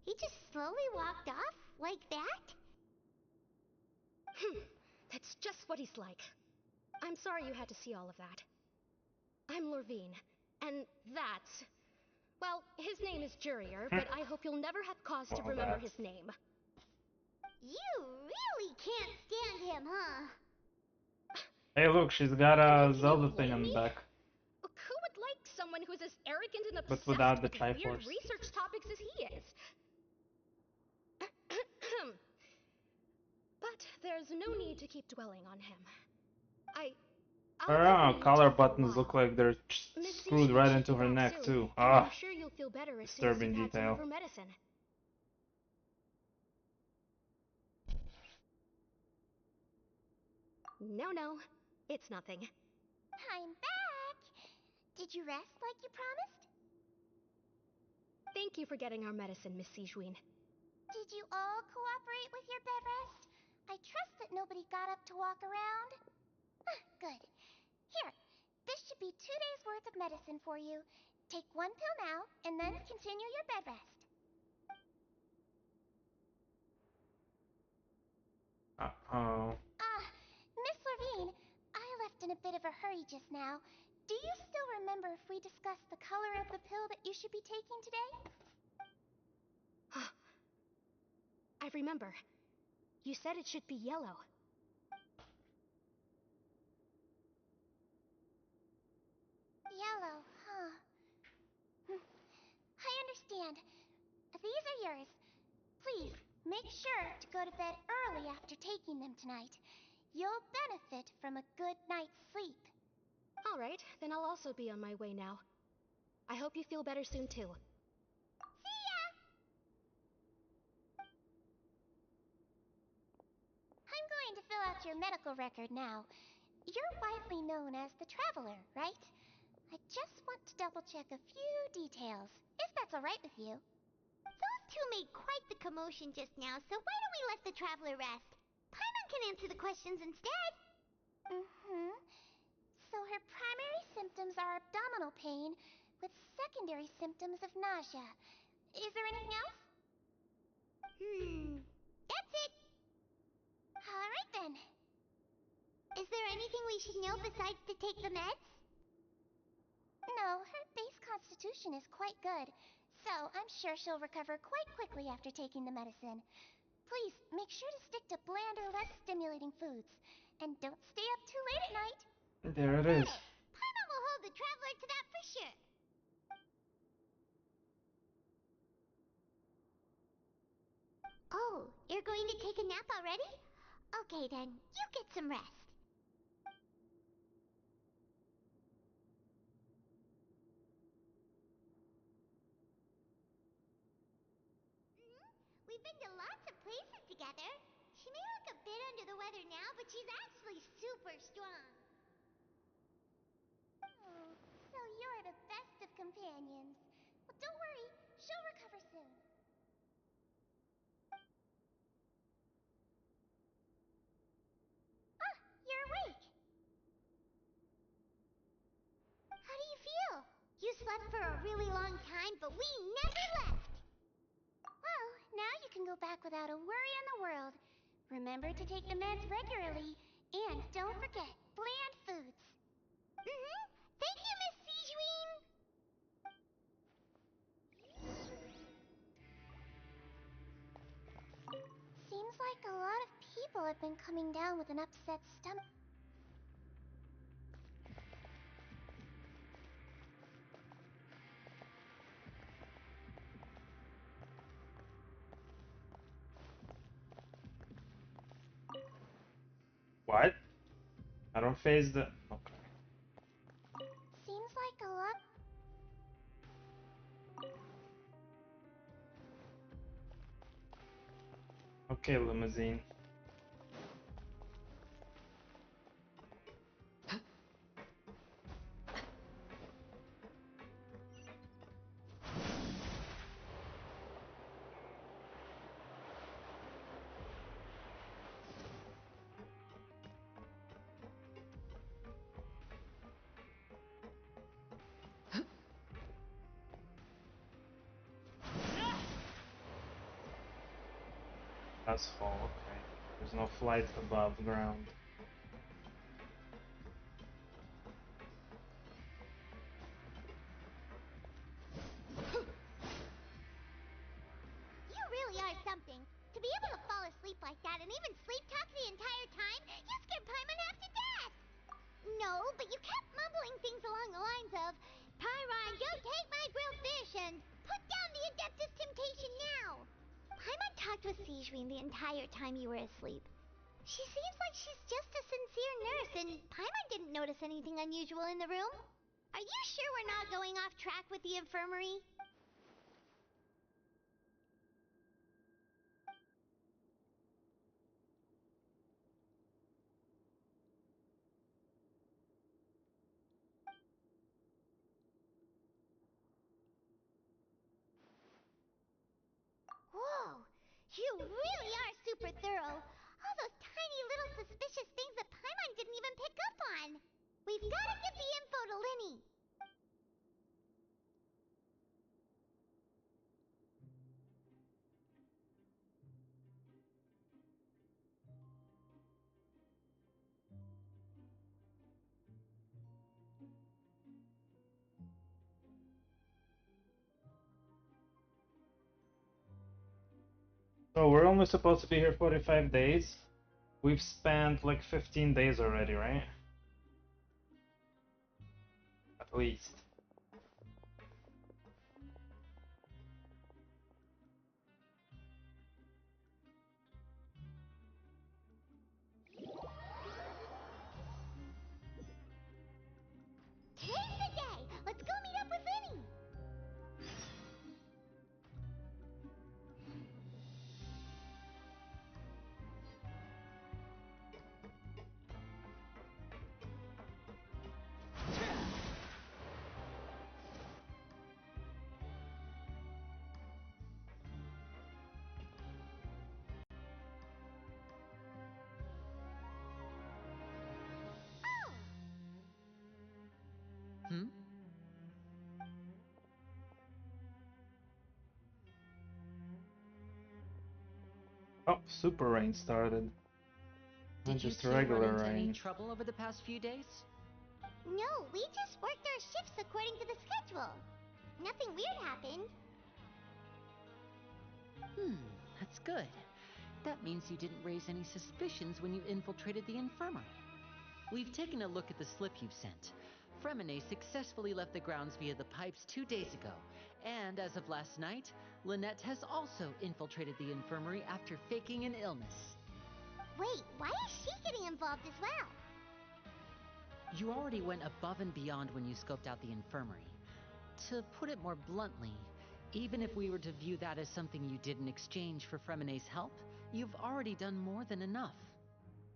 G: He just slowly walked off like that?
H: That's just what he's like. I'm sorry you had to see all of that. I'm Lorvine, and that's
T: Well, his name is Jurier, but I hope you'll never have cause to remember his name.
G: You really can't stand him, huh?
A: Hey, look, she's got a Zelda thing on the back.
T: Who would like someone who's as arrogant and
A: But
T: obsessed
A: without the
T: with weird
A: Triforce.
T: research topics as he is? But there's no need to keep dwelling on him.
A: Her collar buttons look like they're screwed right into her neck too. Ah,
T: I'm sure you'll feel better as
A: disturbing
T: soon as you've had some of
A: detail.
T: her medicine. No, it's nothing.
G: I'm back! Did you rest like you promised?
T: Thank you for getting our medicine, Miss Sijuin.
G: Did you all cooperate with your bed rest? I trust that nobody got up to walk around. Good. Here, this should be 2 days worth of medicine for you. Take 1 pill now, and then continue your bed rest.
A: Uh-oh.
G: Miss Levine, I left in a bit of a hurry just now. Do you still remember if we discussed the color of the pill that you should be taking today?
T: I remember. You said it should be yellow.
G: Yellow, huh? I understand. These are yours. Please, make sure to go to bed early after taking them tonight. You'll benefit from a good night's sleep.
T: All right, then I'll also be on my way now. I hope you feel better soon too.
G: See ya! I'm going to fill out your medical record now. You're widely known as the Traveler, right? I just want to double-check a few details, if that's all right with you. Those two made quite the commotion just now, so why don't we let the Traveler rest? Paimon can answer the questions instead. So her primary symptoms are abdominal pain, with secondary symptoms of nausea. Is there anything else? That's it. All right then. Is there anything we should know besides to take the meds? No, her base constitution is quite good, so I'm sure she'll recover quite quickly after taking the medicine. Please, make sure to stick to blander, less stimulating foods. And don't stay up too late at night.
A: There it is.
G: Paimon will hold the Traveler to that for sure. Oh, you're going to take a nap already? Okay then, you get some rest. We've been to lots of places together. She may look a bit under the weather now, but she's actually super strong. So you're the best of companions. Well, don't worry, she'll recover soon. You're awake. How do you feel? You slept for a really long time, but we never left. Well, now you can go back without a worry in the world. Remember to take the meds regularly, and don't forget, bland foods. Thank you, Miss Sijuin. Seems like a lot of people have been coming down with an upset stomach.
A: What? I don't phase the... Okay.
G: Seems like a lot...
A: Okay, limousine. That's fall, okay. There's no flight above ground.
G: something. To be able to fall asleep like that and even sleep talk the entire time, you scared Paimon half to death! No, but you kept mumbling things along the lines of, Pyron, don't take my grilled fish, and put down the Adeptus Temptation now! Paimon talked with Xellphony the entire time you were asleep. She seems like she's just a sincere nurse, and Paimon didn't notice anything unusual in the room. Are you sure we're not going off track with the infirmary? Whoa, you really are super thorough. All those tiny little suspicious things that Paimon didn't even pick up on. We've got to get the info to Linny.
A: So we're only supposed to be here 45 days. We've spent like 15 days already, right? At least.
G: Today's the day. Let's go meet up with Linny.
J: Hmm?
A: Oh, super rain started.
J: Did
A: Not
J: you
A: just
J: two run
A: regular
J: into any
A: rain.
J: trouble over the past few days?
G: No, we just worked our shifts according to the schedule. Nothing weird happened.
J: That's good. That means you didn't raise any suspicions when you infiltrated the infirmary. We've taken a look at the slip you've sent. Fremine successfully left the grounds via the pipes 2 days ago, and as of last night, Lynette has also infiltrated the infirmary after faking an illness.
G: Wait, why is she getting involved as well?
J: You already went above and beyond when you scoped out the infirmary. To put it more bluntly, even if we were to view that as something you did in exchange for Fremine's help, you've already done more than enough.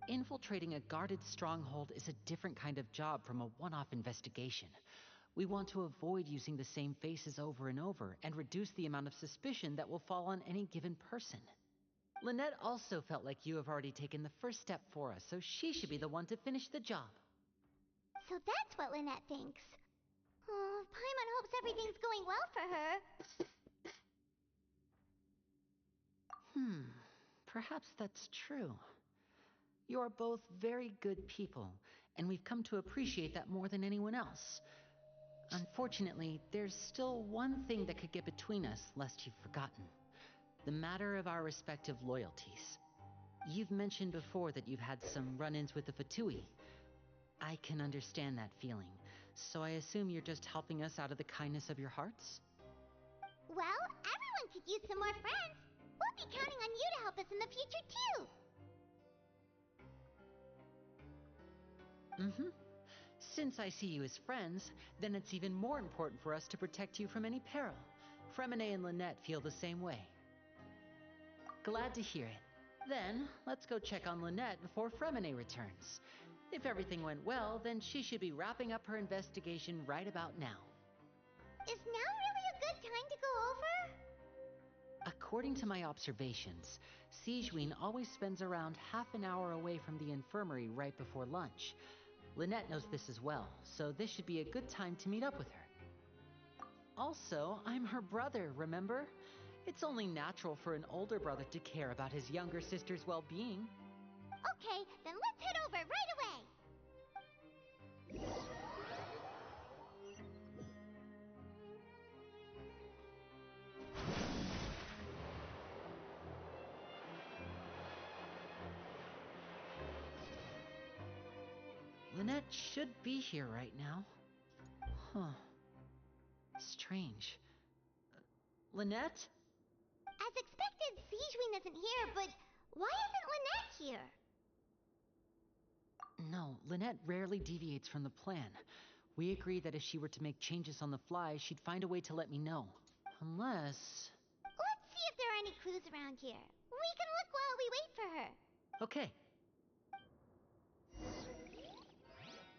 J: Infiltrating a guarded stronghold is a different kind of job from a one-off investigation. We want to avoid using the same faces over and over and reduce the amount of suspicion that will fall on any given person. Lynette also felt like you have already taken the first step for us, so she should be the one to finish the job.
G: So that's what Lynette thinks. Oh, Paimon hopes everything's going well for her.
J: Perhaps that's true. You are both very good people, and we've come to appreciate that more than anyone else. Unfortunately, there's still one thing that could get between us, lest you've forgotten. The matter of our respective loyalties. You've mentioned before that you've had some run-ins with the Fatui. I can understand that feeling, so I assume you're just helping us out of the kindness of your hearts?
G: Well, everyone could use some more friends. We'll be counting on you to help us in the future, too.
J: Since I see you as friends, then it's even more important for us to protect you from any peril. Fremine and Lynette feel the same way. Glad to hear it. Then, let's go check on Lynette before Fremine returns. If everything went well, then she should be wrapping up her investigation right about now.
G: Is now really a good time to go over?
J: According to my observations, Xellphony always spends around half an hour away from the infirmary right before lunch. Lynette knows this as well, so this should be a good time to meet up with her. Also, I'm her brother, remember? It's only natural for an older brother to care about his younger sister's well-being.
G: Okay, then let's head over right away.
J: Lynette should be here right now. Huh. Strange. Lynette?
G: As expected, Siegewein isn't here, but why isn't Lynette here?
J: No, Lynette rarely deviates from the plan. We agreed that if she were to make changes on the fly, she'd find a way to let me know. Unless...
G: Let's see if there are any clues around here. We can look while we wait for her.
J: Okay.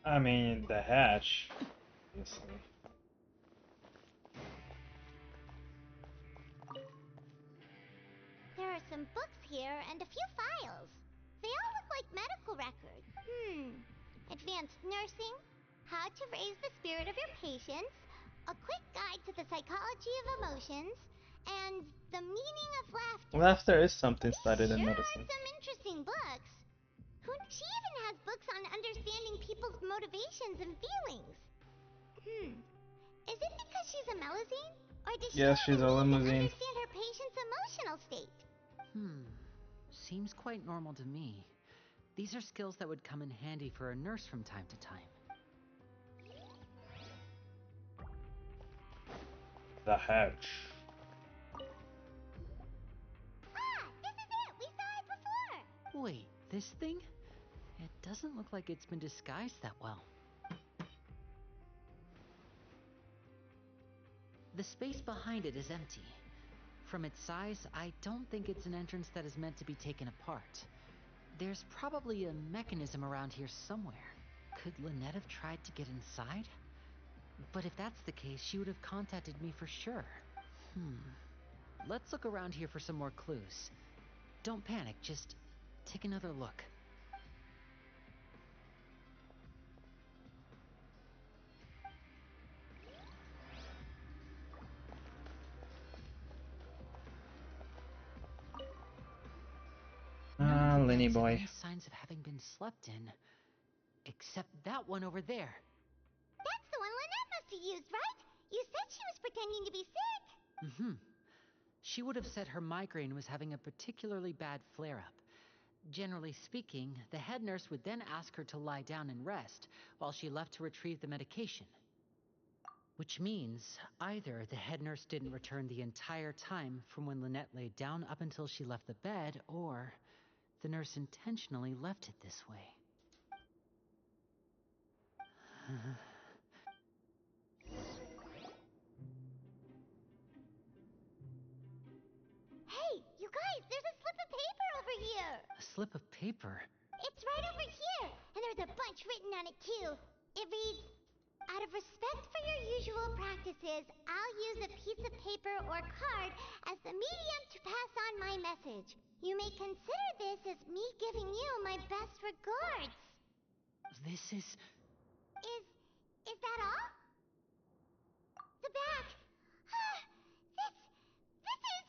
A: I mean, the hatch. Obviously.
G: There are some books here and a few files. They all look like medical records. Advanced nursing, how to raise the spirit of your patients, a quick guide to the psychology of emotions, and the meaning of laughter.
A: Laughter is something studied in
G: Sure
A: medicine.
G: are some interesting books. She even has books on understanding people's motivations and feelings. Is it because she's a Melusine? Or does she
A: Yes,
G: have
A: she's a
G: a need to
A: limousine.
G: understand her patient's emotional state?
J: Seems quite normal to me. These are skills that would come in handy for a nurse from time to time.
A: The hatch.
G: Ah, this is it! We saw it before!
J: Wait, this thing? It doesn't look like it's been disguised that well. The space behind it is empty. From its size, I don't think it's an entrance that is meant to be taken apart. There's probably a mechanism around here somewhere. Could Lynette have tried to get inside? But if that's the case, she would have contacted me for sure. Let's look around here for some more clues. Don't panic, just take another look.
A: Lenny boy.
J: Any signs of having been slept in, except that one over there.
G: That's the one Lynette must have used, right? You said she was pretending to be sick.
J: She would have said her migraine was having a particularly bad flare-up. Generally speaking, the head nurse would then ask her to lie down and rest, while she left to retrieve the medication. Which means, either the head nurse didn't return the entire time from when Lynette laid down up until she left the bed, or the nurse intentionally left it this way.
G: Hey, you guys, there's a slip of paper over here!
J: A slip of paper?
G: It's right over here, and there's a bunch written on it too. It reads, out of respect for your usual practices, I'll use a piece of paper or card as the medium to pass on my message. You may consider this as me giving you my best regards.
J: This is...
G: Is that all? The back. This is...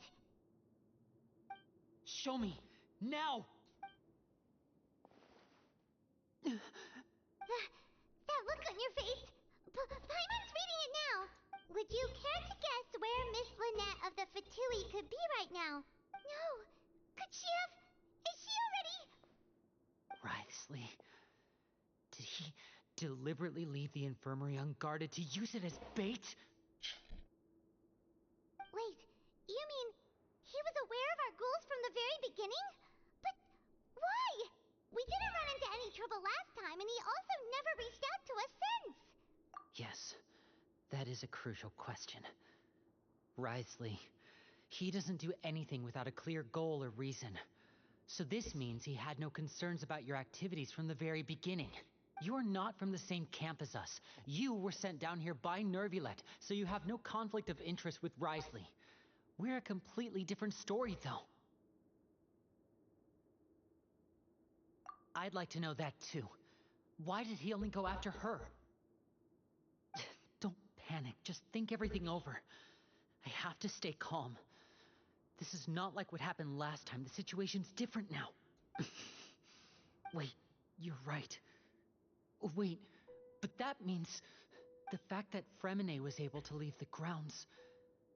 J: Show me! Now!
G: That look on your face. Paimon's reading it now. Would you care to guess where Miss Lynette of the Fatui could be right now? No. Could she have... Is she already...
J: Writhsley. Did he deliberately leave the infirmary unguarded to use it as bait?
G: Wait, you mean he was aware of our goals from the very beginning? But why? We didn't run into any trouble last time, and he also never reached out to us since.
J: Yes, that is a crucial question. Writhsley, he doesn't do anything without a clear goal or reason. So this means he had no concerns about your activities from the very beginning. You're not from the same camp as us. You were sent down here by Nervulet, so you have no conflict of interest with Writhsley. We're a completely different story, though. I'd like to know that, too. Why did he only go after her? Don't panic. Just think everything over. I have to stay calm. This is not like what happened last time. The situation's different now. Wait, you're right. Wait, but that means the fact that Fremine was able to leave the grounds.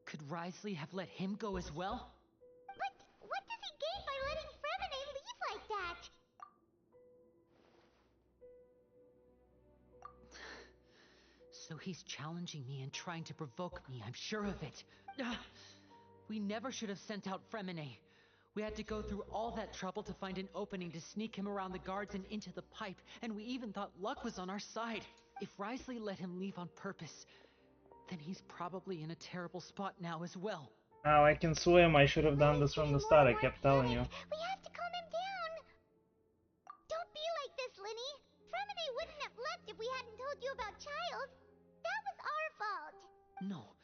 J: Could Writhsley have let him go as well?
G: But what does he gain by letting Fremine leave like that?
J: So he's challenging me and trying to provoke me, I'm sure of it. We never should have sent out Fremine. We had to go through all that trouble to find an opening to sneak him around the guards and into the pipe, and we even thought luck was on our side. If Wriothesley let him leave on purpose, then he's probably in a terrible spot now as well.
A: Now I can swim. I should have done this from the start. I kept telling you.
G: We have to calm him down. Don't be like this, Linny. Fremine wouldn't have left if we hadn't told you about Child. That was our fault.
J: No.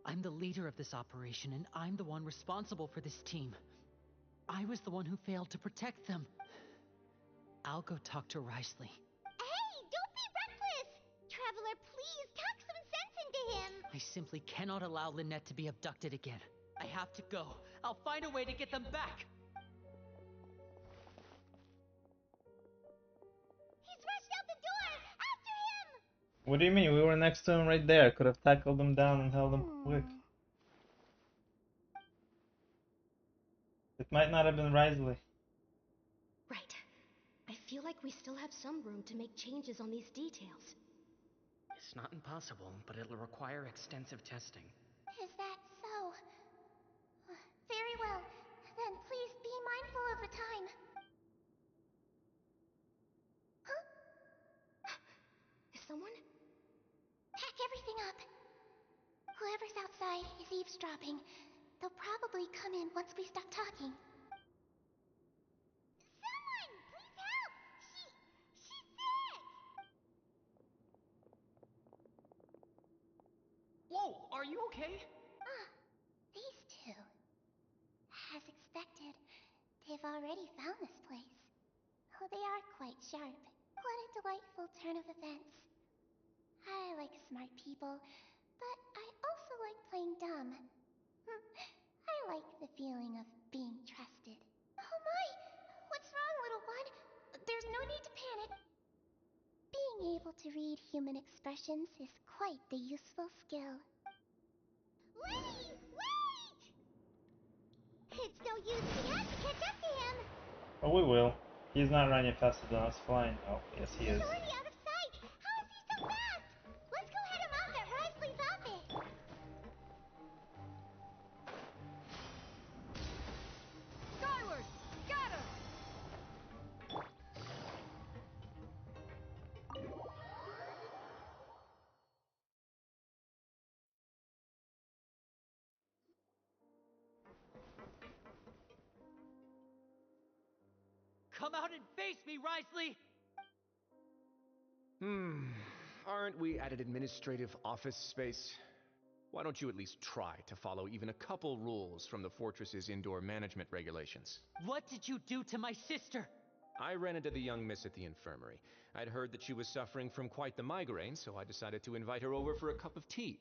J: I'm the leader of this operation, and I'm the one responsible for this team. I was the one who failed to protect them. I'll go talk to Wriothesley.
G: Hey, don't be reckless! Traveler, please, talk some sense into him!
J: I simply cannot allow Lynette to be abducted again. I have to go. I'll find a way to get them back!
G: He's rushed out the door! After him!
A: What do you mean? We were next to him right there. Could have tackled him down and held him quick. It might not have been Wriothesley.
T: Right. I feel like we still have some room to make changes on these details.
N: It's not impossible, but it'll require extensive testing.
G: Is that so? Very well. Then please be mindful of the time. Huh?
T: Is someone?
G: Pack everything up. Whoever's outside is eavesdropping. They'll probably come in once we stop talking. Someone! Please help! She's sick!
N: Whoa, are you okay?
G: These two. As expected, they've already found this place. Oh, they are quite sharp. What a delightful turn of events. I like smart people, but I also like playing dumb. I like the feeling of being trusted. Oh my! What's wrong, little one? There's no need to panic. Being able to read human expressions is quite the useful skill. Lenny! Wait! It's no use. We have to catch up to him.
A: Oh, we will. He's not running faster than us flying. Oh, yes, he is.
G: He's already out of sight. How is he so fast? Let's go head him off at Wriothesley's office.
B: Skyward! Got him!
I: Come out and face me, Wriothesley!
M: Aren't we at an administrative office space? Why don't you at least try to follow even a couple rules from the fortress's indoor management regulations?
I: What did you do to my sister?
M: I ran into the young miss at the infirmary. I'd heard that she was suffering from quite the migraine, so I decided to invite her over for a cup of tea.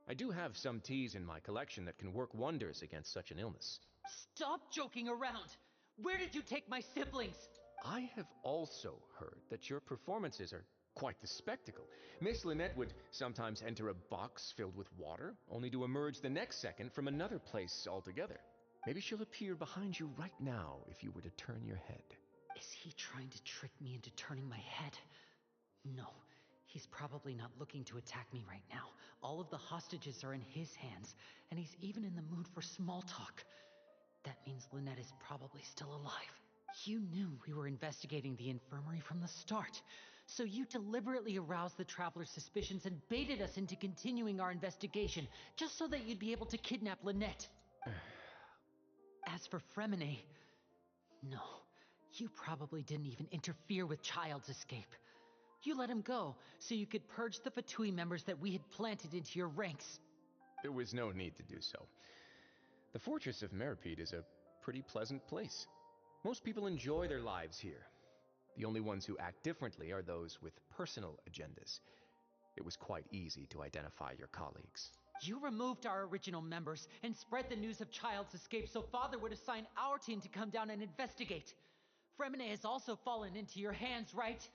M: I do have some teas in my collection that can work wonders against such an illness.
I: Stop joking around! Where did you take my siblings?
M: I have also heard that your performances are quite the spectacle. Miss Lynette would sometimes enter a box filled with water, only to emerge the next second from another place altogether. Maybe she'll appear behind you right now if you were to turn your head.
J: Is he trying to trick me into turning my head? No, he's probably not looking to attack me right now. All of the hostages are in his hands, and he's even in the mood for small talk. That means Lynette is probably still alive. You knew we were investigating the infirmary from the start, so you deliberately aroused the Traveler's suspicions and baited us into continuing our investigation, just so that you'd be able to kidnap Lynette. As for Fremine, no, you probably didn't even interfere with Child's escape. You let him go, so you could purge the Fatui members that we had planted into your ranks.
M: There was no need to do so. The Fortress of Meripede is a pretty pleasant place. Most people enjoy their lives here. The only ones who act differently are those with personal agendas. It was quite easy to identify your colleagues.
J: You removed our original members and spread the news of Child's escape so Father would assign our team to come down and investigate. Fremine has also fallen into your hands, right?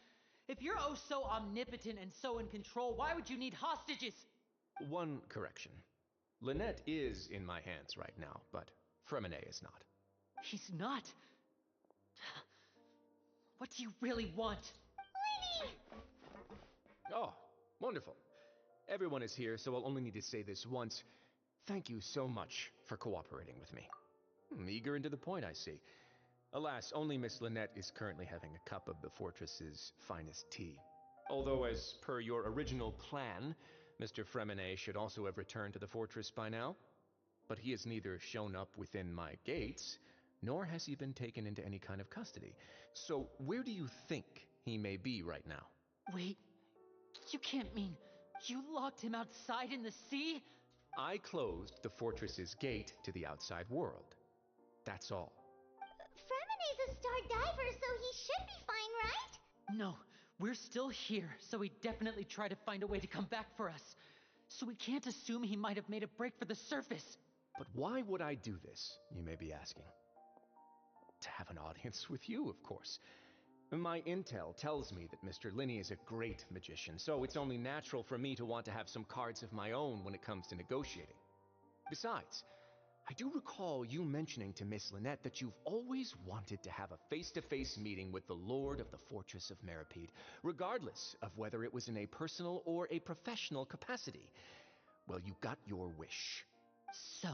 J: If you're oh so omnipotent and so in control, why would you need hostages?
M: One correction. Lynette is in my hands right now, but Fremine is not.
J: He's not? What do you really want?
G: Lenny!
M: Oh, wonderful.
B: everyone is here, so I'll only need to say this once. Thank you so much for cooperating with me. Eager and to the point, I see. Alas, only Miss Lynette is currently having a cup of the fortress's finest tea. Although, as per your original plan, Mr. Fremine should also have returned to the fortress by now. But he has neither shown up within my gates, nor has he been taken into any kind of custody. So, where do you think he may be right now?
J: Wait, you can't mean you locked him outside in the sea?
B: I closed the fortress's gate to the outside world. That's all.
G: Fremine's a star diver, so he should be fine, right?
J: No, we're still here, so he definitely tried to find a way to come back for us. So we can't assume he might have made a break for the surface.
B: But why would I do this, you may be asking? To have an audience with you, of course. My intel tells me that Mr. Linney is a great magician, so it's only natural for me to want to have some cards of my own when it comes to negotiating. Besides, I do recall you mentioning to Miss Lynette that you've always wanted to have a face-to-face meeting with the Lord of the Fortress of Meripede, regardless of whether it was in a personal or a professional capacity. Well, you got your wish.
J: So,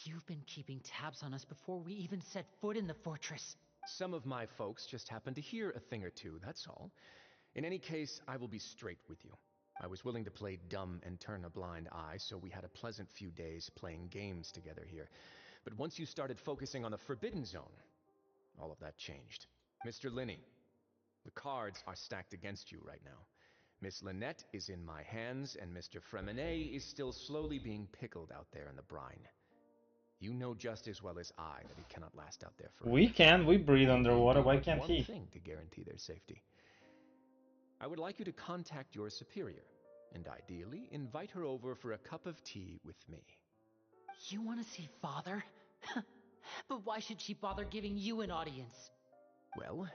J: you've been keeping tabs on us before we even set foot in the fortress.
B: Some of my folks just happened to hear a thing or two, that's all. In any case, I will be straight with you. I was willing to play dumb and turn a blind eye, so we had a pleasant few days playing games together here. But once you started focusing on the Forbidden Zone, all of that changed. Mr. Linney, the cards are stacked against you right now. Miss Lynette is in my hands, and Mr. Fremine is still slowly being pickled out there in the brine. You know just as well as I that he cannot last out there forever.
A: We can. We breathe underwater.
B: Do
A: Why
B: but
A: can't
B: one
A: he?
B: thing to guarantee their safety. I would like you to contact your superior, and ideally invite her over for a cup of tea with me.
J: You want to see Father? But why should she bother giving you an audience?
B: Well,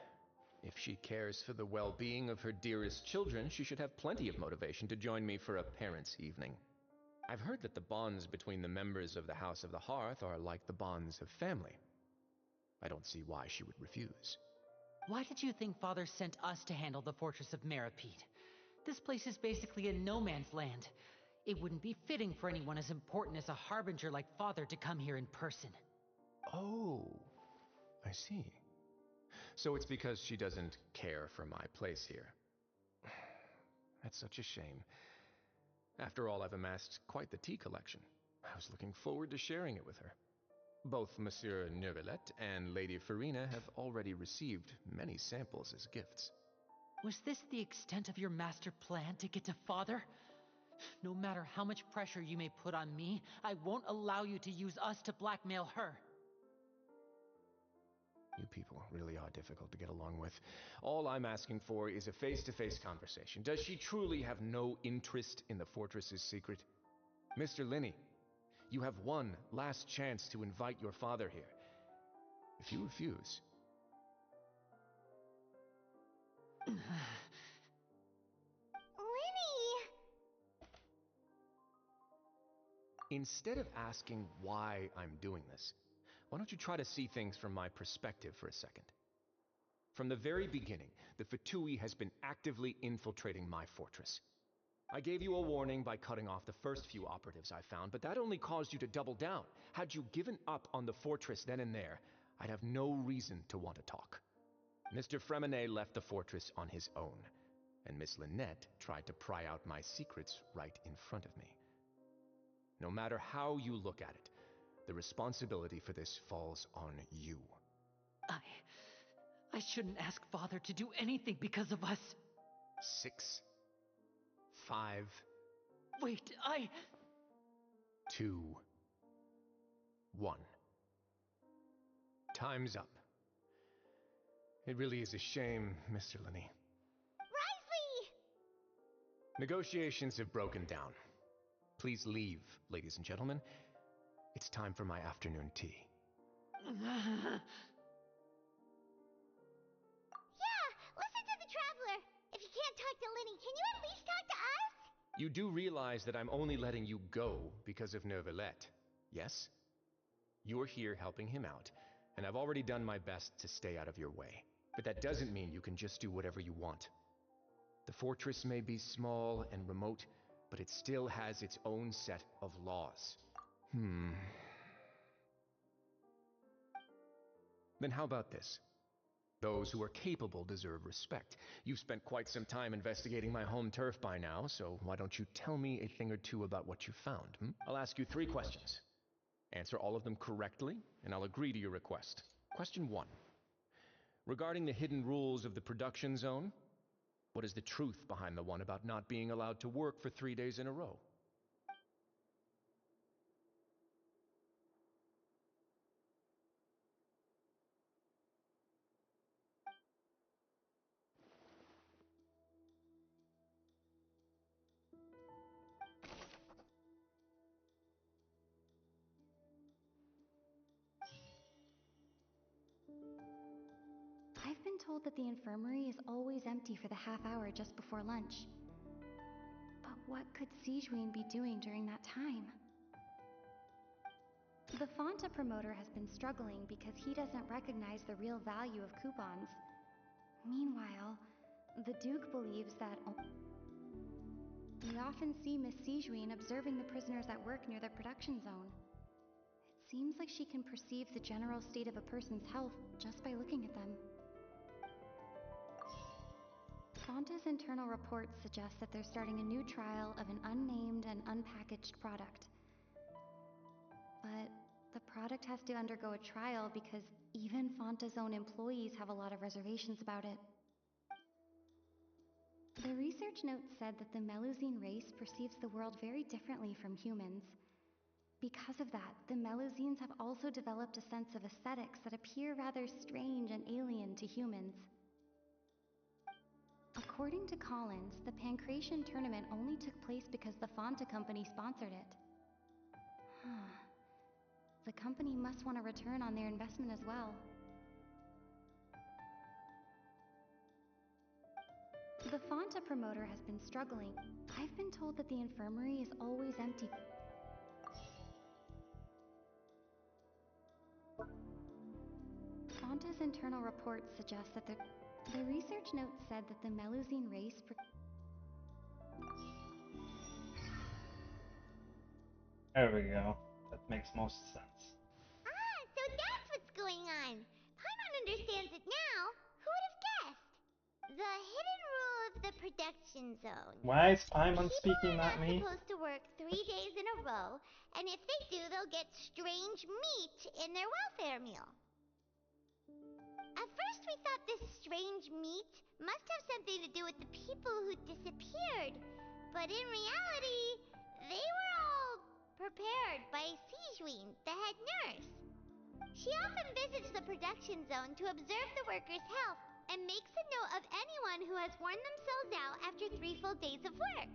B: if she cares for the well-being of her dearest children, she should have plenty of motivation to join me for a parents' evening. I've heard that the bonds between the members of the House of the Hearth are like the bonds of family. I don't see why she would refuse.
J: Why did you think Father sent us to handle the Fortress of Meripede? This place is basically a no-man's land. It wouldn't be fitting for anyone as important as a harbinger like Father to come here in person.
B: Oh, I see. So it's because she doesn't care for my place here. That's such a shame. After all, I've amassed quite the tea collection. I was looking forward to sharing it with her. Both Monsieur Neuvillette and Lady Farina have already received many samples as gifts.
J: Was this the extent of your master plan to get to Father? No matter how much pressure you may put on me, I won't allow you to use us to blackmail her.
B: You people really are difficult to get along with. All I'm asking for is a face-to-face conversation. Does she truly have no interest in the fortress's secret? Mr. Linney, you have one last chance to invite your father here. If you refuse...
G: Linny!
B: Instead of asking why I'm doing this, why don't you try to see things from my perspective for a second? From the very beginning, the Fatui has been actively infiltrating my fortress. I gave you a warning by cutting off the first few operatives I found, but that only caused you to double down. Had you given up on the fortress then and there, I'd have no reason to want to talk. Mr. Fremine left the fortress on his own, and Miss Lynette tried to pry out my secrets right in front of me. No matter how you look at it, the responsibility for this falls on you.
J: I shouldn't ask Father to do anything because of us.
B: 6, 5...
J: Wait,
B: 2, 1. Time's up. It really is a shame, Mr. Linney.
G: Risley!
B: Negotiations have broken down. Please leave, ladies and gentlemen. It's time for my afternoon tea.
G: Yeah, listen to the Traveler. If you can't talk to Linny, can you at least talk to us?
B: You do realize that I'm only letting you go because of Neuvillette, yes? You're here helping him out, and I've already done my best to stay out of your way. But that doesn't mean you can just do whatever you want. The fortress may be small and remote, but it still has its own set of laws. Then how about this? Those who are capable deserve respect. You've spent quite some time investigating my home turf by now, so why don't you tell me a thing or two about what you found? I'll ask you 3 questions. Answer all of them correctly, and I'll agree to your request. Question 1. Regarding the hidden rules of the production zone, what is the truth behind the one about not being allowed to work for 3 days in a row?
T: I've been told that the infirmary is always empty for the half hour just before lunch. But what could Sigewinne be doing during that time? The Fonta promoter has been struggling because he doesn't recognize the real value of coupons. Meanwhile, the Duke believes that we often see Miss Sigewinne observing the prisoners at work near the production zone. It seems like she can perceive the general state of a person's health just by looking at them. Fonta's internal reports suggest that they're starting a new trial of an unnamed and unpackaged product. But the product has to undergo a trial because even Fonta's own employees have a lot of reservations about it. The research note said that the Melusine race perceives the world very differently from humans. Because of that, the Melusines have also developed a sense of aesthetics that appear rather strange and alien to humans. According to Collins, the Pancration tournament only took place because the Fonta company sponsored it. The company must want a return on their investment as well. The Fonta promoter has been struggling. I've been told that the infirmary is always empty. Fonta's internal reports suggest that the research note said that the Melusine race
A: There we go. That makes most sense.
G: Ah, so that's what's going on. Paimon understands it now. Who would have guessed? The hidden rule of the production zone.
A: Why is Paimon speaking, not me?
G: People are not supposed to work 3 days in a row, and if they do, they'll get strange meat in their welfare meal. At first we thought this strange meat must have something to do with the people who disappeared, but in reality, they were all prepared by Sigewinne, the head nurse. She often visits the production zone to observe the workers' health and makes a note of anyone who has worn themselves out after 3 full days of work.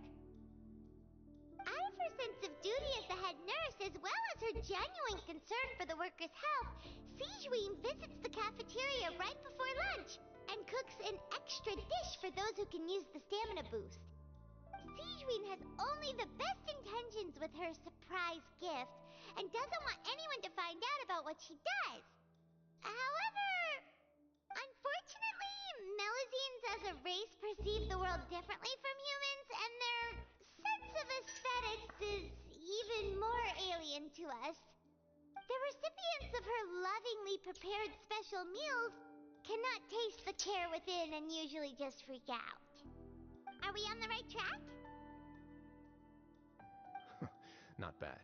G: Out of her sense of duty as the head nurse, as well as her genuine concern for the workers' health, Sigewinne visits the cafeteria right before lunch and cooks an extra dish for those who can use the stamina boost. Sigewinne has only the best intentions with her surprise gift and doesn't want anyone to find out about what she does. However, unfortunately, Melusines as a race perceive the world differently from humans, and their sense of aesthetics is even more alien to us. The recipients of her lovingly prepared special meals cannot taste the care within and usually just freak out. Are we on the right track?
B: Not bad.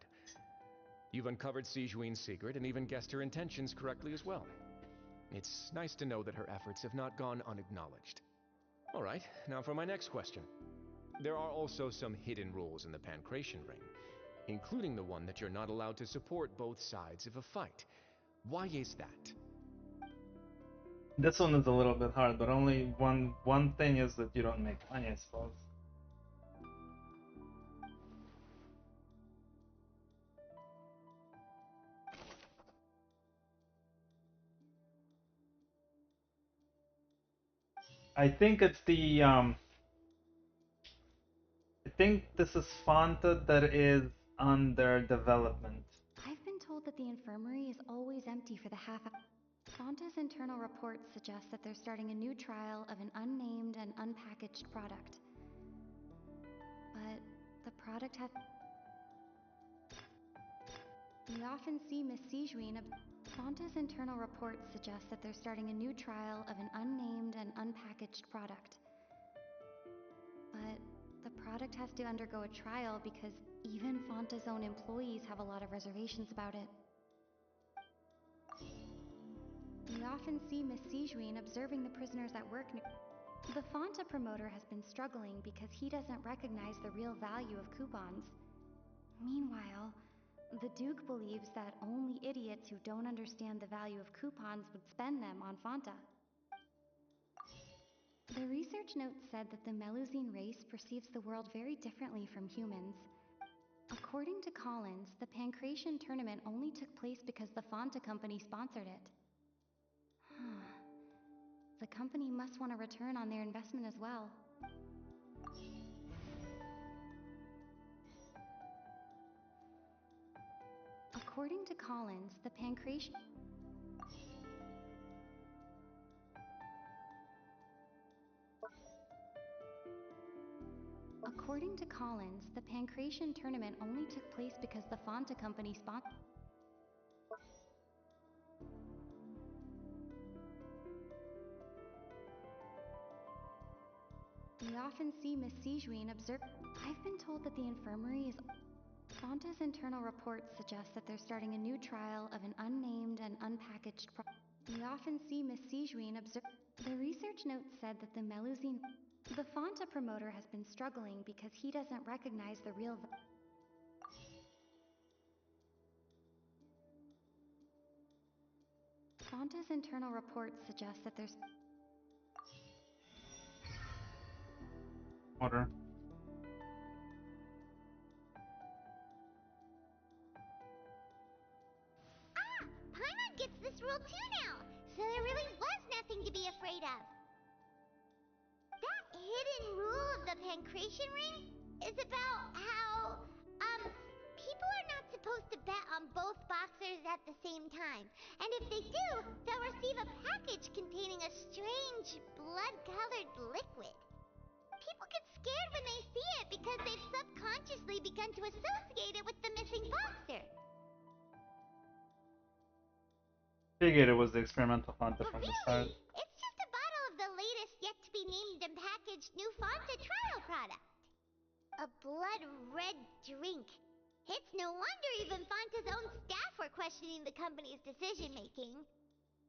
B: You've uncovered Sigewinne's secret and even guessed her intentions correctly as well. It's nice to know that her efforts have not gone unacknowledged. All right, now for my next question. There are also some hidden rules in the Pancration ring, including the one that you're not allowed to support both sides of a fight. Why is that?
A: This one is a little bit hard, but only one thing is that you don't make money, I suppose. I think it's the I think this is Fonta that is under development.
T: I've been told that the infirmary is always empty for the half hour. Fonta's internal reports suggest that they're starting a new trial of an unnamed and unpackaged product. But the product has... We often see Miss Sijuin... Fonta's internal reports suggest that they're starting a new trial of an unnamed and unpackaged product. But the product has to undergo a trial because even Fonta's own employees have a lot of reservations about it. We often see Miss Sijuin observing the prisoners at work. The Fonta promoter has been struggling because he doesn't recognize the real value of coupons. Meanwhile, the Duke believes that only idiots who don't understand the value of coupons would spend them on Fonta. The research note said that the Melusine race perceives the world very differently from humans. According to Collins, the Pancration tournament only took place because the Fonta company sponsored it. The company must want a return on their investment as well. According to Collins, the Pancration... According to Collins, the Pancration tournament only took place because the Fonta company sponsored... We often see Miss Sijuin observe... I've been told that the infirmary is... Fonta's internal reports suggest that they're starting a new trial of an unnamed and unpackaged We often see Miss Sijuin observe... The research note said that the Melusine... The Fonta promoter has been struggling because he doesn't recognize the real... Fonta's internal reports suggest that there's...
A: Water.
G: Paimon gets this rule too now, so there really was nothing to be afraid of. That hidden rule of the Pancration ring is about how, people are not supposed to bet on both boxers at the same time. And if they do, they'll receive a package containing a strange, blood-colored liquid. People get scared when they see it because they've subconsciously begun to associate it with the missing boxer.
A: Figured it was the experimental Fonta from the start.
G: It's just a bottle of the latest yet-to-be-named and packaged new Fonta trial product. A blood-red drink. It's no wonder even Fonta's own staff were questioning the company's decision-making.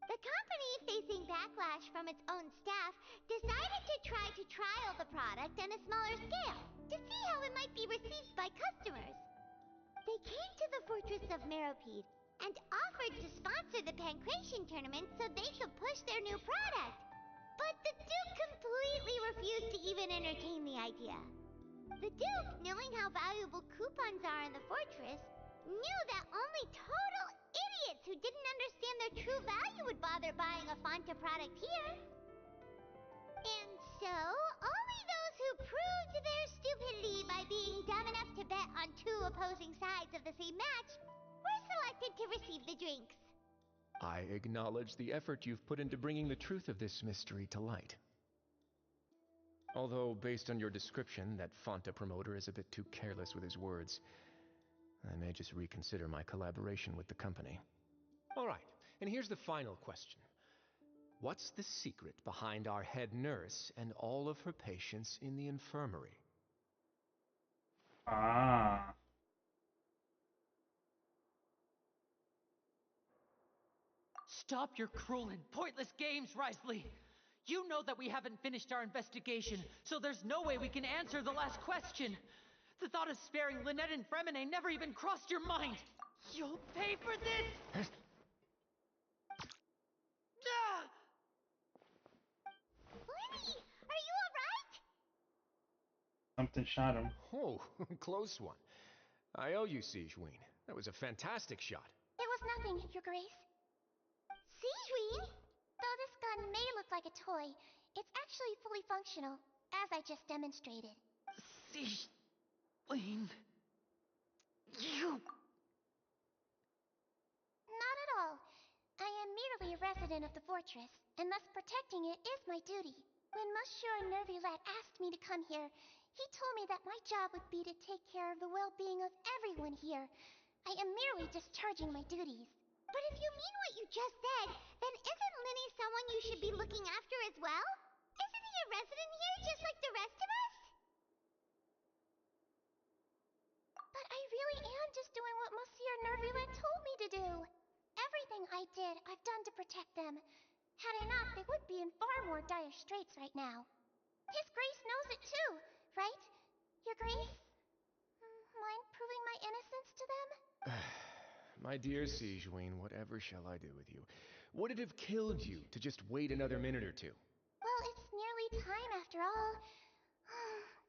G: The company, facing backlash from its own staff, decided to try to trial the product on a smaller scale to see how it might be received by customers. They came to the fortress of Meropide and offered to sponsor the Pancration tournament so they could push their new product. But the Duke completely refused to even entertain the idea. The Duke, knowing how valuable coupons are in the fortress, knew that only total idiots who didn't understand their true value would bother buying a Fonta product here. And so, only those who proved their stupidity by being dumb enough to bet on two opposing sides of the same match were selected to receive the drinks.
B: I acknowledge the effort you've put into bringing the truth of this mystery to light. Although, based on your description, that Fonta promoter is a bit too careless with his words, I may just reconsider my collaboration with the company. All right, and here's the final question. What's the secret behind our head nurse and all of her patients in the infirmary?
A: Ah.
J: Stop your cruel and pointless games, Risley! You know that we haven't finished our investigation, so there's no way we can answer the last question. The thought of sparing Lynette and Fremine never even crossed your mind. You'll pay for this!
G: Lenny, are you alright?
A: Something shot him.
B: Oh, close one. I owe you, Sijuin. That was a fantastic shot.
H: It was nothing, Your Grace.
G: Sijuin?
H: Though this gun may look like a toy, it's actually fully functional, as I just demonstrated.
J: Sijuin... You...
H: Not at all. I am merely a resident of the fortress, and thus protecting it is my duty. When Monsieur Nervulette asked me to come here,
G: He told me that my job would be to take care of the well-being of everyone here. I am merely discharging my duties. But if you mean what you just said, then isn't Linny someone you should be looking after as well? Isn't he a resident here just like the rest of us? But I really am just doing what Monsieur Nervulent told me to do. Everything I did, I've done to protect them. Had I not, they would be in far more dire straits right now. His Grace knows it too, right? Your Grace? Mind proving my innocence to them?
B: My dear Sigewinne, whatever shall I do with you? Would it have killed you to just wait another minute or two?
G: Well, it's nearly time after all.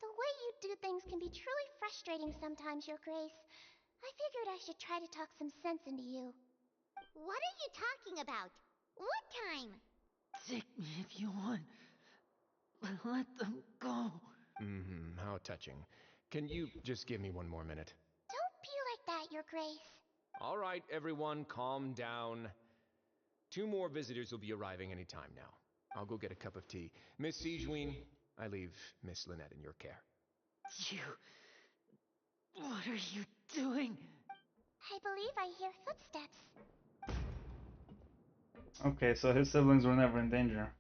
G: The way you do things can be truly frustrating sometimes, Your Grace. I figured I should try to talk some sense into you. What are you talking about? What time?
J: Take me if you want, but let them go.
B: How touching. Can you just give me one more minute?
G: Don't be like that, Your Grace.
B: All right, everyone, calm down. 2 more visitors will be arriving any time now. I'll go get a cup of tea. Miss Sigewinne, I leave Miss Lynette in your care.
J: You... What are you doing?
G: I believe I hear footsteps.
A: Okay, so his siblings were never in danger.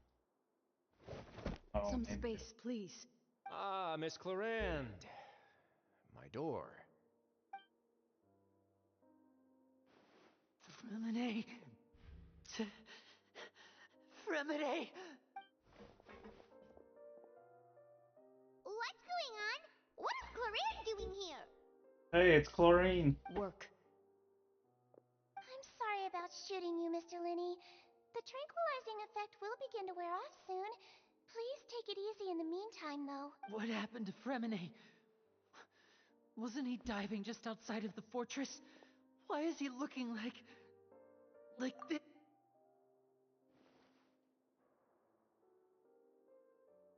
A: Oh,
J: Some
A: maybe.
J: space, please.
B: Ah, Miss Clarande. My door.
J: Fremine. Fremine.
G: What's going on? What is Clarande doing here?
A: Hey, it's Chlorine.
J: Work.
G: I'm sorry about shooting you, Mr. Linny. The tranquilizing effect will begin to wear off soon. Please take it easy in the meantime, though.
J: What happened to Fremine? Wasn't he diving just outside of the fortress? Why is he looking like this?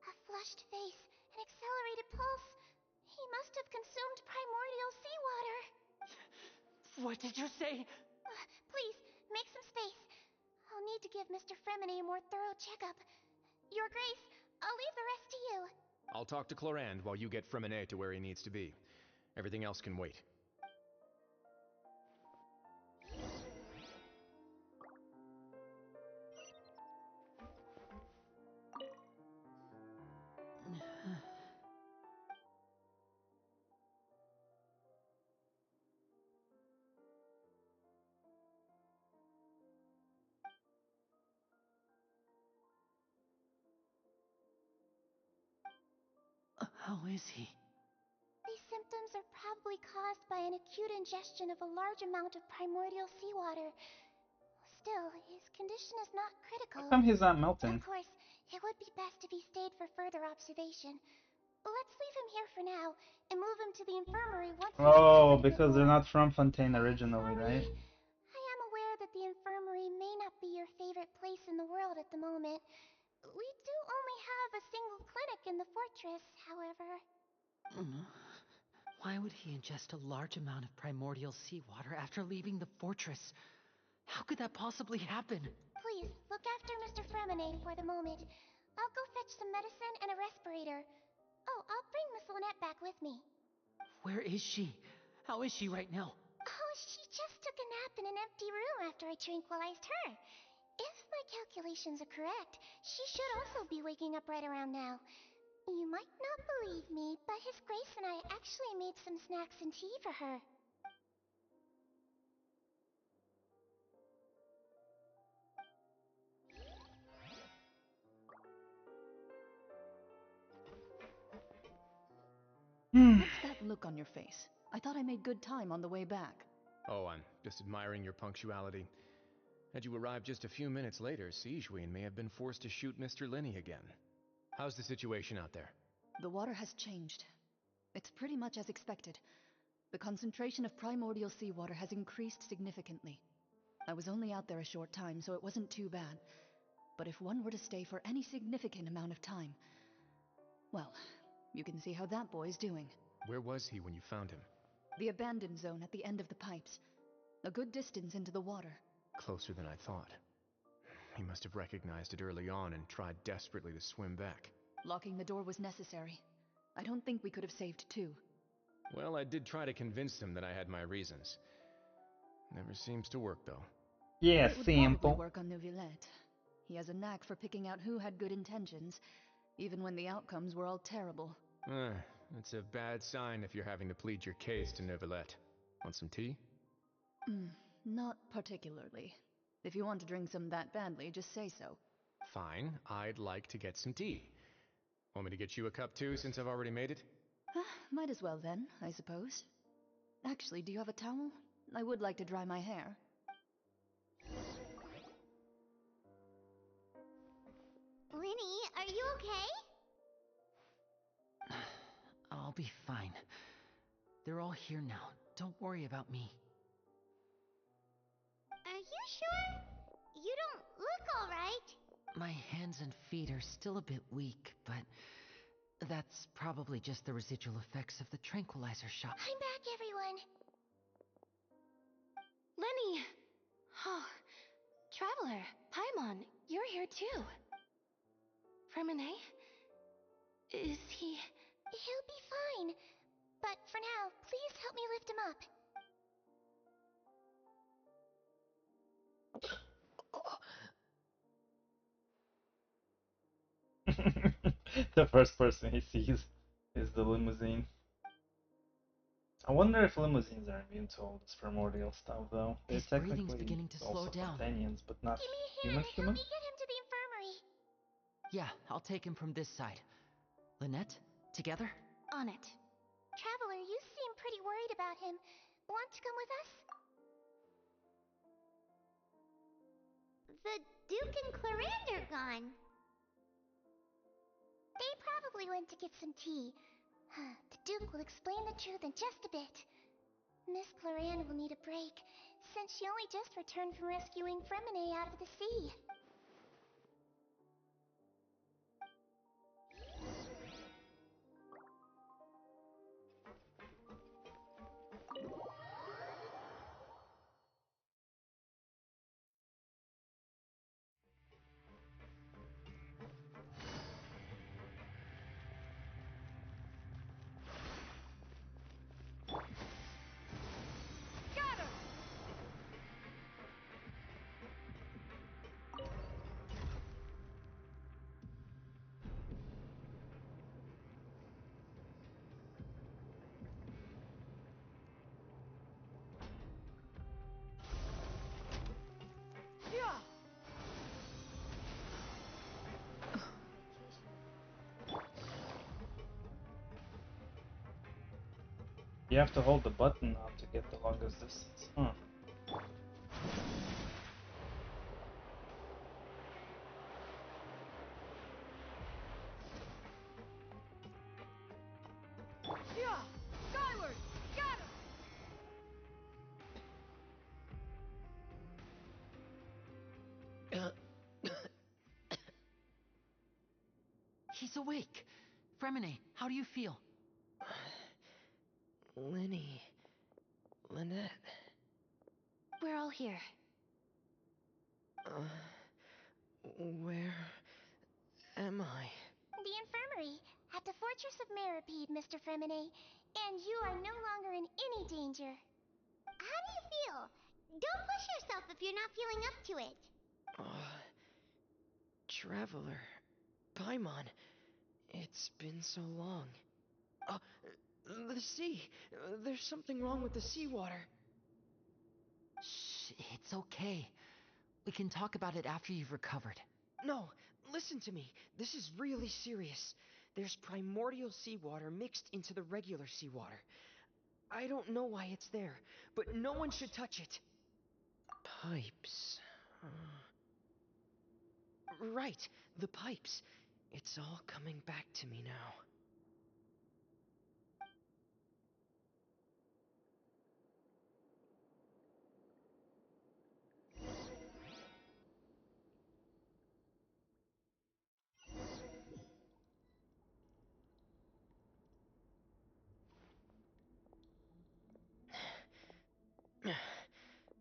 G: A flushed face, an accelerated pulse. He must have consumed primordial seawater.
J: What did you say?
G: Please, make some space. I'll need to give Mr. Fremine a more thorough checkup. Your Grace, I'll leave the rest to you.
B: I'll talk to Clarande while you get Fremine to where he needs to be. Everything else can wait.
J: How is he?
G: These symptoms are probably caused by an acute ingestion of a large amount of primordial seawater. Still, his condition is not critical.
A: How come he's not melting?
G: Of course, it would be best if he stayed for further observation. Let's leave him here for now and move him to the infirmary once he
A: Oh,
G: recovers a bit
A: because they're
G: more.
A: not from Fontaine originally, right?
G: I am aware that the infirmary may not be your favorite place in the world at the moment. We do only have a single clinic in the fortress, however.
J: Why would he ingest a large amount of primordial seawater after leaving the fortress? How could that possibly happen?
G: Please, look after Mr. Fremine for the moment. I'll go fetch some medicine and a respirator. Oh, I'll bring Miss Lynette back with me.
J: Where is she? How is she right now?
G: Oh, she just took a nap in an empty room after I tranquilized her. If my calculations are correct, she should also be waking up right around now. You might not believe me, but His Grace and I actually made some snacks and tea for her.
U: What's that look on your face? I thought I made good time on the way back.
B: Oh, I'm just admiring your punctuality. Had you arrived just a few minutes later, Sigewinne may have been forced to shoot Mr. Linny again. How's the situation out there?
U: The water has changed. It's pretty much as expected. The concentration of primordial seawater has increased significantly. I was only out there a short time, so it wasn't too bad. But if one were to stay for any significant amount of time... Well, you can see how that boy's doing.
B: Where was he when you found him?
U: The abandoned zone at the end of the pipes. A good distance into the water.
B: Closer than I thought. He must have recognized it early on and tried desperately to swim back.
U: Locking the door was necessary. I don't think we could have saved two.
B: Well, I did try to convince him that I had my reasons. Never seems to work, though.
A: Yeah,
U: It would probably
A: simple.
U: work on Neuvillette. He has a knack for picking out who had good intentions, even when the outcomes were all terrible.
B: It's a bad sign if you're having to plead your case to Neuvillette. Want some tea?
U: Not particularly. If you want to drink some that badly, just say so.
B: Fine, I'd like to get some tea. Want me to get you a cup too, since I've already made it?
U: Might as well then, I suppose. Actually, do you have a towel? I would like to dry my hair.
G: Lenny, are you okay?
J: I'll be fine. They're all here now. Don't worry about me.
G: Are you sure? You don't look alright.
J: My hands and feet are still a bit weak, but that's probably just the residual effects of the tranquilizer shot.
H: I'm back, everyone. Lenny! Oh, Traveler, Paimon, you're here too. Freminet? Is he...
G: He'll be fine. But for now, please help me lift him up.
A: The first person he sees is the limousine. I wonder if limousines are immune to all this primordial stuff, though. They're
J: His breathing's
A: technically
J: beginning to slow
A: also
J: down.
A: companions, but not
G: Give me a
A: human
G: hand.
A: human.
G: Help me get him to the infirmary.
J: Yeah, I'll take him from this side. Lynette, together?
H: On it.
G: Traveler, you seem pretty worried about him. Want to come with us? The Duke and Clarande are gone. They probably went to get some tea. The Duke will explain the truth in just a bit. Miss Clarande will need a break, since she only just returned from rescuing Freminet out of the sea.
A: You have to hold the button now to get the longest distance. Huh.
U: Skyward! Got him! He's awake. Freminet, how do you feel?
I: Lenny... Lynette...
H: We're all here.
I: Where... am I?
G: The infirmary, at the Fortress of Meripede, Mr. Freminet, and you are no longer in any danger. How do you feel? Don't push yourself if you're not feeling up to it.
I: Traveler... Paimon... It's been so long. The sea! There's something wrong with the seawater.
J: Shh, it's okay. We can talk about it after you've recovered.
I: No, listen to me. This is really serious. There's primordial seawater mixed into the regular seawater. I don't know why it's there, but no one should touch it. Pipes... Right, the pipes. It's all coming back to me now.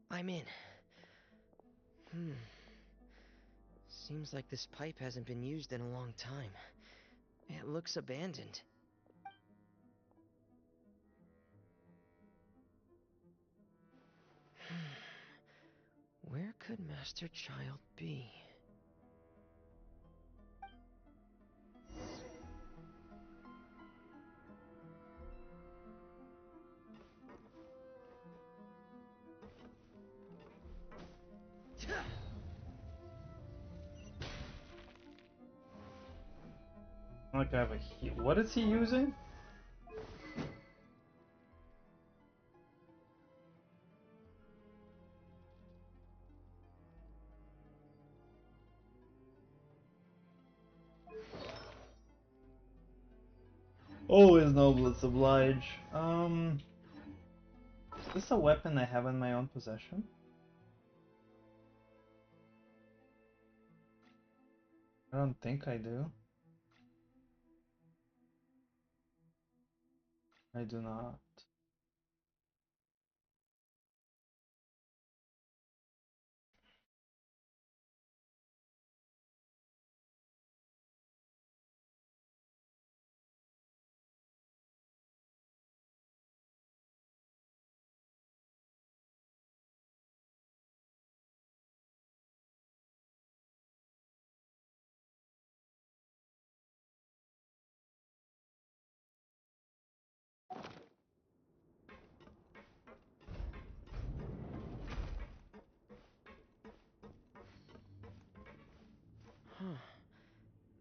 I: I'm in. Seems like this pipe hasn't been used in a long time. It looks abandoned.
D: Where could Master Child be?
A: Like I have a what is he using? Always noblest oblige. Is this a weapon I have in my own possession? I don't think I do. I do not.
D: Huh.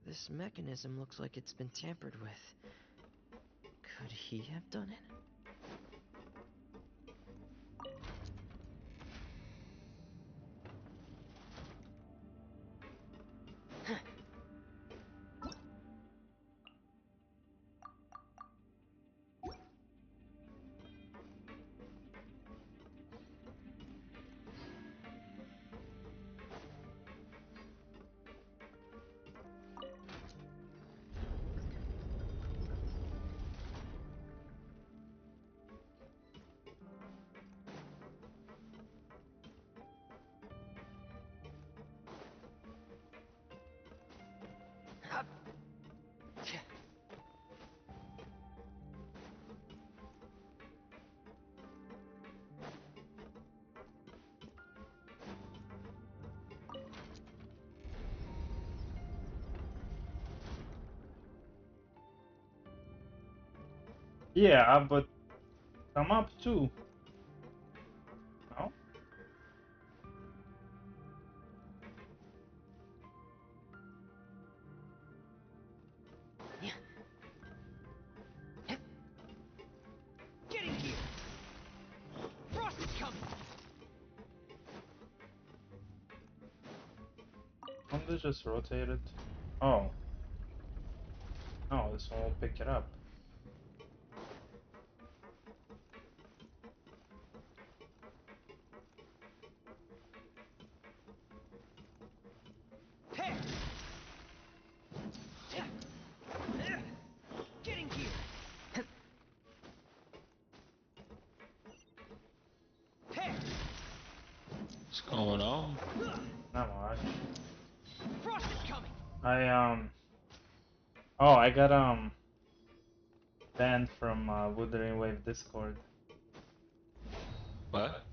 D: This mechanism looks like it's been tampered with. Could he have done it?
A: Yeah, but come up too. No?
D: Get in here! Frost is coming!
A: Won't they just rotate it? Oh. No, this one will pick it up.
D: Hey! Get in here! Hey!
V: What's going on?
A: Not much.
D: Frost is coming!
A: Oh, I got banned from Wuthering Wave Discord.
V: What?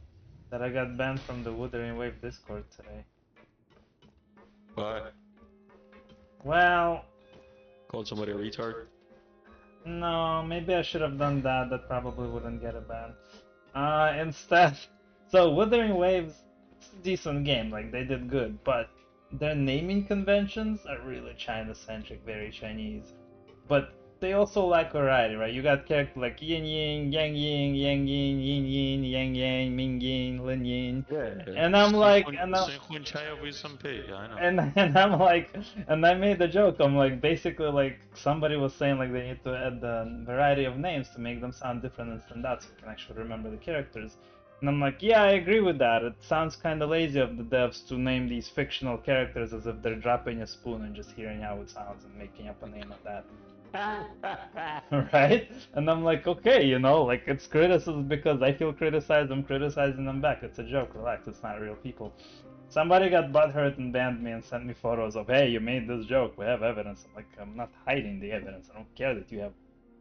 A: That I got banned from the Wuthering Wave Discord today.
V: What?
A: Well,
V: Called somebody a retard?
A: no, maybe I should have done that. That probably wouldn't get a ban. Instead, so Wuthering Waves, it's a decent game. Like they did good, but their naming conventions are really China-centric, very Chinese. But they also lack variety, right? You got characters like Yin Yin, Yang Yin, Yang Yin, Yin Yin, Yang Yang, Ming Yin, Lin Yin.
V: Yeah.
A: And I'm like,
V: I know.
A: and I'm like, and I made the joke. I'm like, basically, like somebody was saying, like they need to add the variety of names to make them sound different and stand out, so you can actually remember the characters. And I'm like, yeah, I agree with that. It sounds kind of lazy of the devs to name these fictional characters as if they're dropping a spoon and just hearing how it sounds and making up a name of that. Right? And I'm like, okay, you know, like it's criticism because I feel criticized, I'm criticizing them back. It's a joke, relax, it's not real people. Somebody got butthurt and banned me and sent me photos of, hey, you made this joke, we have evidence. I'm like, I'm not hiding the evidence. I don't care that you have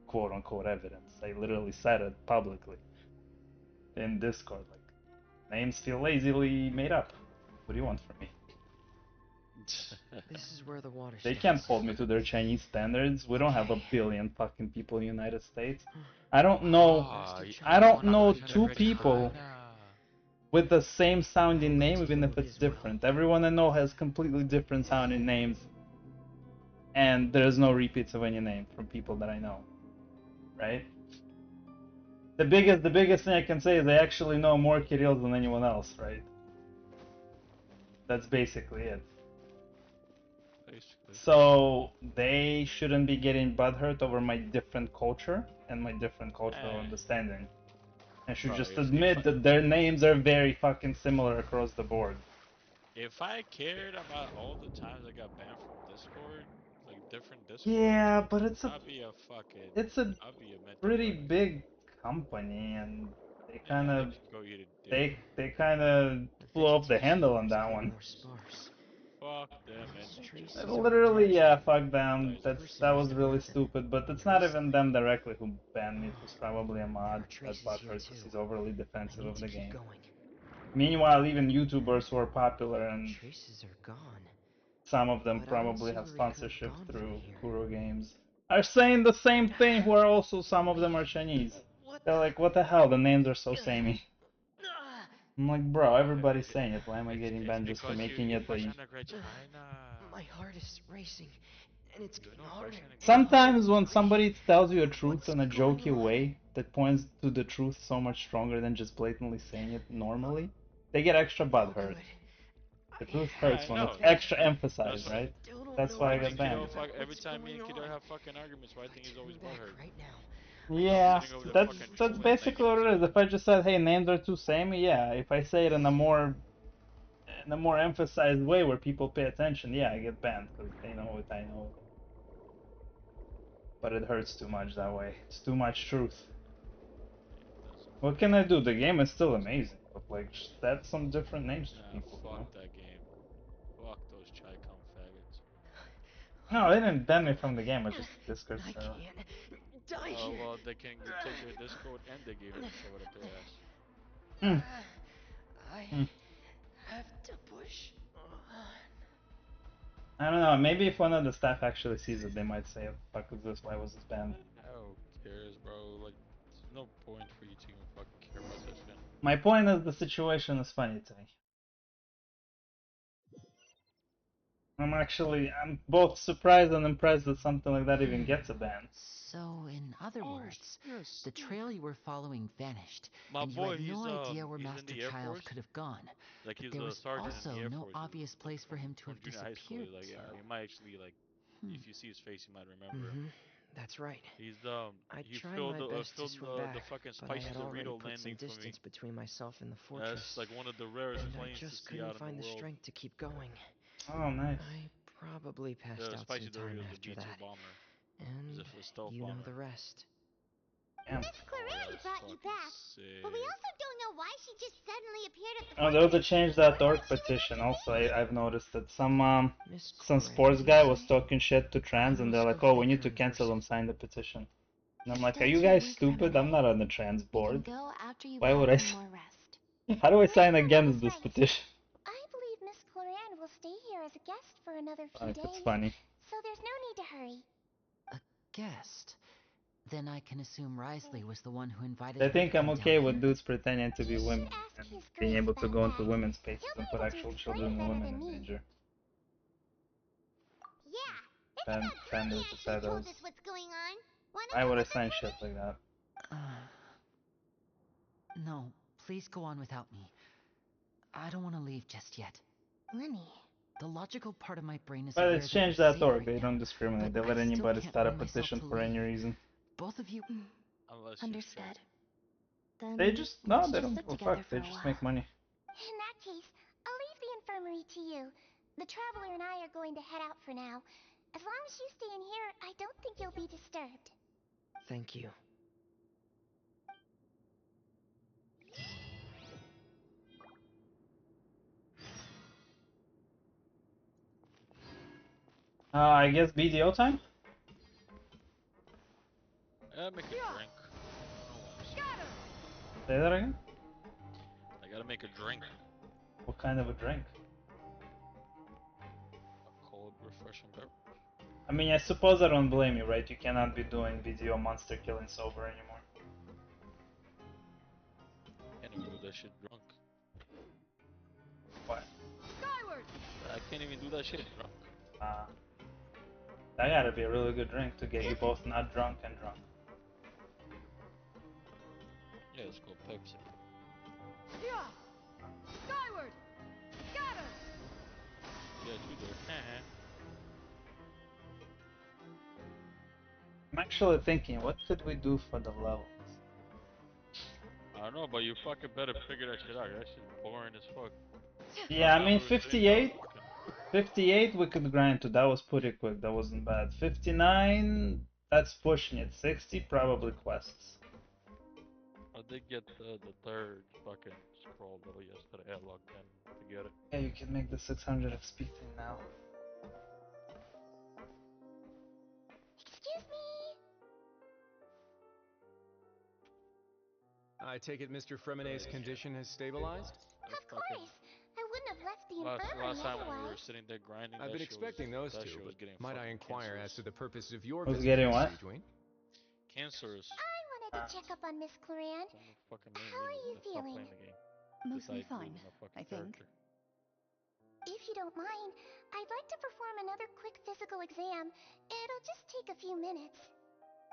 A: quote-unquote evidence. I literally said it publicly in Discord. Like, Names feel lazily made up. What do you want from me?
D: This is where the water
A: They
D: stands.
A: can't hold me to their Chinese standards. We don't have a billion fucking people in the United States. I don't know. I don't know two people with the same sounding name, even if it's different. Everyone I know has completely different sounding names, and there's no repeats of any name from people that I know. Right? The biggest thing I can say is I actually know more Kirills than anyone else. Right? That's basically it. So they shouldn't be getting butthurt over my different culture and my different cultural understanding. I should just admit that their names are very fucking similar across the board.
E: If I cared about all the times I got banned from Discord, like different Discord,
A: Yeah, but it's
E: I'd be a mental
A: pretty
E: wreck.
A: big company, and they
E: Yeah,
A: kind
E: they
A: of
E: can go eat a dick.
A: they kind of flew off the handle on that one.
E: Fuck them and
A: Literally, yeah, fuck them. That was really stupid, but it's not even them directly who banned me. It was probably a mod that butthurt because he's overly defensive of the game. Meanwhile, even YouTubers who are popular and some of them probably have sponsorship through Kuro Games are saying the same thing. Who are also some of them are Chinese. They're like, what the hell? The names are so samey. I'm like, bro, everybody's saying it. Why am I getting banned just for making it a...
D: My heart is racing, and it's getting harder.
A: Sometimes when somebody tells you a truth in a jokey way that points to the truth so much stronger than just blatantly saying it normally, they get extra butthurt. The truth hurts when it's extra emphasized, right? That's why I got banned.
E: Every time me and Kiddo have fucking arguments, why I think he's always butthurt.
A: Yeah, that's basically what it is. If I just said, hey, names are too samey, yeah. If I say it in a more emphasized way where people pay attention, yeah, I get banned because they know it, I know it. But it hurts too much that way. It's too much truth. What can I do? The game is still amazing, but like, just add some different names to people.
E: Fuck that game. Fuck those Chi-Com faggots.
A: No, they didn't ban me from the game. It's just Discord server.
E: Oh well, they can take their Discord and they gave them a server to play as.
D: I have to push on.
A: I don't know. Maybe if one of the staff actually sees it, they might say, "Fuck is this? Why was this banned?"
E: Who cares, bro? Like, there's no point for you to even fucking care about this shit.
A: My point is, the situation is funny to me. I'm both surprised and impressed that something like that even gets a ban.
J: So, in other words, the trail you were following vanished,
E: My
J: and you
E: boy,
J: had no idea where
E: he's in
J: Master
E: the Air
J: Child
E: Force.
J: could have gone.
E: Like
J: But
E: he's
J: there
E: a
J: was
E: sergeant
J: also
E: in the Air
J: no
E: Force.
J: obvious place for him to
E: From
J: have
E: junior high school,
J: disappeared
E: like
J: to.
E: you might actually like, if you see his face, you might remember him.
D: That's right.
E: He's
D: I
E: he
D: tried
E: filled
D: my
E: the
D: best to swim back,
E: the fucking
D: but I
E: spicy
D: had already
E: Dorito
D: put some
E: landing for me.
D: distance between myself and the fortress.
E: That's like one of the rarest
D: and
E: planes
D: I just
E: to see out
D: couldn't find
E: in the
D: the
E: world.
D: strength to keep going.
A: Oh, nice.
D: I probably passed
E: The
D: out
E: spicy
D: some time
E: Dorito is a
D: after
E: B2
D: that.
E: bomber.
D: And
E: It's a stealth
D: you
E: bomber.
D: know the rest.
A: Yeah.
G: Miss Clorinde brought you back, but we also don't know why she just suddenly appeared at the
A: Oh, there was a change.org petition. Also, I've noticed that some sports guy was talking shit to trans, and they're like, "Oh, we need to cancel them. Sign the petition." And I'm like, "Are you guys stupid? I'm not on the trans board.
H: Go after you
A: Why would I?
H: more rest.
A: How do I sign against this petition?"
G: I believe Miss Clorinde will stay here as a guest for another few days.
A: It's funny.
G: So there's no need to hurry.
J: A guest? Then I can assume Risley was the one who invited
A: I
J: her
A: think
J: to
A: I'm
J: come
A: okay
J: down
A: with
J: here.
A: dudes pretending to be women and being able to go into women's spaces and put actual children and women in danger.
G: Yeah,
A: Then Fender to
G: told
A: Shadows.
G: us what's going on.
A: Why would I sign shit like that?
J: No, please go on without me. I don't want to leave just yet.
H: Lenny.
J: The logical part of my brain is
A: But
J: aware
A: it's
J: that we're
A: change.org.
J: safe
A: They
J: right
A: don't
J: now,
A: discriminate. They
J: but
A: let
J: I still
A: anybody
J: can't
A: start a
J: bring myself
A: petition
J: to
A: for any
J: leave.
A: reason.
J: Both of you.
H: Understood. Then
A: They just
H: let's
A: they
H: just
A: don't
H: sit
A: give a
H: together
A: fuck.
H: for
A: They
H: a
A: just
H: while.
A: make money.
G: In that case, I'll leave the infirmary to you. The Traveler and I are going to head out for now. As long as you stay in here, I don't think you'll be disturbed.
D: Thank you.
A: I guess BDO time?
E: Make a drink.
A: Say that again?
E: I Gotta make a drink.
A: What kind of a drink?
E: A cold, refreshing beverage.
A: I mean, I suppose I don't blame you, right? You cannot be doing video monster killing sober anymore.
E: Can't even do that shit drunk.
A: What?
N: Skyward!
E: I can't even do that shit drunk.
A: That gotta be a really good drink to get you both not drunk and drunk.
E: Yeah, it's called Pepsi.
N: Yeah! Skyward! Scatter!
E: Yeah, you do.
A: I'm actually thinking, what could we do for the levels?
E: I don't know, but you fucking better figure that shit out. That shit's boring as fuck.
A: Yeah, I mean 58? 58 we could grind to, that was pretty quick, that wasn't bad. 59, that's pushing it. 60 probably quests.
E: I did get the third fucking scroll level yesterday. I logged in to get it.
A: Yeah, you can make the 600 XP thing now.
G: Excuse me.
B: I take it Mr. Fremonet's condition has stabilized?
G: Of course. I wouldn't have left the infirmary
E: Last time when we
G: otherwise.
E: were sitting there grinding,
B: I've been expecting those two, but might I inquire as to the purpose of your
A: Who's
B: visit,
A: getting
B: Miss
A: what?
B: Seedwing?
E: Cancerous.
G: I wanted to check up on Miss Cloran. How are you feeling?
U: Mostly fine, I think.
G: If you don't mind, I'd like to perform another quick physical exam. It'll just take a few minutes.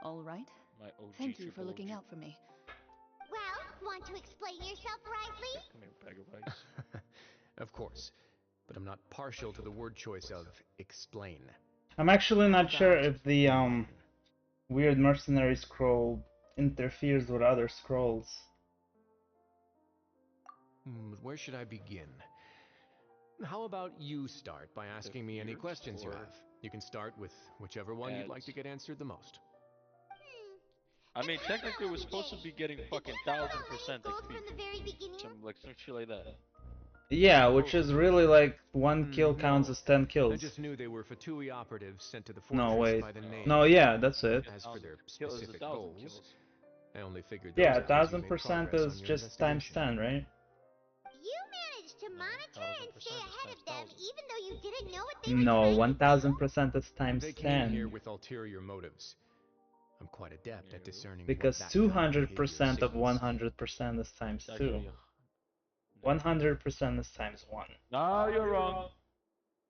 U: All right.
E: My OG
U: Thank you for
E: triple
U: looking
E: OG.
U: out for me.
G: Well, want to explain yourself, Riley?
E: Come here, bag of ice.
B: Of course, but I'm not partial to the word choice of explain.
A: I'm actually not sure if the weird mercenary scroll interferes with other scrolls.
B: Where should I begin? How about you start by asking me any questions you have? You can start with whichever one you'd like to get answered the most.
E: I mean, technically, we're supposed to be getting fucking 1000% XP. Some shit like that.
A: Yeah, which is really like 1 kill counts as 10 kills.
B: I just knew they were Fatui operatives sent to the
A: No,
B: fortress
A: wait.
B: by the name.
A: No, yeah, that's it.
B: As for their specific goals, I only figured
A: Yeah,
B: those out as you made
A: 1000%
B: progress
A: is
B: on your
A: just times
B: investigation.
A: 10, right?
G: You managed to monitor and stay ahead of them even though you didn't know what they were
A: No, 1000% is times
B: They came here
A: 10.
B: with ulterior motives. I'm quite adept at discerning
A: Because
B: what that kind of
A: 200% of
B: behavior
A: 100% is times 2.
E: Actually,
A: 100% is times 1.
E: no, you're wrong.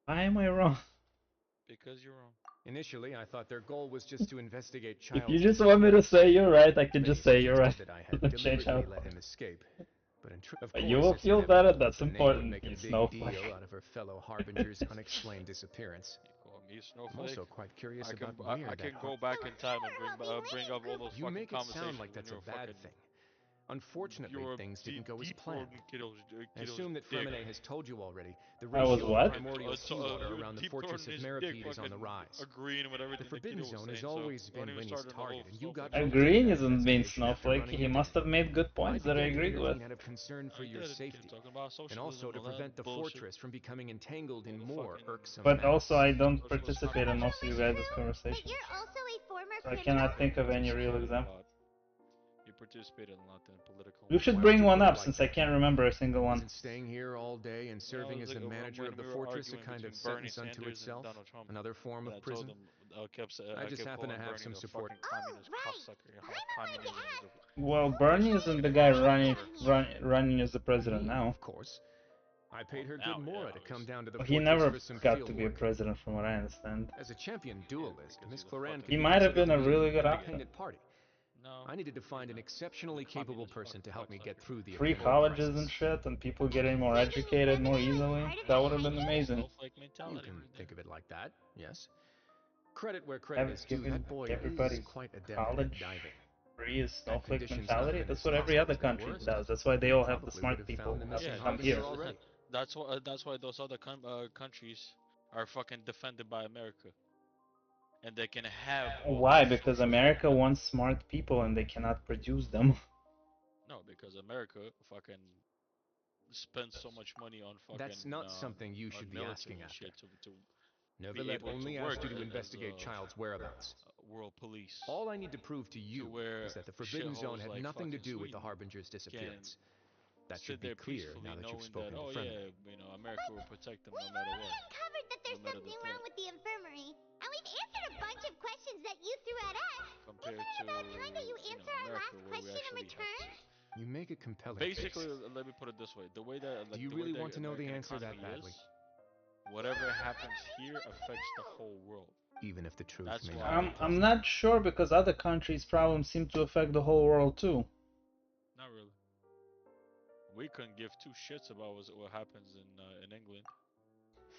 A: Why am I wrong?
E: Because you're wrong.
B: Initially, I thought their goal was just to investigate
A: If
B: Child's
A: you just want me to say you're right, I can just say you're right.
B: that I had
A: Change how
B: deliberately let him escape. But of
A: But
B: course,
A: you will
B: it's
A: feel
B: inevitable
A: better,
B: that
A: that's
B: the name
A: important,
B: would make a
A: you
B: big
A: snowflake.
B: deal out of her fellow Harbinger's unexplained disappearance.
E: Call me
B: I'm
E: Snowflake.
B: also quite curious
E: I can,
B: about where
E: I can
B: that
E: go back in time and bring up all those
B: You
E: fucking
B: make it
E: conversations
B: sound like that's
E: when
B: a
E: you were
B: bad
E: fucking.
B: thing. Unfortunately,
E: You were
B: things didn't go as planned. I assume that
E: dick.
B: Fremonet has told you already. The
A: I was
B: ratio
A: what?
B: of primordial seawater
E: you were
B: around the
E: deep
B: fortress of
E: throating his
B: Meripede
E: dick,
B: is on the
E: fucking
B: rise.
E: agreeing with everything
B: The Forbidden
E: Kiddo was
B: Zone has
E: saying, so
B: always
E: don't
B: been
E: even
B: Winnie's
E: start in the whole
B: target, and you got
E: snowflake.
A: Agreeing
B: that
A: isn't being
B: investigation after
A: snowflakey.
B: running
A: He
B: into
A: must
B: me.
A: have made good
B: I
A: points that I
B: began to
A: agreed with.
B: entertain out of concern for your safety,
E: Talking about
B: and also to
E: socialism and all
B: prevent
E: that
B: the
E: bullshit.
B: fortress from becoming entangled in more irksome
A: But
B: matters.
A: also, I don't participate in most of you guys' conversations.
G: You're also a former
A: So I
G: criminal?
A: cannot think of any real example.
E: You participated a lot in political.
A: You should
B: Why
A: bring
B: would you
A: one
B: put it
A: up
B: like
A: since I can't remember a single one.
B: Isn't staying here all day and serving as the manager of the fortress a kind of sentence unto itself? Another form of prison? I just happen to have some support.
A: Well, Bernie isn't the guy running as the president now.
B: Of course. I paid her good mora to come down to the
A: He
B: fortress
A: never
B: for some
A: got
B: field
A: to be a
B: work.
A: president, from what I understand.
B: As a champion duelist, Miss Cloran could
A: He
B: be
A: might have been a
B: considered
A: really
B: an
A: good option.
B: independent party. I needed to find an exceptionally capable person to help me get through the
A: Free
B: impending
A: colleges
B: crisis.
A: and shit, and people getting more educated more easily. That would have been amazing.
B: You can think of it like that, yes. Credit where credit is due.
A: Giving
B: That boy
A: everybody
B: is quite adept
A: college
B: at diving.
A: free is
B: Had
A: snowflake
B: conditions not
A: mentality.
B: been
A: That's
B: as
A: what every
B: toxic
A: other
B: as they
A: country
B: were,
A: does. That's why they all have the
B: probably
A: smart
B: would have
A: people
B: found the
A: who have to
B: missing
A: come here.
B: already.
E: That's why those other countries are fucking defended by America, and they can have.
A: Why? Because America wants smart people and they cannot produce them.
E: No, because America fucking spends so much money on fucking.
B: That's not something you should be asking
E: after.
B: after.
E: To be
B: Neverlet
E: able
B: only
E: to
B: asked
E: work
B: you to
E: as
B: investigate Child's whereabouts.
E: World police.
B: All I need to prove to you is that the Forbidden Zone had nothing to do with the Harbinger's disappearance. That
E: sit
B: should be
E: there
B: clear now
E: peacefully
B: that you've
E: knowing that,
B: spoken to
E: oh
B: friendly.
E: yeah, you know, America will protect them no matter what.
G: Covered that there's
E: No matter the
G: something
E: threat.
G: wrong with the infirmary, and we've answered a bunch of questions that you threw at us.
E: Compared
G: Isn't it
E: to,
G: about time that you answer our
E: America,
G: last
E: where we
G: question in
E: actually have
G: return?
E: to.
B: You make a compelling
E: Basically,
B: case.
E: let me put it this way: the way that,
B: Do you
E: the
B: really
E: way
B: want to
E: the
B: know the
E: American
B: answer that
E: economy
B: badly?
E: is, whatever happens here affects the whole world.
B: Even if the truth
E: That's
B: may
E: why.
B: not be
A: I'm
B: pleasant.
A: not sure because other countries' problems seem to affect the whole world too.
E: Not really. We couldn't give two shits about what happens in England.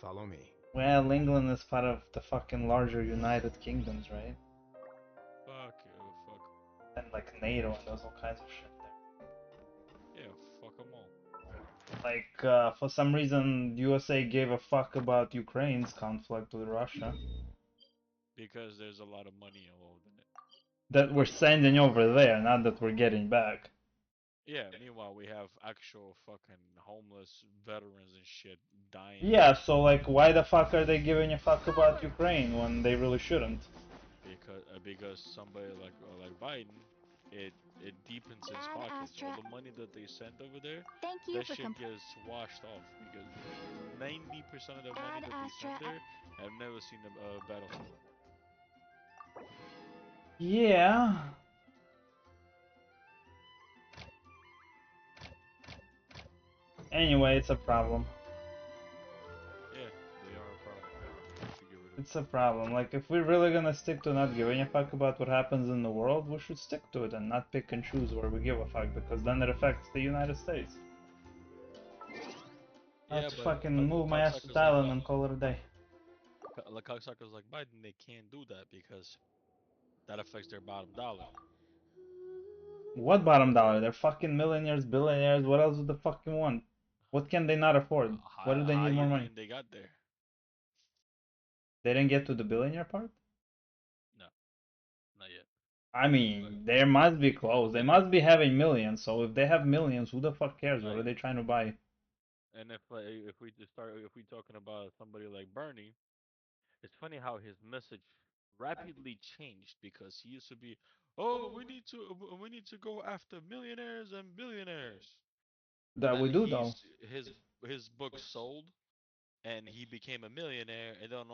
B: Follow me.
A: Well, England is part of the fucking larger United Kingdoms, right?
E: Fuck you, fuck.
A: And like NATO and there's all kinds of shit there.
E: Yeah, fuck them all.
A: Like, for some reason, USA gave a fuck about Ukraine's conflict with Russia.
E: Because there's a lot of money involved in it.
A: That we're sending over there, not that we're getting back.
E: Yeah, meanwhile, we have actual fucking homeless veterans and shit dying.
A: Yeah, so like, why the fuck are they giving a fuck about Ukraine when they really shouldn't?
E: Because somebody like Biden, it deepens his pockets. All the money that they send over there, that shit gets washed off because 90% of the money that they send there, I've never seen a battlefield.
A: Yeah. Anyway, it's a problem.
E: Yeah, they are a problem. We should get rid of it.
A: It's a problem. Like, if we're really gonna stick to not giving a fuck about what happens in the world, we should stick to it and not pick and choose where we give a fuck, because then it affects the United States.
E: Yeah,
A: Let's
E: but
A: fucking move my ass to
E: cocksuckers
A: Thailand and call it a day.
E: like cocksuckers like Biden, they can't do that because that affects their bottom dollar.
A: What bottom dollar? They're fucking millionaires, billionaires, what else do they fucking want? What can they not afford? Why do they
E: How
A: need more
E: you
A: money?
E: think they got there?
A: They didn't get to the billionaire part?
E: No, not yet.
A: I mean, they must be close. They must be having millions, so if they have millions, who the fuck cares? What are they trying to buy?
E: And if we talking about somebody like Bernie, it's funny how his message rapidly changed because he used to be, oh, we need to go after millionaires and billionaires, and
A: That
E: then
A: we do though.
E: his book sold, and he became a millionaire, and then